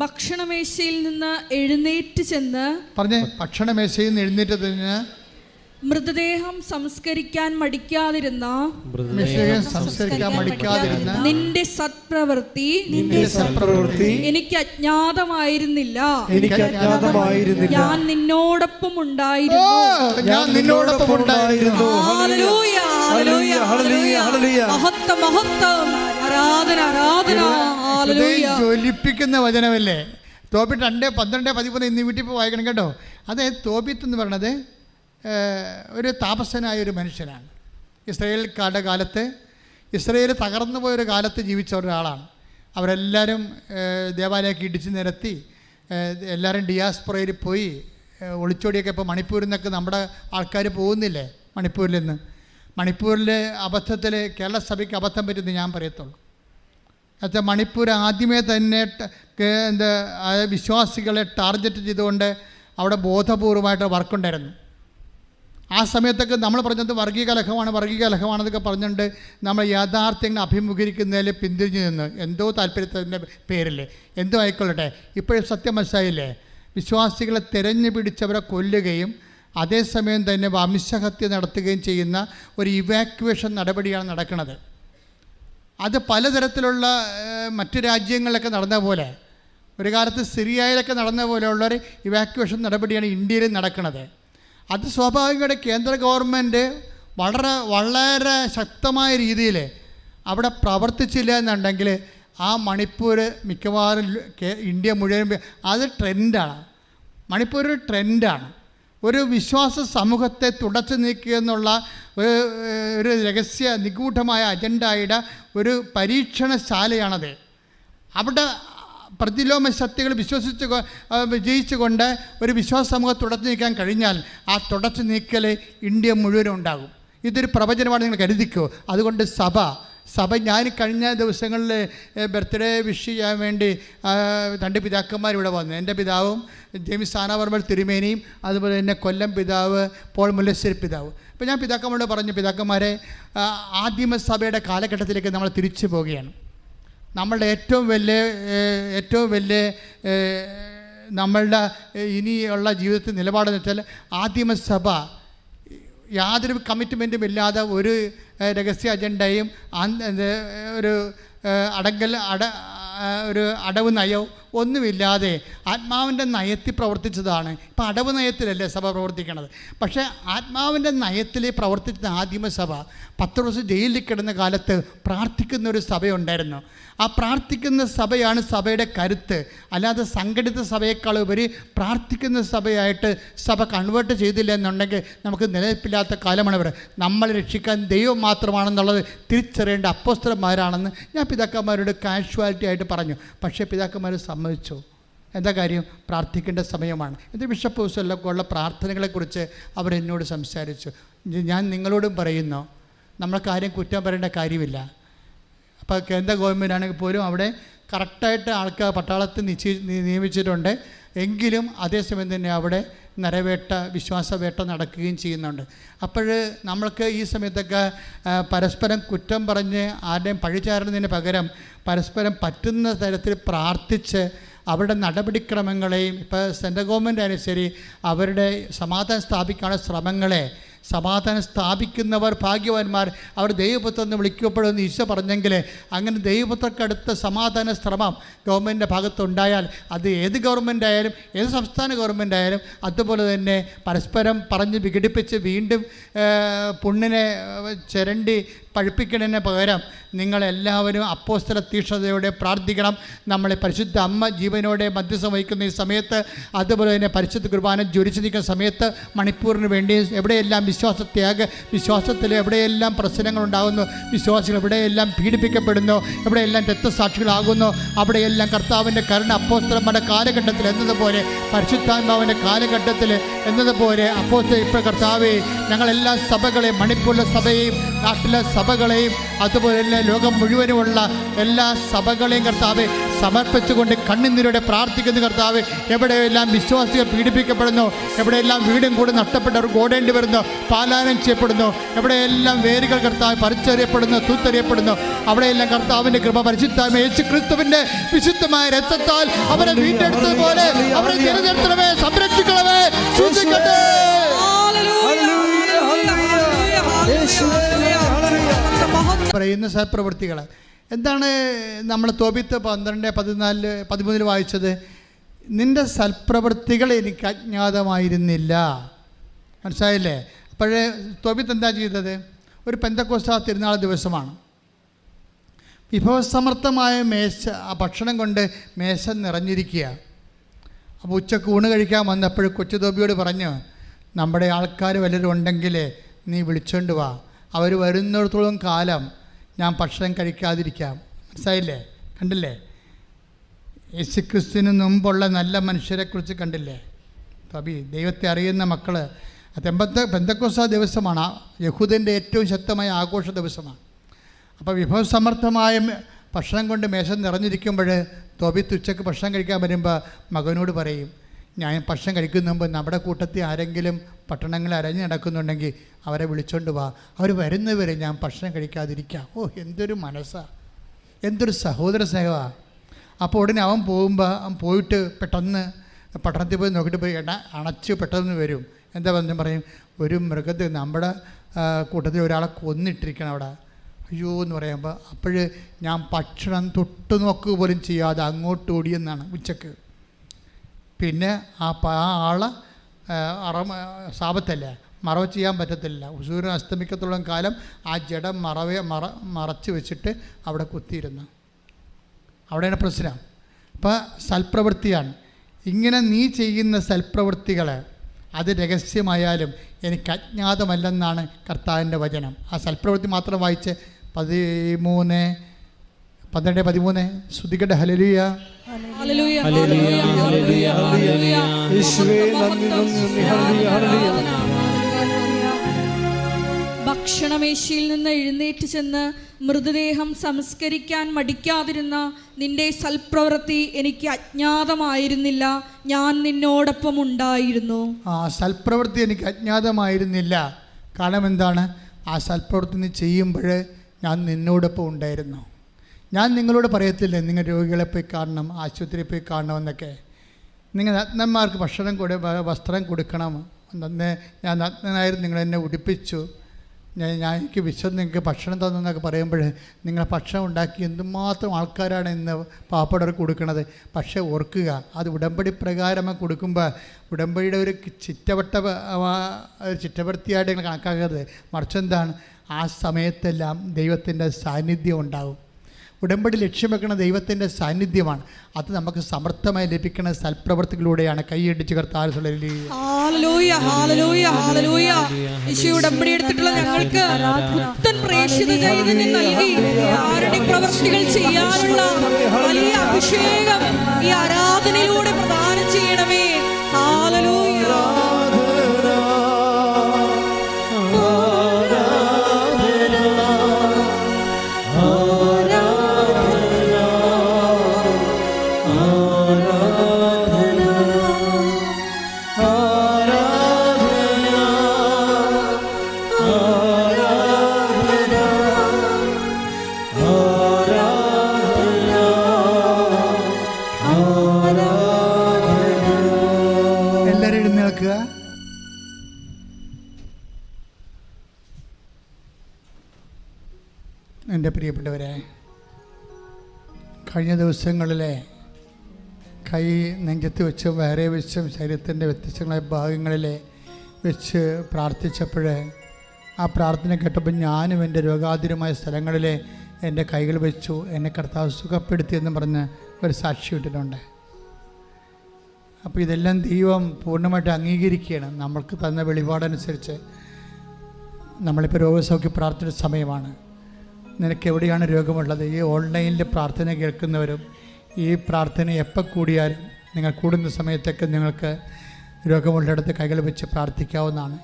ഭക്ഷണമേശയിൽ നിന്ന് എഴുന്നേറ്റ് ചെന്ന് പറഞ്ഞേ, ഭക്ഷണമേശയിൽ നിന്ന് എഴുന്നേറ്റ് ചെന്ന് മൃതദേഹം സംസ്കരിക്കാൻ മടിക്കാതിരുന്ന നിന്റെ സത്പ്രവൃത്തി എനിക്ക് അജ്ഞാതമായിരുന്നില്ല. ഞാൻ നിന്നോടൊപ്പം ഉണ്ടായിരുന്നു. ഹല്ലേലൂയ, ഹല്ലേലൂയ, ഹല്ലേലൂയ. മഹത്വം, മഹത്വം, ആരാധന, ആരാധന. ഹല്ലേലൂയ. ജ്വലിപ്പിക്കുന്ന വചനമല്ലേ തോബിത്ത് 2:12-13. ഇന്ന് വീട്ടിൽ പോയി വായിക്കണം കേട്ടോ. അതായത് തോബിത്ത് എന്ന് പറയണത് ഒരു താപസനായ ഒരു മനുഷ്യനാണ്. ഇസ്രായേൽക്കാരുടെ കാലത്ത്, ഇസ്രായേൽ തകർന്നു പോയൊരു കാലത്ത് ജീവിച്ച ഒരാളാണ്. അവരെല്ലാവരും ദേവാലയമൊക്കെ ഇടിച്ച് നിരത്തി, എല്ലാവരും ഡിയാസ്പൊറയിൽ പോയി ഒളിച്ചോടിയൊക്കെ. ഇപ്പോൾ മണിപ്പൂരിൽ നിന്നൊക്കെ നമ്മുടെ ആൾക്കാർ പോകുന്നില്ലേ മണിപ്പൂരിൽ നിന്ന്? മണിപ്പൂരിലെ അബദ്ധത്തിൽ കേരള സഭയ്ക്ക് അബദ്ധം പറ്റുമെന്ന് ഞാൻ പറയത്തുള്ളൂ. എന്നുവെച്ചാൽ മണിപ്പൂർ ആദ്യമേ തന്നെ വിശ്വാസികളെ ടാർഗറ്റ് ചെയ്തുകൊണ്ട് അവിടെ ബോധപൂർവമായിട്ട് വർക്കുണ്ടായിരുന്നു. ആ സമയത്തൊക്കെ നമ്മൾ പറഞ്ഞത് വർഗീയ കലഹമാണെന്നൊക്കെ പറഞ്ഞുകൊണ്ട് നമ്മൾ യാഥാർത്ഥ്യങ്ങൾ അഭിമുഖീകരിക്കുന്നതിൽ പിന്തിരിഞ്ഞു നിന്ന് എന്തോ താല്പര്യത്തിൻ്റെ പേരിൽ എന്തോ ആയിക്കൊള്ളട്ടെ. ഇപ്പോഴും സത്യം മനസ്സിലായില്ലേ? വിശ്വാസികളെ തിരഞ്ഞു പിടിച്ചവരെ കൊല്ലുകയും അതേസമയം തന്നെ വംശഹത്യ നടത്തുകയും ചെയ്യുന്ന ഒരു ഇവാക്യുവേഷൻ നടപടിയാണ് നടക്കുന്നത്. അത് പലതരത്തിലുള്ള മറ്റു രാജ്യങ്ങളിലൊക്കെ നടന്ന പോലെ, ഒരു കാലത്ത് സിറിയയിലൊക്കെ നടന്ന പോലെയുള്ളൊരു ഇവാക്യുവേഷൻ നടപടിയാണ് ഇന്ത്യയിൽ നടക്കുന്നത്. അത് സ്വാഭാവികമായിട്ട് കേന്ദ്ര ഗവൺമെൻറ് വളരെ ശക്തമായ രീതിയിൽ അവിടെ പ്രവർത്തിച്ചില്ല എന്നുണ്ടെങ്കിൽ ആ മണിപ്പൂർ മിക്കവാറും ഇന്ത്യ മുഴുവൻ അത് ട്രെൻഡാണ്. മണിപ്പൂർ ഒരു ട്രെൻഡാണ്. ഒരു വിശ്വാസ സമൂഹത്തെ തുടച്ചു നീക്കുക എന്നുള്ള ഒരു രഹസ്യ നിഗൂഢമായ അജണ്ടയുടെ ഒരു പരീക്ഷണശാലയാണത്. അവിടെ പ്രതിലോമ ശക്തികൾ വിജയിച്ചുകൊണ്ട് ഒരു വിശ്വാസ സമൂഹം തുടച്ചു നീക്കാൻ കഴിഞ്ഞാൽ ആ തുടച്ചു നീക്കൽ ഇന്ത്യ മുഴുവനും ഉണ്ടാകും. ഇതൊരു പ്രവചനമാണ്, നിങ്ങൾ കരുതിക്കോ. അതുകൊണ്ട് സഭ ഞാൻ കഴിഞ്ഞ ദിവസങ്ങളിൽ ബർത്ത്ഡേ വിഷ് ചെയ്യാൻ വേണ്ടി 2 പിതാക്കന്മാർ ഇവിടെ വന്നു. എൻ്റെ പിതാവും ജെയിംസ് ആനാവർമ്മ തിരുമേനിയും, അതുപോലെ തന്നെ കൊല്ലം പിതാവ് പോൾ മുല്ലശ്ശേരി പിതാവ്. അപ്പോൾ ഞാൻ പിതാക്കന്മാരോട് പറഞ്ഞു, പിതാക്കന്മാരെ, ആദിമസഭയുടെ കാലഘട്ടത്തിലേക്ക് നമ്മൾ തിരിച്ചു പോവുകയാണ്. നമ്മളുടെ ഏറ്റവും വലിയ നമ്മളുടെ ഇനിയുള്ള ജീവിതത്തിൽ നിലപാടെന്ന് വെച്ചാൽ ആദിമസഭ യാതൊരു കമ്മിറ്റ്മെൻറ്റും ഇല്ലാതെ ഒരു രഹസ്യ അജണ്ടയും ഒരു ഒരു അടവ് നയവും ഒന്നുമില്ലാതെ ആത്മാവിൻ്റെ നയത്തിൽ പ്രവർത്തിച്ചതാണ്. ഇപ്പം അടവ് നയത്തിലല്ലേ സഭ പ്രവർത്തിക്കണത്. പക്ഷേ ആത്മാവിൻ്റെ നയത്തിൽ പ്രവർത്തിച്ച ആദിമസഭ 10 ദിവസം ജയിലിൽ കിടന്ന കാലത്ത് പ്രാർത്ഥിക്കുന്ന ഒരു സഭയുണ്ടായിരുന്നു. ആ പ്രാർത്ഥിക്കുന്ന സഭയാണ് സഭയുടെ കരുത്ത്. അല്ലാതെ സംഘടിത സഭയേക്കാൾ ഉപരി പ്രാർത്ഥിക്കുന്ന സഭയായിട്ട് സഭ കൺവേർട്ട് ചെയ്തില്ല എന്നുണ്ടെങ്കിൽ നമുക്ക് നിലനിൽപ്പില്ലാത്ത കാലമാണ് ഇവിടെ. നമ്മളെ രക്ഷിക്കാൻ ദൈവം മാത്രമാണെന്നുള്ളത് തിരിച്ചറിയേണ്ട അപ്പോസ്തലന്മാരാണെന്ന് ഞാൻ പിതാക്കന്മാരോട് കാഷ്വാലിറ്റി ആയിട്ട് പറഞ്ഞു. പക്ഷേ പിതാക്കന്മാർ സമ്മതിച്ചു. എന്താ കാര്യം? പ്രാർത്ഥിക്കേണ്ട സമയമാണ്. ഇത് ബിഷപ്പ് ഹൗസിലൊക്കെ ഉള്ള പ്രാർത്ഥനകളെക്കുറിച്ച് അവരെന്നോട് സംസാരിച്ചു. ഞാൻ നിങ്ങളോടും പറയുന്നു, നമ്മളെ കാര്യം കുറ്റം പറയേണ്ട കാര്യമില്ല. അപ്പോൾ കേന്ദ്ര ഗവൺമെൻറ് ആണെങ്കിൽ പോലും അവിടെ കറക്റ്റായിട്ട് ആൾക്കാർ പട്ടാളത്തിൽ നിയമിച്ചിട്ടുണ്ട്. എങ്കിലും അതേസമയം തന്നെ അവിടെ നരവേട്ട, വിശ്വാസവേട്ട നടക്കുകയും ചെയ്യുന്നുണ്ട്. അപ്പോൾ നമ്മൾക്ക് ഈ സമയത്തൊക്കെ പരസ്പരം കുറ്റം പറഞ്ഞ് ആരുടെയും പഴിചാരുന്നതിന് പകരം പരസ്പരം പറ്റുന്ന തരത്തിൽ പ്രാർത്ഥിച്ച് അവരുടെ നടപടിക്രമങ്ങളെയും, ഇപ്പോൾ സെൻട്രൽ ഗവൺമെൻറ് ആയാലും ശരി, അവരുടെ സമാധാനം സ്ഥാപിക്കാനുള്ള ശ്രമങ്ങളെ, സമാധാനം സ്ഥാപിക്കുന്നവർ ഭാഗ്യവാന്മാർ, അവർ ദൈവപുത്രൻ എന്ന് വിളിക്കപ്പെടുമെന്ന് ഈശോ പറഞ്ഞെങ്കിൽ അങ്ങനെ ദൈവപുത്രക്കടുത്ത സമാധാന ശ്രമം ഗവൺമെൻറ്റിൻ്റെ ഭാഗത്തുണ്ടായാൽ അത് ഏത് ഗവൺമെൻറ് ആയാലും ഏത് സംസ്ഥാന ഗവൺമെൻറ് ആയാലും അതുപോലെ തന്നെ പരസ്പരം പറഞ്ഞ് വിഘടിപ്പിച്ച് വീണ്ടും പുണ്ണിനെ ചിരണ്ടി പഴുപ്പിക്കുന്നതിന് പകരം നിങ്ങളെല്ലാവരും അപ്പോസ്തല തീക്ഷ്ണതയോടെ പ്രാർത്ഥിക്കണം. നമ്മളെ പരിശുദ്ധ അമ്മ ജീവനോടെ മധ്യസ്ഥം വഹിക്കുന്ന ഈ സമയത്ത്, അതുപോലെ തന്നെ പരിശുദ്ധ കുർബാന ജ്വലിച്ചു നിൽക്കുന്ന സമയത്ത്, മണിപ്പൂറിന് വേണ്ടി എവിടെയെല്ലാം വിശ്വാസത്തിൽ എവിടെയെല്ലാം പ്രശ്നങ്ങളുണ്ടാകുന്നു, വിശ്വാസികൾ എവിടെയെല്ലാം പീഡിപ്പിക്കപ്പെടുന്നു, എവിടെയെല്ലാം രക്തസാക്ഷികളാകുന്നു, അവിടെയെല്ലാം കർത്താവിൻ്റെ കരുണ അപ്പോസ്തലന്മാരുടെ കാലഘട്ടത്തിൽ എന്നതുപോലെ, പരിശുദ്ധാത്മാവിൻ്റെ കാലഘട്ടത്തിൽ എന്നതുപോലെ അപ്പോസ്തലൻ ഇപ്പോൾ കർത്താവേ ഞങ്ങളെല്ലാ സഭകളെയും, മണിപ്പൂരിലെ സഭയെയും നാട്ടിലെ സഭകളെയും അതുപോലെ തന്നെ ലോകം മുഴുവനുമുള്ള എല്ലാ സഭകളെയും കർത്താവെ സമർപ്പിച്ചുകൊണ്ട് കണ്ണുനീരോടെ പ്രാർത്ഥിക്കുന്ന കർത്താവെ, എവിടെയെല്ലാം വിശ്വാസികൾ പീഡിപ്പിക്കപ്പെടുന്നു, എവിടെയെല്ലാം വീടും കൂടി നഷ്ടപ്പെട്ടവർ ഓടേണ്ടി വരുന്നു, പാലായനം ചെയ്യപ്പെടുന്നു, എവിടെയെല്ലാം വേരുകൾ കർത്താവ് പറിച്ചറിയപ്പെടുന്നു, തൂത്തെറിയപ്പെടുന്നു, അവിടെയെല്ലാം കർത്താവിൻ്റെ കൃപ പരിശുദ്ധമായ യേശു ക്രിസ്തുവിൻ്റെ വിശുദ്ധമായ രക്തത്താൽ അവരെ വീണ്ടെടുത്തതുപോലെ അവരെ തിരഞ്ഞെടുത്തവേ, സംരക്ഷിക്കണമേ, സൂക്ഷിക്കട്ടെ. പറയുന്ന സൽപ്രവൃത്തികൾ എന്താണ്? നമ്മൾ തോബിത്ത് 12:14-13 വായിച്ചത്, നിൻ്റെ സൽപ്രവൃത്തികൾ എനിക്ക് അജ്ഞാതമായിരുന്നില്ല. മനസ്സിലായില്ലേ? അപ്പോഴേ തോബിത്ത് എന്താ ചെയ്തത്? ഒരു പെന്തക്കോസ്താ തിരുനാൾ ദിവസമാണ്. വിഭവസമർത്ഥമായ മേശ, ആ ഭക്ഷണം കൊണ്ട് മേശ നിറഞ്ഞിരിക്കുക. അപ്പോൾ ഉച്ചക്ക് ഊണ് കഴിക്കാൻ വന്നപ്പോൾ കൊച്ചു തോബിയോട് പറഞ്ഞു, നമ്മുടെ ആൾക്കാർ വല്ലവരും ഉണ്ടെങ്കിൽ നീ വിളിച്ചോണ്ട് വാ, അവർ വരുന്നിടത്തോളം കാലം ഞാൻ ഭക്ഷണം കഴിക്കാതിരിക്കാം. മനസ്സിലായില്ലേ? കണ്ടില്ലേ? യേശുക്രിസ്തുവിന് മുമ്പുള്ള നല്ല മനുഷ്യരെക്കുറിച്ച് കണ്ടില്ലേ? തബി ദൈവത്തെ അറിയുന്ന മക്കൾ. പെന്തക്കോസ്താ ദിവസമാണ്, യഹൂദൻ്റെ ഏറ്റവും ശക്തമായ ആഘോഷ ദിവസമാണ്. അപ്പോൾ വിഭവസമർത്ഥമായ ഭക്ഷണം കൊണ്ട് മേശ നിറഞ്ഞിരിക്കുമ്പോൾ തോബിത്ത് ഉച്ചക്ക് ഭക്ഷണം കഴിക്കാൻ വരുമ്പോൾ മകനോട് പറയും, ഞാൻ ഭക്ഷണം കഴിക്കുന്ന മുമ്പ് നമ്മുടെ കൂട്ടത്തിൽ ആരെങ്കിലും പട്ടണങ്ങൾ അരഞ്ഞു നടക്കുന്നുണ്ടെങ്കിൽ അവരെ വിളിച്ചോണ്ട് വാ, അവർ വരുന്നവരെ ഞാൻ ഭക്ഷണം കഴിക്കാതിരിക്കാം. ഓ, എന്തൊരു മനസ്സാ, എന്തൊരു സഹോദര സ്നേഹമാണ്. അപ്പോൾ ഉടനെ അവൻ പോയിട്ട് പെട്ടെന്ന് പട്ടണത്തിൽ പോയി നോക്കിയിട്ട് പോയി അണച്ച് പെട്ടെന്ന് വരും. എന്താ പറഞ്ഞു പറയും, ഒരു മൃഗത്തെ നമ്മുടെ കൂട്ടത്തിൽ ഒരാളെ കൊന്നിട്ടിരിക്കണം അവിടെ. അയ്യോ എന്ന് പറയുമ്പോൾ അപ്പോൾ ഞാൻ ഭക്ഷണം തൊട്ട് നോക്കുക പോലും ചെയ്യാതെ അങ്ങോട്ട് ഓടിയെന്നാണ് ഉച്ചക്ക്. പിന്നെ ആ ആളെ സാപത്തല്ലേ, മറവ് ചെയ്യാൻ പറ്റത്തില്ല. സൂര്യൻ അസ്തമിക്കത്തോളം കാലം ആ ജഡം മറച്ച് വെച്ചിട്ട് അവിടെ കുത്തിയിരുന്നു. അവിടെയാണ് പ്രശ്നം. അപ്പോൾ സൽപ്രവൃത്തിയാണ്. ഇങ്ങനെ നീ ചെയ്യുന്ന സൽപ്രവൃത്തികൾ അത് രഹസ്യമായാലും എനിക്ക് അജ്ഞാതമല്ലെന്നാണ് കർത്താവിൻ്റെ വചനം. ആ സൽപ്രവൃത്തി മാത്രം വായിച്ച് 12-13 ശ്രുതികട്ടെ. ഹല്ലേലൂയ, ഹല്ലേലൂയ, ഹല്ലേലൂയ, ഹല്ലേലൂയ, ഹല്ലേലൂയ. യേശുവേ നന്ദി, നന്ദി, ഹല്ലേലൂയ, ഹല്ലേലൂയ. ഭക്ഷണമേശയിൽ നിന്ന് എഴുന്നേറ്റ് ചെന്ന് മൃതദേഹം സംസ്കരിക്കാൻ മടിക്കാതിരുന്ന നിന്റെ സൽപ്രവൃത്തി എനിക്ക് അജ്ഞാതമായിരുന്നില്ല, ഞാൻ നിന്നോടൊപ്പം ഉണ്ടായിരുന്നു. ആ സൽപ്രവൃത്തി എനിക്ക് അജ്ഞാതമായിരുന്നില്ല. കാരണം എന്താണ്? ആ സൽപ്രവൃത്തി നീ ചെയ്യുമ്പോൾ ഞാൻ നിന്നോടൊപ്പം ഉണ്ടായിരുന്നു. ഞാൻ നിങ്ങളോട് പറയത്തില്ലേ, നിങ്ങൾ രോഗികളെ പോയി കാണണം, ആശുപത്രിയിൽ പോയി കാണണമെന്നൊക്കെ. നിങ്ങൾ രത്നന്മാർക്ക് വസ്ത്രം കൊടുക്കണം, അന്ന് ഞാൻ നഗ്നനായിരുന്നു, നിങ്ങളെന്നെ ഉടുപ്പിച്ചു, എനിക്ക് വിശന്ന് നിങ്ങൾക്ക് ഭക്ഷണം തന്നെന്നൊക്കെ പറയുമ്പോൾ നിങ്ങൾ ഭക്ഷണം ഉണ്ടാക്കി എന്തുമാത്രം ആൾക്കാരാണ് ഇന്ന് പാവപ്പെട്ടവർക്ക് കൊടുക്കുന്നത്. പക്ഷേ ഓർക്കുക, അത് ഉടമ്പടി പ്രകാരം കൊടുക്കുമ്പോൾ ഉടമ്പടിയുടെ ഒരു ചിറ്റവൃത്തിയായിട്ട് നിങ്ങൾ കണക്കാക്കരുത്. മറിച്ച് എന്താണ്, ആ സമയത്തെല്ലാം ദൈവത്തിൻ്റെ സാന്നിധ്യം ഉണ്ടാകും. ഉടമ്പടി ലക്ഷ്യം വെക്കുന്ന ദൈവത്തിൻ്റെ സാന്നിധ്യമാണ്. അത് നമുക്ക് സമർത്ഥമായി ലഭിക്കുന്ന സൽപ്രവർത്തികളിലൂടെയാണ്. കൈയടിച്ച് കർത്താവ് ഉടമ്പടി എടുത്തിട്ടുള്ള ഞങ്ങൾക്ക് പുത്തൻ പ്രേക്ഷിത ചൈതന്യം നൽകി പ്രവർത്തികൾ ചെയ്യാനുള്ള വലിയ അഭിഷേകം ഈ ആരാധനയിലൂടെ പ്രദാനം ചെയ്യണമേ. ഹല്ലേലൂയ. എൻ്റെ പ്രിയപ്പെട്ടവരെ, കഴിഞ്ഞ ദിവസങ്ങളിലെ കൈ നെഞ്ചത്ത് വെച്ചും വേറെ വെച്ചും ശരീരത്തിൻ്റെ വ്യത്യസ്തങ്ങളായ ഭാഗങ്ങളിൽ വെച്ച് പ്രാർത്ഥിച്ചപ്പോൾ ആ പ്രാർത്ഥന കേട്ടപ്പോൾ ഞാനും എൻ്റെ രോഗാതുരമായ സ്ഥലങ്ങളിൽ എൻ്റെ കൈകൾ വെച്ചു, എന്നെ കർത്താവ് സുഖപ്പെടുത്തിയെന്ന് പറഞ്ഞ് ഒരു സാക്ഷി ഇട്ടിട്ടുണ്ട്. അപ്പോൾ ഇതെല്ലാം ദൈവം പൂർണ്ണമായിട്ട് അംഗീകരിക്കുകയാണ്. നമ്മൾക്ക് തന്ന വെളിപാടനുസരിച്ച് നമ്മളിപ്പോൾ രോഗസൗഖ്യ പ്രാർത്ഥന സമയമാണ്. നിനക്ക് എവിടെയാണ് രോഗമുള്ളത്, ഈ ഓൺലൈനിൽ പ്രാർത്ഥന കേൾക്കുന്നവരും ഈ പ്രാർത്ഥന എപ്പോൾ കൂടിയാലും നിങ്ങൾ കൂടുന്ന സമയത്തൊക്കെ നിങ്ങൾക്ക് രോഗമുള്ളിടത്ത് കൈകൾ വെച്ച് പ്രാർത്ഥിക്കാവുന്നതാണ്.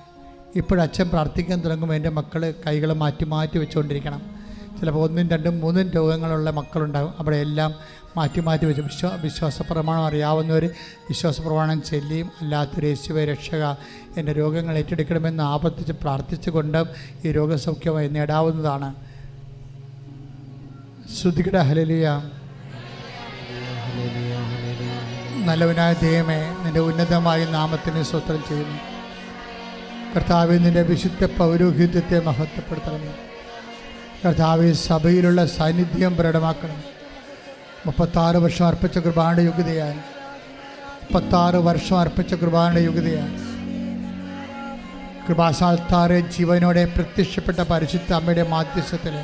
ഇപ്പോഴച്ഛൻ പ്രാർത്ഥിക്കാൻ തുടങ്ങുമ്പോൾ എൻ്റെ മക്കൾ കൈകൾ മാറ്റി മാറ്റി വെച്ചുകൊണ്ടിരിക്കണം. ചിലപ്പോൾ 1, 2, 3 രോഗങ്ങളുള്ള മക്കളുണ്ടാകും. അവിടെ എല്ലാം മാറ്റി മാറ്റി വെച്ച് വിശ്വാസ പ്രമാണം അറിയാവുന്നവർ വിശ്വാസ പ്രമാണം ചൊല്ലിയും അല്ലാത്തൊരു യേശുവേ രക്ഷക എൻ്റെ രോഗങ്ങൾ ഏറ്റെടുക്കണമെന്ന് ആവർത്തിച്ച് പ്രാർത്ഥിച്ചുകൊണ്ട് ഈ രോഗസൗഖ്യമായി നേടാവുന്നതാണ്. ശ്രുതികട ഹല്ലേലൂയ. നല്ലവനായ ദൈവമേ, നിൻ്റെ ഉന്നതമായ നാമത്തിന് സ്തോത്രം ചെയ്യുന്നു. കർത്താവേ, നിൻ്റെ വിശുദ്ധ പൗരോഹിത്യത്തെ മഹത്വപ്പെടുത്തണമേ. കർത്താവേ, സഭയിലുള്ള സാന്നിധ്യം പ്രകടമാക്കണം. 36 വർഷം അർപ്പിച്ച കൃപാന്റെ യോഗ്യതയായി 36 വർഷം അർപ്പിച്ച കൃപാന്റെ യോഗ്യതയായി കൃപാസാൽത്താറെ ജീവനോടെ പ്രത്യക്ഷപ്പെട്ട പരിശുദ്ധ അമ്മയുടെ മാധ്യസ്ഥത്തിൽ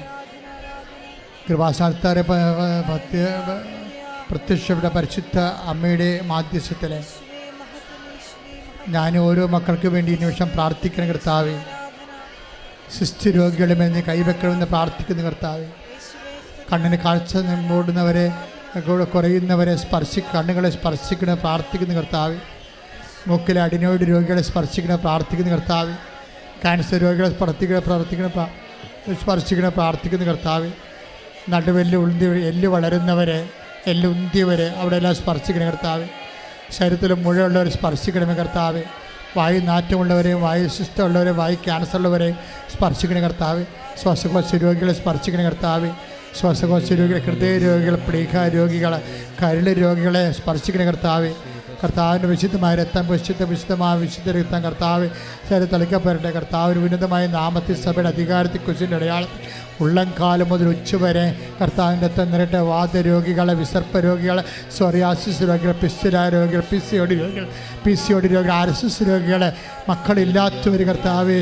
കൃപാസാൽത്താറെ പ്രത്യക്ഷപ്പെട്ട പരിശുദ്ധ അമ്മയുടെ മാധ്യസ്ഥത്തിൽ ഞാൻ ഓരോ മക്കൾക്ക് വേണ്ടി ഈ നിമിഷം പ്രാർത്ഥിക്കണം കർത്താവേ. സിസ്റ്റ് രോഗികളുമെന്ന് കൈവെക്കണമെന്ന് പ്രാർത്ഥിക്കുന്ന കർത്താവേ. കണ്ണിന് കാഴ്ച മൂടുന്നവരെ കുറയുന്നവരെ കണ്ണുകളെ സ്പർശിക്കണം പ്രാർത്ഥിക്കുന്ന കർത്താവേ. മൂക്കിലെ അഡിനോയിഡ് രോഗികളെ സ്പർശിക്കണം പ്രാർത്ഥിക്കുന്ന കർത്താവേ. ക്യാൻസർ രോഗികളെ സ്പർശിക്കണം പ്രാർത്ഥിക്കുന്ന കർത്താവേ. നടുവെല്ല് എല്ല് വളരുന്നവരെ എല്ല് ഉന്തിയവരെ അവിടെ എല്ലാം സ്പർശിക്കണം കർത്താവേ. ശരീരത്തിൽ മുഴയുള്ളവരെ സ്പർശിക്കണമേ കർത്താവേ. വായു നാറ്റമുള്ളവരെയും വായു ശിഷ്ടമുള്ളവരെയും വായു ക്യാൻസറുള്ളവരെയും സ്പർശിക്കണ കർത്താവേ. ശ്വാസകോശ രോഗികളെ സ്പർശിക്കണ കർത്താവേ. ശ്വാസകോശ രോഗികൾ, ഹൃദയ രോഗികൾ, പ്ലീഹ രോഗികൾ, കരൾ രോഗികളെ സ്പർശിക്കണ കർത്താവേ. കർത്താവിൻ്റെ വിശുദ്ധമായ രക്തം വിശുദ്ധമായ വിശുദ്ധ രക്തം കർത്താവ് ശരീരം തളിക്കപ്പെടട്ടെ. കർത്താവിന് ഉന്നതമായ നാമത്തിൽ സഭയുടെ അധികാരത്തിൽ കുശിൻ്റെ അടയാളത്തിൽ ഉള്ളംകാലം മുതൽ ഉച്ചവരെ കർത്താവിൻ്റെ രക്തം നിരട്ടെ. വാദരോഗികളെ, വിസർപ്പ രോഗികളെ, സോറിയാസിസ് രോഗികൾ, പിസ്റ്റുല രോഗികൾ, PCOD രോഗികൾ, RSS രോഗികളെ, മക്കളില്ലാത്തവർ കർത്താവേ,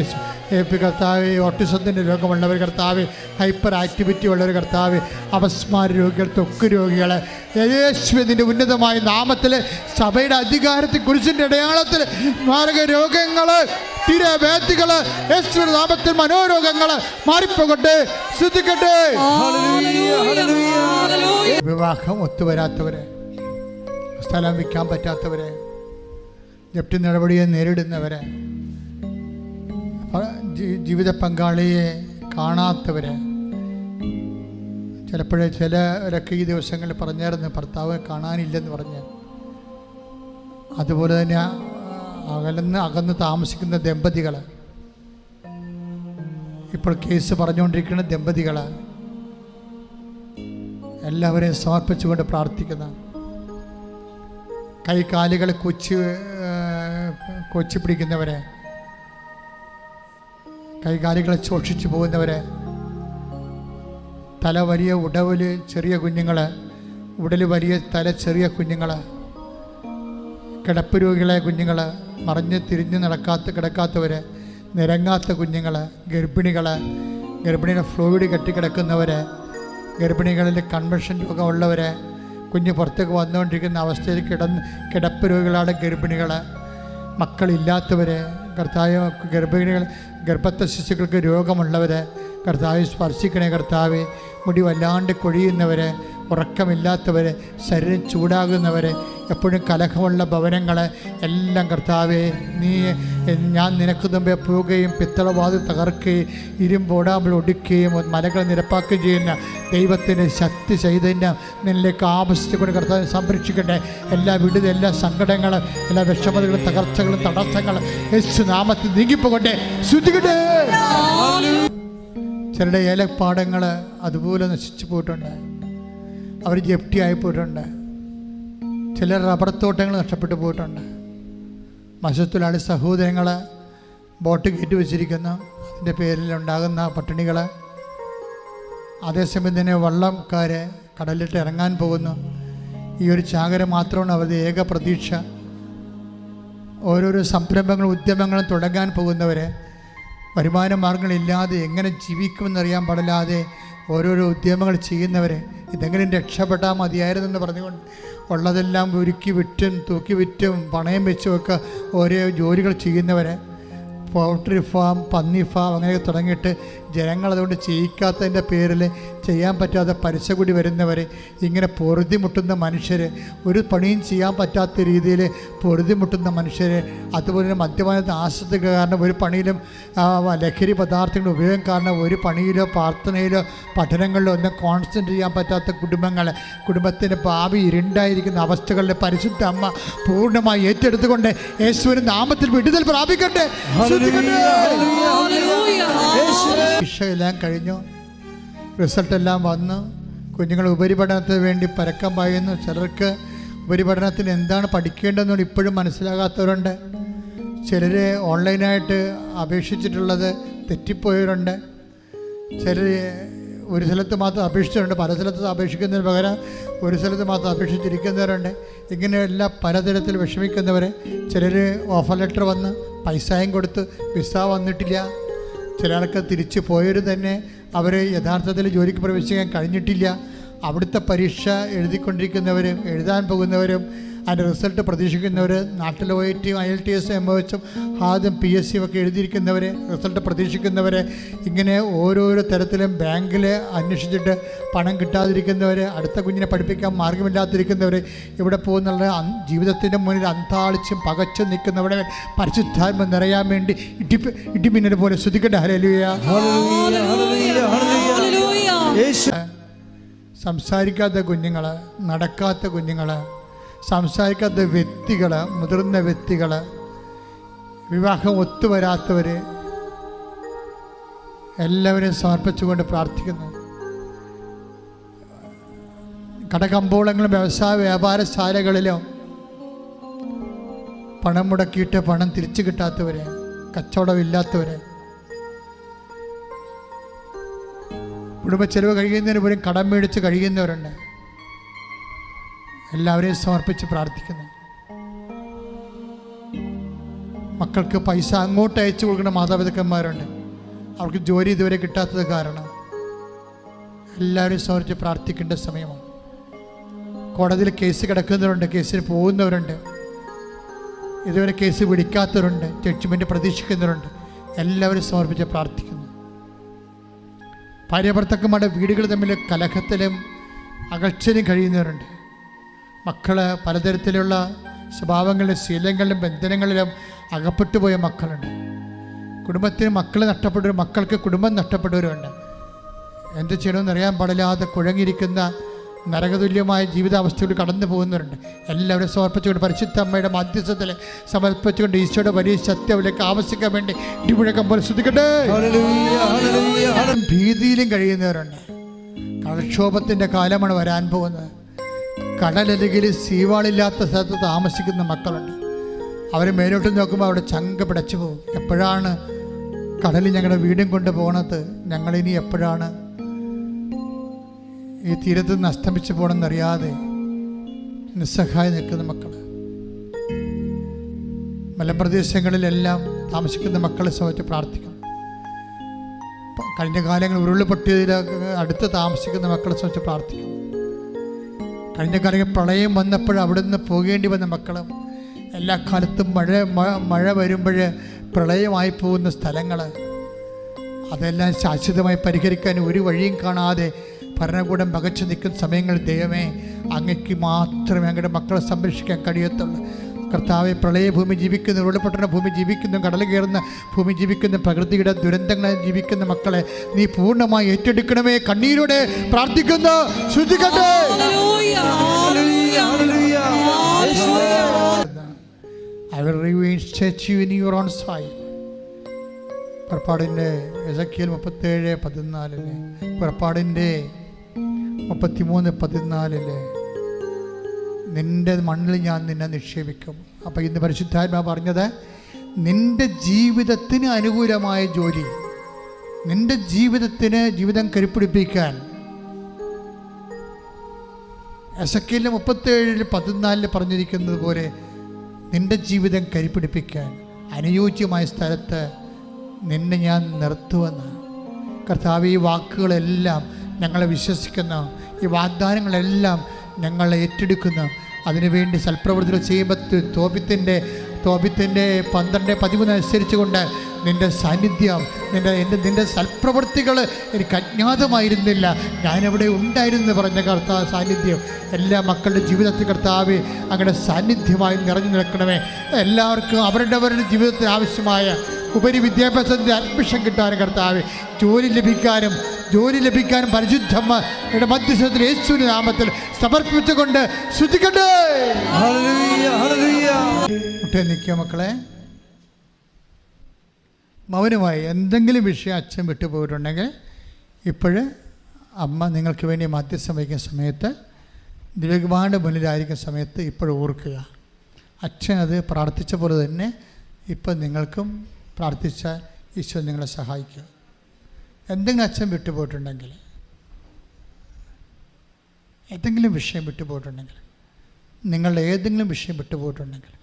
കർത്താവേ, ഓട്ടിസത്തിൻ്റെ രോഗമുള്ളവർ കർത്താവേ, ഹൈപ്പർ ആക്ടിവിറ്റി ഉള്ളവർ കർത്താവേ, അപസ്മാര രോഗികൾ, ത്വക്ക് രോഗികളെ യേശുവിൻ്റെ ഉന്നതമായ നാമത്തിൽ സഭയുടെ അധികാരത്തിൽ കുരിശിൻ്റെ അടയാളത്തിൽ മാരക രോഗങ്ങൾ, തിരവേദികൾ യേശുവിന്റെ നാമത്തിൽ മനോരോഗങ്ങൾ മാറിപ്പോകട്ടെ. ശ്രദ്ധിക്കട്ടെ. വിവാഹം ഒത്തുവരാത്തവരെ, സ്ഥലം വിൽക്കാൻ പറ്റാത്തവരെ, ജപ്തി നടപടിയെ നേരിടുന്നവരെ, ജീവിത പങ്കാളിയെ കാണാത്തവരെ, ചിലരൊക്കെ ഈ ദിവസങ്ങളിൽ പറഞ്ഞായിരുന്നു ഭർത്താവ് കാണാനില്ലെന്ന് പറഞ്ഞ്. അതുപോലെ തന്നെ അകന്ന് താമസിക്കുന്ന ദമ്പതികൾ, ഇപ്പോൾ കേസ് പറഞ്ഞുകൊണ്ടിരിക്കുന്ന ദമ്പതികൾ, എല്ലാവരെയും സമർപ്പിച്ചുകൊണ്ട് പ്രാർത്ഥിക്കുന്ന, കൈകാലുകൾ കൊച്ചി പിടിക്കുന്നവരെ, കൈകാലുകളെ ശോഷിച്ചു പോകുന്നവരെ, തല വലിയ ഉടവിൽ ചെറിയ കുഞ്ഞുങ്ങൾ, ഉടൽ വലിയ തല ചെറിയ കുഞ്ഞുങ്ങൾ, കിടപ്പ് രോഗികളെ കുഞ്ഞുങ്ങൾ, മറിഞ്ഞ് തിരിഞ്ഞ് കിടക്കാത്തവർ, നിരങ്ങാത്ത കുഞ്ഞുങ്ങൾ, ഗർഭിണിയുടെ ഫ്ലൂയിഡ് കെട്ടിക്കിടക്കുന്നവർ, ഗർഭിണികളിൽ കൺവെൻഷൻ രോഗമുള്ളവർ, കുഞ്ഞ് പുറത്തേക്ക് വന്നുകൊണ്ടിരിക്കുന്ന അവസ്ഥയിൽ കിടപ്പ് രോഗികളാണ് ഗർഭിണികൾ, മക്കളില്ലാത്തവർ, ഗർഭിണികൾ, ഗർഭസ്ഥ ശിശുക്കൾക്ക് രോഗമുള്ളവർ, കർത്താവ് സ്പർശിക്കണേ കർത്താവ്. മുടി വല്ലാണ്ട് കൊഴിയുന്നവർ, ഉറക്കമില്ലാത്തവർ, ശരീരം ചൂടാകുന്നവർ, എപ്പോഴും കലഹമുള്ള ഭവനങ്ങൾ എല്ലാം കർത്താവെ നീ ഞാൻ നിനക്ക് മുമ്പേ പോവുകയും പിത്തളവാത് തകർക്കുകയും ഇരുമ്പോടാമ്പൽ ഒടിക്കുകയും മലകൾ നിരപ്പാക്കുകയും ചെയ്യുന്ന ദൈവത്തിൻ്റെ ശക്തി ചൈതന്യം നിന്നിലേക്ക് ആവശ്യപ്പെട്ട് കർത്താവ് സംരക്ഷിക്കട്ടെ. എല്ലാ വിടുത, എല്ലാ സങ്കടങ്ങളും, എല്ലാ വിഷമതകളും, തകർച്ചകളും, തടസ്സങ്ങളും യേശു നാമത്തിൽ നീങ്ങിപ്പോകട്ടെ. ശ്രദ്ധിക്കട്ടെ. ചിലരുടെ ഏലപ്പാടങ്ങൾ അതുപോലെ നശിച്ചു പോയിട്ടുണ്ട്, അവർ ജപ്തിയായി പോയിട്ടുണ്ട്. ചില റബ്ബർ തോട്ടങ്ങൾ നഷ്ടപ്പെട്ടു പോയിട്ടുണ്ട്. മശത്തൊഴിലാളി സഹോദരങ്ങൾ ബോട്ട് കയറ്റി വെച്ചിരിക്കുന്നു, അതിൻ്റെ പേരിലുണ്ടാകുന്ന പട്ടിണികൾ. അതേസമയം തന്നെ വള്ളംക്കാർ കടലിട്ട് ഇറങ്ങാൻ പോകുന്നു. ഈ ഒരു ചാകര മാത്രമാണ് അവരുടെ ഏക പ്രതീക്ഷ. ഓരോരോ സംരംഭങ്ങളും ഉദ്യമങ്ങളും തുടങ്ങാൻ പോകുന്നവരെ, വരുമാന മാർഗങ്ങളില്ലാതെ എങ്ങനെ ജീവിക്കുമെന്നറിയാൻ പാടില്ലാതെ ഓരോരോ ഉദ്യമങ്ങൾ ചെയ്യുന്നവരെ, ഇതെങ്ങനെ രക്ഷപ്പെട്ടാൽ മതിയായിരുന്നെന്ന് പറഞ്ഞുകൊണ്ട് ഉള്ളതെല്ലാം ഒരുക്കി വിറ്റും തൂക്കി വിറ്റും പണയം വെച്ചുമൊക്കെ ഓരോ ജോലികൾ ചെയ്യുന്നവരെ, പൗൾട്രി ഫാം, പന്നി ഫാം അങ്ങനെയൊക്കെ തുടങ്ങിയിട്ട് ജനങ്ങളതുകൊണ്ട് ചെയ്യിക്കാത്തതിൻ്റെ പേരിൽ ചെയ്യാൻ പറ്റാതെ പലിശ കൂടി വരുന്നവർ, ഇങ്ങനെ പൊറുതിമുട്ടുന്ന മനുഷ്യർ, ഒരു പണിയും ചെയ്യാൻ പറ്റാത്ത രീതിയിൽ പൊറുതിമുട്ടുന്ന മനുഷ്യർ, അതുപോലെ തന്നെ മദ്യപാനത്തെ ആശ്രയിക്കുക കാരണം ഒരു പണിയിലും ലഹരി പദാർത്ഥങ്ങളുടെ ഉപയോഗം കാരണം ഒരു പണിയിലോ പ്രാർത്ഥനയിലോ പഠനങ്ങളിലോ ഒന്നും കോൺസെൻട്രേറ്റ് ചെയ്യാൻ പറ്റാത്ത കുടുംബങ്ങൾ, കുടുംബത്തിൻ്റെ ഭാവി ഇരുണ്ടായിരിക്കുന്ന അവസ്ഥകളിൽ പരിശുദ്ധ അമ്മ പൂർണ്ണമായി ഏറ്റെടുത്തുകൊണ്ട് യേശുവിൻ്റെ നാമത്തിൽ വിടുതൽ പ്രാപിക്കട്ടെ. എല്ലാം കഴിഞ്ഞു, റിസൾട്ടെല്ലാം വന്നു, കുഞ്ഞുങ്ങൾ ഉപരിപഠനത്തിന് വേണ്ടി പരക്കം പായുന്നു. ചിലർക്ക് ഉപരിപഠനത്തിന് എന്താണ് പഠിക്കേണ്ടതെന്ന് ഇപ്പോഴും മനസ്സിലാകാത്തവരുണ്ട്. ചിലർ ഓൺലൈനായിട്ട് അപേക്ഷിച്ചിട്ടുള്ളത് തെറ്റിപ്പോയവരുണ്ട്. ചിലർ ഒരു സ്ഥലത്ത് മാത്രം അപേക്ഷിച്ചിട്ടുണ്ട്, പല സ്ഥലത്ത് അപേക്ഷിക്കുന്നതിന് പകരം ഒരു സ്ഥലത്ത് മാത്രം അപേക്ഷിച്ചിരിക്കുന്നവരുണ്ട്. ഇങ്ങനെയുള്ള പലതരത്തിൽ വിഷമിക്കുന്നവർ, ചിലർ ഓഫർ ലെറ്റർ വന്ന് പൈസയും കൊടുത്ത് വിസ വന്നിട്ടില്ല. ചിലർക്ക് തിരിച്ചു പോയവർ തന്നെ അവർ യഥാർത്ഥത്തിൽ ജോലിക്ക് പ്രവേശിക്കാൻ കഴിഞ്ഞിട്ടില്ല. അവിടുത്തെ പരീക്ഷ എഴുതിക്കൊണ്ടിരിക്കുന്നവരും എഴുതാൻ പോകുന്നവരും അതിൻ്റെ റിസൾട്ട് പ്രതീക്ഷിക്കുന്നവർ, നാട്ടിൽ OIT, IELTS, MOH, ആദ്യം PSC ഒക്കെ എഴുതിയിരിക്കുന്നവർ, റിസൾട്ട് പ്രതീക്ഷിക്കുന്നവർ, ഇങ്ങനെ ഓരോരോ തരത്തിലും ബാങ്കിൽ അന്വേഷിച്ചിട്ട് പണം കിട്ടാതിരിക്കുന്നവർ, അടുത്ത കുഞ്ഞിനെ പഠിപ്പിക്കാൻ മാർഗമില്ലാതിരിക്കുന്നവർ, ഇവിടെ പോകുന്നുള്ള ജീവിതത്തിൻ്റെ മുന്നിൽ അന്താളിച്ചും പകച്ചും നിൽക്കുന്നവരെ പരിശുദ്ധാത്മ നിറയാൻ വേണ്ടി ഇടിമിന്നൽ പോലെ ശ്രദ്ധിക്കട്ടെ. ഹല്ലേലൂയ. സംസാരിക്കാത്ത കുഞ്ഞുങ്ങൾ, നടക്കാത്ത കുഞ്ഞുങ്ങൾ, സംസാരിക്കാത്ത വ്യക്തികൾ, മുതിർന്ന വ്യക്തികൾ, വിവാഹം ഒത്തുവരാത്തവർ എല്ലാവരെയും സമർപ്പിച്ചുകൊണ്ട് പ്രാർത്ഥിക്കുന്നു. കടകമ്പോളങ്ങളും വ്യാപാരശാലകളിലും പണം മുടക്കിയിട്ട് പണം തിരിച്ചു കിട്ടാത്തവർ, കച്ചവടമില്ലാത്തവർ, കുടുംബ ചെലവ് കഴിയുന്നതിന് പോലും കടം മേടിച്ച് കഴിയുന്നവരുണ്ട്. എല്ലാവരെയും സമർപ്പിച്ച് പ്രാർത്ഥിക്കുന്നു. മക്കൾക്ക് പൈസ അങ്ങോട്ട് അയച്ചു കൊടുക്കുന്ന മാതാപിതാക്കന്മാരുണ്ട്, അവർക്ക് ജോലി ഇതുവരെ കിട്ടാത്തത് കാരണം. എല്ലാവരെയും സമർപ്പിച്ച് പ്രാർത്ഥിക്കേണ്ട സമയമാണ്. കോടതിയിൽ കേസ് കിടക്കുന്നവരുണ്ട്, കേസിന് പോകുന്നവരുണ്ട്, ഇതുവരെ കേസ് പിടിക്കാത്തവരുണ്ട്, ജഡ്ജ്മെൻറ്റ് പ്രതീക്ഷിക്കുന്നവരുണ്ട്. എല്ലാവരും സമർപ്പിച്ച് പ്രാർത്ഥിക്കുന്നു. ഭാര്യാഭർത്താക്കന്മാരുടെ വീടുകൾ തമ്മിൽ കലഹത്തിലും അകൽച്ചയിലും കഴിയുന്നവരുണ്ട്. മക്കൾ പലതരത്തിലുള്ള സ്വഭാവങ്ങളിലും ശീലങ്ങളിലും ബന്ധനങ്ങളിലും അകപ്പെട്ടു പോയ മക്കളുണ്ട്. കുടുംബത്തിന് മക്കൾ നഷ്ടപ്പെട്ടവരും മക്കൾക്ക് കുടുംബം നഷ്ടപ്പെട്ടവരുമുണ്ട്. എന്ത് ചെയ്യണമെന്ന് അറിയാൻ പാടില്ലാതെ കുഴങ്ങിയിരിക്കുന്ന നരകതുല്യമായ ജീവിതാവസ്ഥയിൽ കടന്നു പോകുന്നവരുണ്ട്. എല്ലാവരും സമർപ്പിച്ചുകൊണ്ട് പരിശുദ്ധ അമ്മയുടെ മധ്യസ്ഥത്തിൽ സമർപ്പിച്ചുകൊണ്ട് ഈശോയുടെ വലിയ സത്യത്തിലേക്ക് ആവശ്യിക്കാൻ വേണ്ടി ഇടിമുഴക്കം പോലെ ശ്രദ്ധിക്കട്ടെ. ഭീതിയിലും കഴിയുന്നവരുണ്ട്. കടക്ഷോഭത്തിൻ്റെ കാലമാണ് വരാൻ പോകുന്നത്. കടലരികിൽ സീവാളില്ലാത്ത സ്ഥലത്ത് താമസിക്കുന്ന മക്കളുണ്ട്. അവർ മേലോട്ട് നോക്കുമ്പോൾ അവിടെ ചങ്ക പിടച്ചു പോകും. എപ്പോഴാണ് കടലിൽ ഞങ്ങളുടെ വീടും കൊണ്ട് പോകണത്? ഞങ്ങളിനി എപ്പോഴാണ് ഈ തീരത്ത് നിന്ന് അസ്തമിച്ച് പോകണമെന്നറിയാതെ നിസ്സഹായം നിൽക്കുന്ന മക്കൾ, മലമ്പ്രദേശങ്ങളിലെല്ലാം താമസിക്കുന്ന മക്കളെ സംബന്ധിച്ച് പ്രാർത്ഥിക്കണം. കഴിഞ്ഞ കാലങ്ങളിൽ ഉരുൾപൊട്ടിയതിൽ അടുത്ത് താമസിക്കുന്ന മക്കളെ സംബന്ധിച്ച് പ്രാർത്ഥിക്കണം. കഴിഞ്ഞ കാലങ്ങളിൽ പ്രളയം വന്നപ്പോൾ അവിടെ നിന്ന് പോകേണ്ടി വന്ന മക്കളും, എല്ലാ കാലത്തും മഴ വരുമ്പോൾ പ്രളയമായി പോകുന്ന സ്ഥലങ്ങൾ, അതെല്ലാം ശാശ്വതമായി പരിഹരിക്കാൻ ഒരു വഴിയും കാണാതെ ഭരണകൂടം പകച്ചു നിൽക്കുന്ന സമയങ്ങൾ ദൈവമേ അങ്ങയ്ക്ക് മാത്രമേ അങ്ങയുടെ മക്കളെ സംരക്ഷിക്കാൻ കഴിയത്തുള്ളൂ. കർത്താവെ, പ്രളയഭൂമി ജീവിക്കുന്ന, ഉരുൾപൊട്ടുന്ന ഭൂമി ജീവിക്കുന്ന, കടൽ കയറുന്ന ഭൂമി ജീവിക്കുന്ന, പ്രകൃതിയുടെ ദുരന്തങ്ങളിൽ ജീവിക്കുന്ന മക്കളെ നീ പൂർണ്ണമായി ഏറ്റെടുക്കണമേ. കണ്ണീരോടെ പ്രാർത്ഥിക്കുന്നു. ശ്രദ്ധിക്കട്ടെ. I will reinstate you in your own soil. പുറപ്പാടിൻ്റെ എസെക്കിയേൽ 37:14, പുറപ്പാടിൻ്റെ 33:14 നിൻ്റെ മണ്ണിൽ ഞാൻ നിന്നെ നിക്ഷേപിക്കും. അപ്പോൾ ഇന്ന് പരിശുദ്ധാത്മാ പറഞ്ഞത്, നിൻ്റെ ജീവിതത്തിന് അനുകൂലമായ ജോലി, നിൻ്റെ ജീവിതം കരുപ്പിടിപ്പിക്കാൻ എസെക്കിയേൽ 37:14 പറഞ്ഞിരിക്കുന്നത് പോലെ നിൻ്റെ ജീവിതം കരുപ്പിടിപ്പിക്കാൻ അനുയോജ്യമായ സ്ഥലത്ത് നിന്നെ ഞാൻ നിർത്തുമെന്ന്. കർത്താവ്, ഈ വാക്കുകളെല്ലാം ഞങ്ങളെ വിശ്വസിക്കുന്ന, ഈ വാഗ്ദാനങ്ങളെല്ലാം ഞങ്ങളെ ഏറ്റെടുക്കുന്നു. അതിനുവേണ്ടി സൽപ്രവൃത്തികൾ ചെയ്യുമ്പോൾ തോബിത്തിൻ്റെ 12:13 അനുസരിച്ച് കൊണ്ട് നിൻ്റെ സാന്നിധ്യം, നിൻ്റെ സൽപ്രവൃത്തികൾ എനിക്ക് അജ്ഞാതമായിരുന്നില്ല, ഞാനവിടെ ഉണ്ടായിരുന്നു പറഞ്ഞ കർത്താവ് സാന്നിധ്യം എല്ലാ മക്കളുടെ ജീവിതത്തിൽ കർത്താവ് അങ്ങനെ സാന്നിധ്യമായി നിറഞ്ഞു നിൽക്കണമേ. എല്ലാവർക്കും അവരുടെ ജീവിതത്തിന് ആവശ്യമായ ഉപരി വിദ്യാഭ്യാസത്തിൻ്റെ അഡ്മിഷൻ കിട്ടാനും കർത്താവ്, ജോലി ലഭിക്കാനും പരിശുദ്ധമ്മയുടെ മധ്യസ്ഥത്തിൽ യേശുവിന്റെ നാമത്തിൽ സമർപ്പിച്ചുകൊണ്ട് സ്തുതിക്കട്ടെ. മുട്ടേ നിൽക്കുക മക്കളെ. മൗനമായി എന്തെങ്കിലും വിഷയം അച്ഛൻ വിട്ടുപോയിട്ടുണ്ടെങ്കിൽ ഇപ്പോഴ് അമ്മ നിങ്ങൾക്ക് വേണ്ടി മധ്യസ്ഥം വയ്ക്കുന്ന സമയത്ത്, ദിവ്യകുമാരൻ്റെ മുന്നിലായിരിക്കുന്ന സമയത്ത് ഇപ്പോഴും ഓർക്കുക. അച്ഛൻ അത് പ്രാർത്ഥിച്ച പോലെ തന്നെ ഇപ്പം നിങ്ങൾക്കും പ്രാർത്ഥിച്ച ഈശോ നിങ്ങളെ സഹായിക്കുക. എന്തെങ്കിലും അച്ഛൻ വിട്ടുപോയിട്ടുണ്ടെങ്കിൽ, ഏതെങ്കിലും വിഷയം വിട്ടുപോയിട്ടുണ്ടെങ്കിൽ, നിങ്ങളുടെ ഏതെങ്കിലും വിഷയം വിട്ടുപോയിട്ടുണ്ടെങ്കിൽ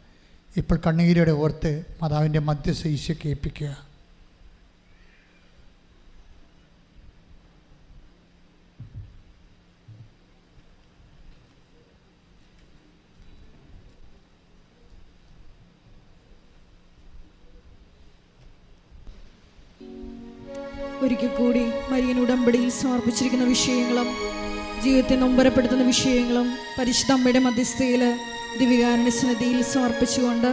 ഇപ്പോൾ കണ്ണീരോടെ ഓർത്ത് മാതാവിൻ്റെ മധ്യസ്ഥ ഈശോയ്ക്ക് ഏൽപ്പിക്കുക. ഒരിക്കൽ കൂടി മരിയൻ ഉടമ്പടിയിൽ സമർപ്പിച്ചിരിക്കുന്ന വിഷയങ്ങളും ജീവിതത്തെ നൊമ്പരപ്പെടുത്തുന്ന വിഷയങ്ങളും പരിശുദ്ധ അമ്മയുടെ മധ്യസ്ഥയിൽ ദിവ്യകാരുണ്യ സന്നിധിയിൽ സമർപ്പിച്ചുകൊണ്ട്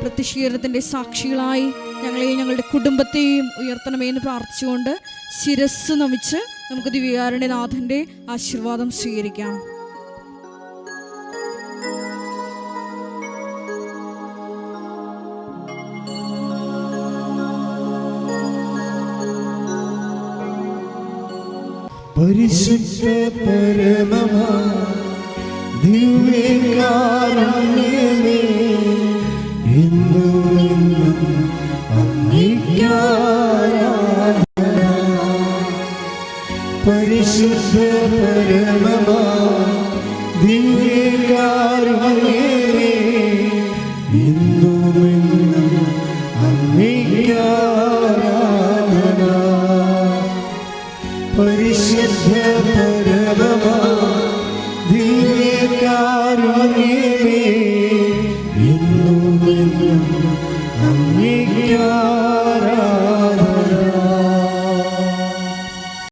പ്രത്യക്ഷീകരണത്തിൻ്റെ സാക്ഷികളായി ഞങ്ങളെയും ഞങ്ങളുടെ കുടുംബത്തെയും ഉയർത്തണമേ എന്ന് പ്രാർത്ഥിച്ചുകൊണ്ട് ശിരസ്സ് നമിച്ച് നമുക്ക് ദിവ്യകാരുണ്യനാഥൻ്റെ ആശീർവാദം സ്വീകരിക്കാം. പരിശുദ്ധ പരമമാ ദിവ്യകാരുണ്യമേ, എന്നും അങ്ങേക്ക് ആരാധന. പരിശുദ്ധ പരമമാ ദിവ്യകാരുണ്യമേ, എന്നും അങ്ങേക്ക് ആരാധന. പരിശുദ്ധ പരമമാ ദിവ്യകാരുണ്യമേ, എന്നും അങ്ങേക്ക് ആരാധന.